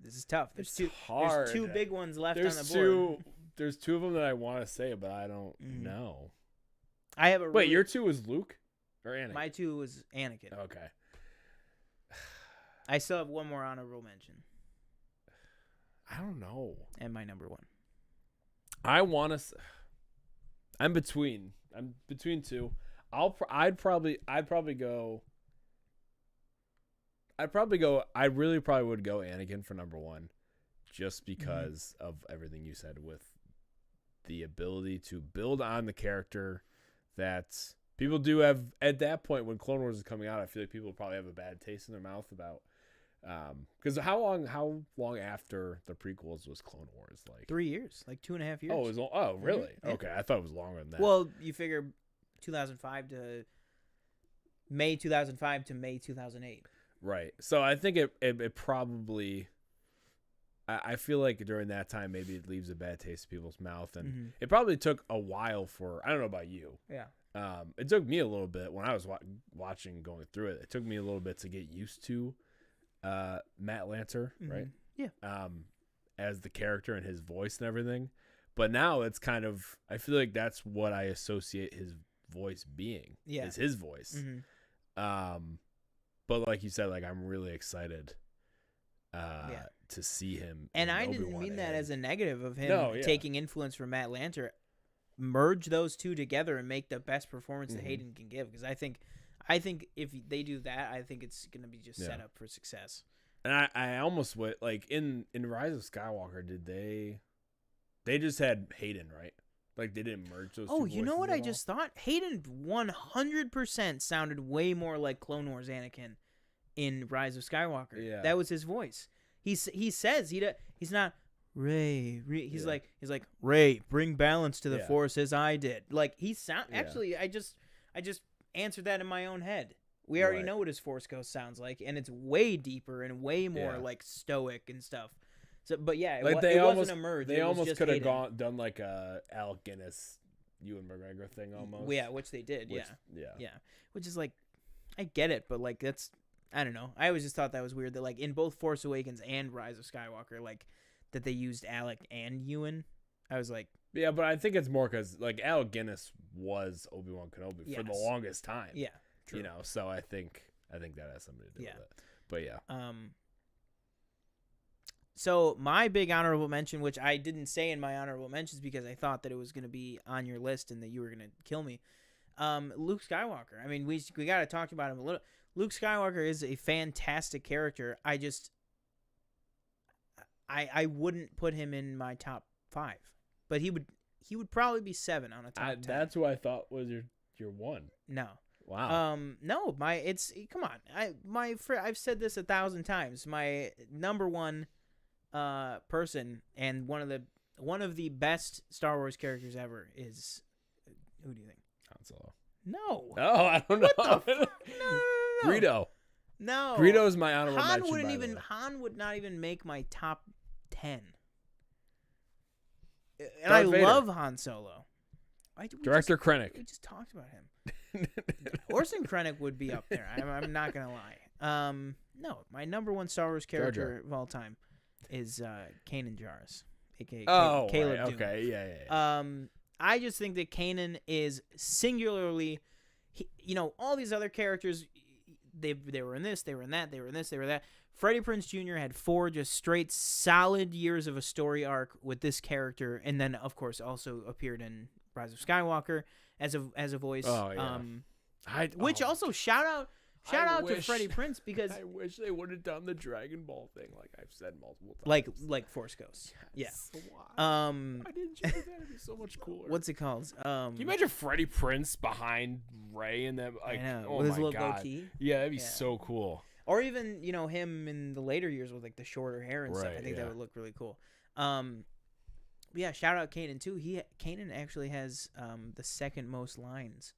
This is tough. There's two big ones left on the board. There's 2 of them that I want to say, but I don't know. I have a Wait, your 2 was Luke or Anakin? My 2 was Anakin. Okay. I still have one more honorable mention. I don't know. And my number 1. I want to. I'm between 2. I'd probably go. I really probably would go Anakin for number 1, just because of everything you said with the ability to build on the character that people do have at that point when Clone Wars is coming out. I feel like people probably have a bad taste in their mouth about because how long after the prequels was Clone Wars? Like 3 years, like 2.5 years. Oh, it was really? Yeah. Okay, I thought it was longer than that. Well, you figure 2005 to May 2005 to May 2008. Right. So I think it probably. I feel like during that time maybe it leaves a bad taste in people's mouth, and it probably took a while for. I don't know about you. Yeah. It took me a little bit when I was watching, going through it. It took me a little bit to get used to Matt Lanter, right? Yeah. As the character and his voice and everything. But now it's kind of, I feel like that's what I associate his voice being. Yeah. Is his voice. But like you said, like I'm really excited to see him. And in I didn't Obi-Wan mean that and- as a negative of him taking influence from Matt Lanter. Merge those two together and make the best performance that Hayden can give. Because I think if they do that, I think it's going to be just set up for success. And I almost would like in Rise of Skywalker, did they just had Hayden, right? Like they didn't merge those. Oh, two you know voices what at I all? just thought? Hayden 100% sounded way more like Clone Wars Anakin in Rise of Skywalker. Yeah. That was his voice. He says he's not Ray. He's like Ray, bring balance to the Force as I did. Like he sound actually. I just answered that in my own head. We already know what his Force Ghost sounds like, and it's way deeper and way more like stoic and stuff. So, but yeah, Like it wasn't a merge. They it was almost just could have Hayden. done like a Alec Guinness, Ewan McGregor thing almost. Yeah, which they did. Yeah. Which is like, I get it, but like that's, I don't know. I always just thought that was weird that like in both Force Awakens and Rise of Skywalker, like that they used Alec and Ewan. I was like, Yeah, but I think it's more because like Alec Guinness was Obi-Wan Kenobi for the Yes. longest time. yeah, true. You know, so I think that has something to do with it. But yeah. So my big honorable mention, which I didn't say in my honorable mentions because I thought that it was going to be on your list and that you were going to kill me. Luke Skywalker. I mean, we got to talk about him a little. Luke Skywalker is a fantastic character. I wouldn't put him in my top 5, but he would probably be 7 on a top 10. That's who I thought was your one. No. Wow. No, come on. I've said this 1,000 times. My number one person and one of the best Star Wars characters ever is, who do you think? Han Solo. No. Oh, I don't know. What the No. Greedo. No. Greedo is my honorable mention. Han would not even make my top 10. And Darth I Vader. love Han Solo. Director Krennic. We just talked about him. Orson Krennic would be up there. I'm not gonna lie. No, my number one Star Wars character Jar. of all time is Kanan Jarrus, aka Oh, Caleb right. Dune. Okay. Yeah. I just think that Kanan is singularly, all these other characters, they were in this, they were in that, they were in this, they were that. Freddie Prinze Jr. had 4 just straight solid years of a story arc with this character, and then of course also appeared in Rise of Skywalker as a voice. Oh, yeah. Which also shout out to wish- Freddie Prinze because I wish they would have done the Dragon Ball thing, like I've said multiple times. like Force Ghosts. Yes. Yeah. Why? Why didn't you do that? It'd be so much cooler. What's it called? Can you imagine Freddie Prinze behind Ray and them? Like, I know, oh with his my little god, goatee. yeah, that'd be so cool. Or even, him in the later years with like the shorter hair and stuff. I Right, think yeah. that would look really cool. Yeah, shout out Kanan too. Kanan actually has the second most lines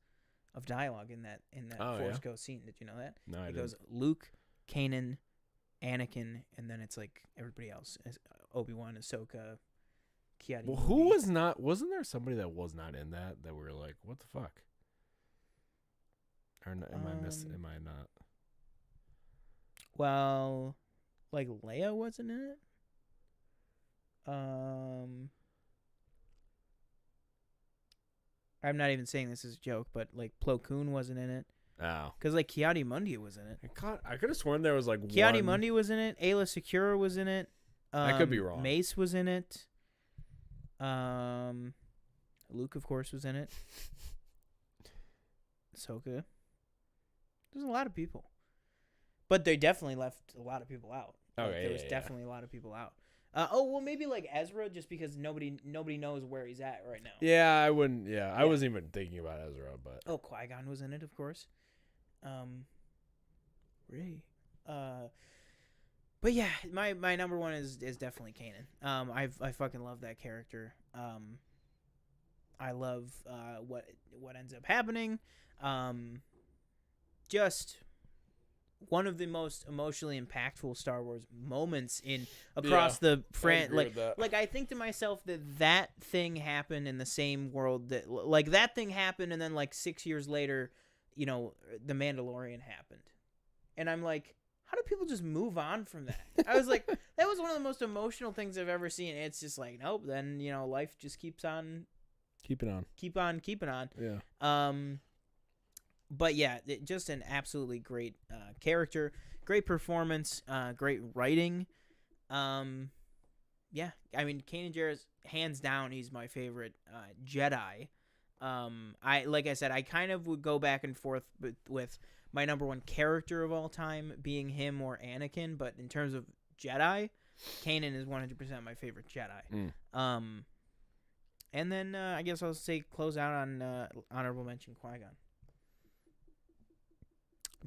of dialogue in that Oh, Force yeah? Ghost scene. Did you know that? No, I It didn't. goes Luke, Kanan, Anakin, and then it's like everybody else. Obi-Wan, Ahsoka, Ki-Adi. Well, who was not? Wasn't there somebody that was not in that we were like, what the fuck? Or am I missing? Am I not? Well, like Leia wasn't in it. I'm not even saying this as a joke, but like Plo Koon wasn't in it. Oh, Because like Ki-Adi-Mundi was in it. I could have sworn there was like Ki-Adi-Mundi was in it. Ayla Secura was in it. I could be wrong. Mace was in it. Luke, of course, was in it. Ahsoka. There's a lot of people. But they definitely left a lot of people out. Oh, Like, yeah, there was yeah. definitely a lot of people out. Well, maybe like Ezra, just because nobody knows where he's at right now. Yeah, I wouldn't. Yeah, I wasn't even thinking about Ezra, but Oh, Qui-Gon was in it, of course. Ray. But yeah, my number one is definitely Kanan. I fucking love that character. I love what ends up happening. Just one of the most emotionally impactful Star Wars moments across the like I think to myself that thing happened in the same world that thing happened, and then like 6 years later, the Mandalorian happened, and I'm like, how do people just move on from that? I was like, that was one of the most emotional things I've ever seen. It's just like, nope. Then life just keeps on keeping on. Yeah. But yeah, just an absolutely great character, great performance, great writing. Yeah, I mean, Kanan Jarrus, hands down, he's my favorite Jedi. Like I said, I kind of would go back and forth with my number one character of all time being him or Anakin, but in terms of Jedi, Kanan is 100% my favorite Jedi. And then I guess I'll say close out on honorable mention Qui-Gon.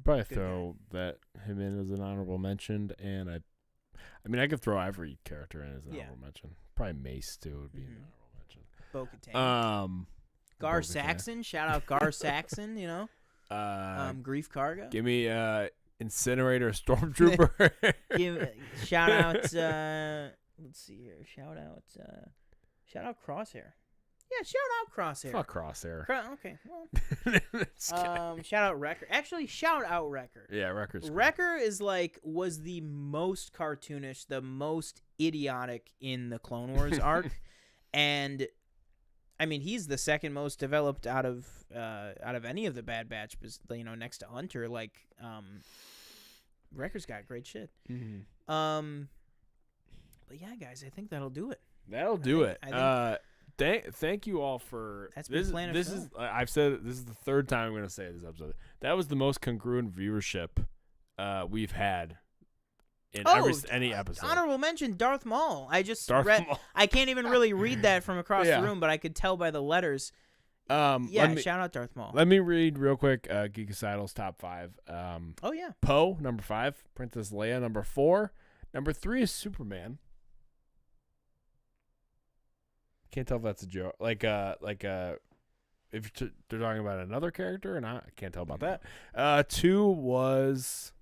Probably throw him in as an honorable mention, and I mean I could throw every character in as an honorable mention. Probably Mace too would be an honorable mention. Bo-Katan. Gar Saxon, shout out Gar Saxon. Grief Karga. Give me Incinerator Stormtrooper. Shout out. Let's see here. Shout out Crosshair. Yeah, shout out Crosshair. Fuck Crosshair. Okay, well. Shout out Wrecker. Actually, shout out Wrecker. Yeah, Wrecker's cool. Wrecker was the most cartoonish, the most idiotic in the Clone Wars arc, and I mean he's the second most developed out of any of the Bad Batch, next to Hunter. Like, Wrecker's got great shit. Mm-hmm. But yeah, guys, I think that'll do it. That'll do it. Thank you all for this. I've said it, this is the third time I'm going to say this episode. That was the most congruent viewership we've had in any episode. Honorable mention Darth Maul. I just Maul. I can't even really read that from across the room, but I could tell by the letters. Shout out Darth Maul. Let me read real quick Geekocidal's top 5. Poe, number 5. Princess Leia, number 4. Number 3 is Superman. Can't tell if that's a joke. If they're talking about another character or not, I can't tell about that. 2 was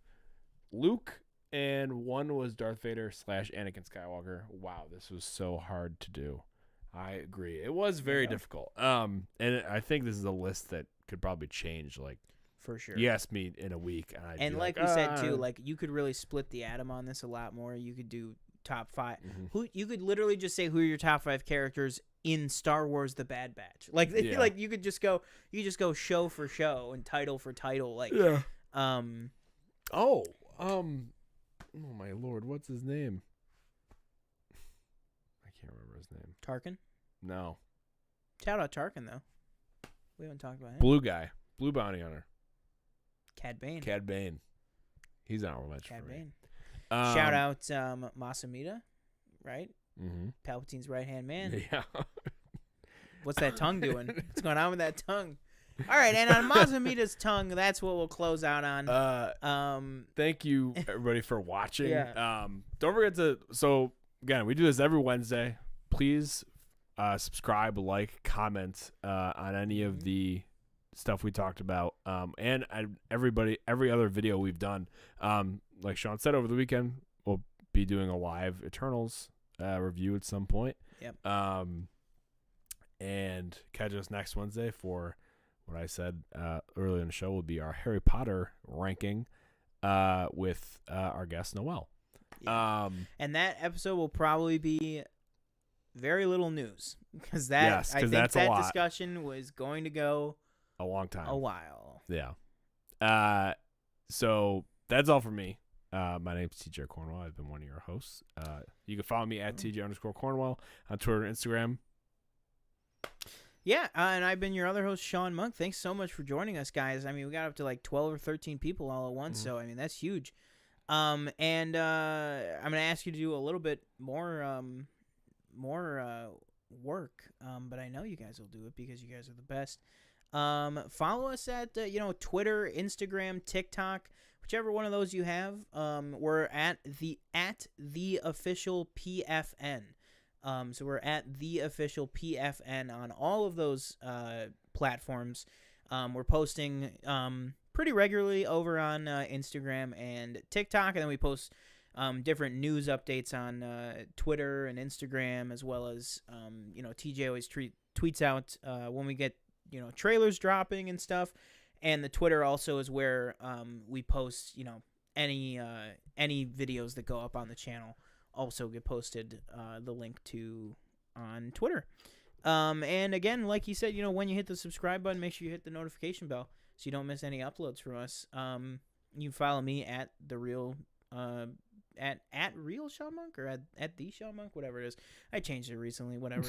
Luke, and 1 was Darth Vader / Anakin Skywalker. Wow, this was so hard to do. I agree. It was very difficult. And I think this is a list that could probably change, for sure. You asked me in a week, and like we said too, you could really split the atom on this a lot more. You could do top 5. Mm-hmm. Who you could literally just say who are your top 5 characters in Star Wars: The Bad Batch. You could just go show for show and title for title. Oh my lord, what's his name? I can't remember his name. Tarkin? No. Shout out Tarkin though. We haven't talked about him. Blue guy. Blue bounty hunter. Cad Bane. He's an honorable mention. Cad Bane. Shout out Masamita, right? Mm-hmm. Palpatine's right-hand man. Yeah. What's that tongue doing? What's going on with that tongue? All right, and on Masamita's tongue, that's what we'll close out on. Thank you, everybody, for watching. Yeah. Don't forget to... So, again, we do this every Wednesday. Please subscribe, comment on any of the stuff we talked about. And every other video we've done. Like Sean said, over the weekend, we'll be doing a live Eternals review at some point. Yep. And catch us next Wednesday for what I said earlier in the show will be our Harry Potter ranking with our guest Noel. Yeah. And that episode will probably be very little news because that discussion was going to go a long time, a while. Yeah. So that's all for me. My name's TJ Cornwell. I've been one of your hosts. You can follow me at TJ_Cornwell on Twitter and Instagram. Yeah, and I've been your other host, Sean Monk. Thanks so much for joining us, guys. I mean, we got up to 12 or 13 people all at once, so, I mean, that's huge. And I'm gonna ask you to do a little bit more work. But I know you guys will do it because you guys are the best. Follow us at Twitter, Instagram, TikTok, whichever one of those you have. We're at the official PFN. So we're at the official PFN on all of those platforms. We're posting pretty regularly over on Instagram and TikTok, and then we post different news updates on Twitter and Instagram, as well as TJ always tweets out when we get trailers dropping and stuff. And the Twitter also is where we post any videos that go up on the channel also get posted, the link to on Twitter. And again, like you said, when you hit the subscribe button, make sure you hit the notification bell so you don't miss any uploads from us. You can follow me at the real at real Sean Monk or at the Sean Monk, whatever it is. I changed it recently, whatever.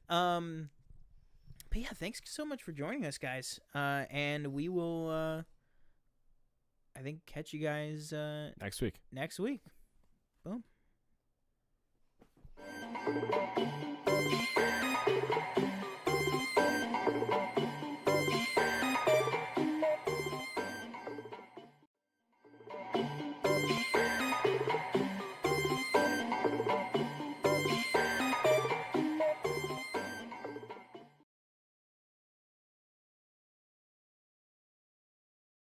But yeah, thanks so much for joining us, guys. And we will I think catch you guys Next week.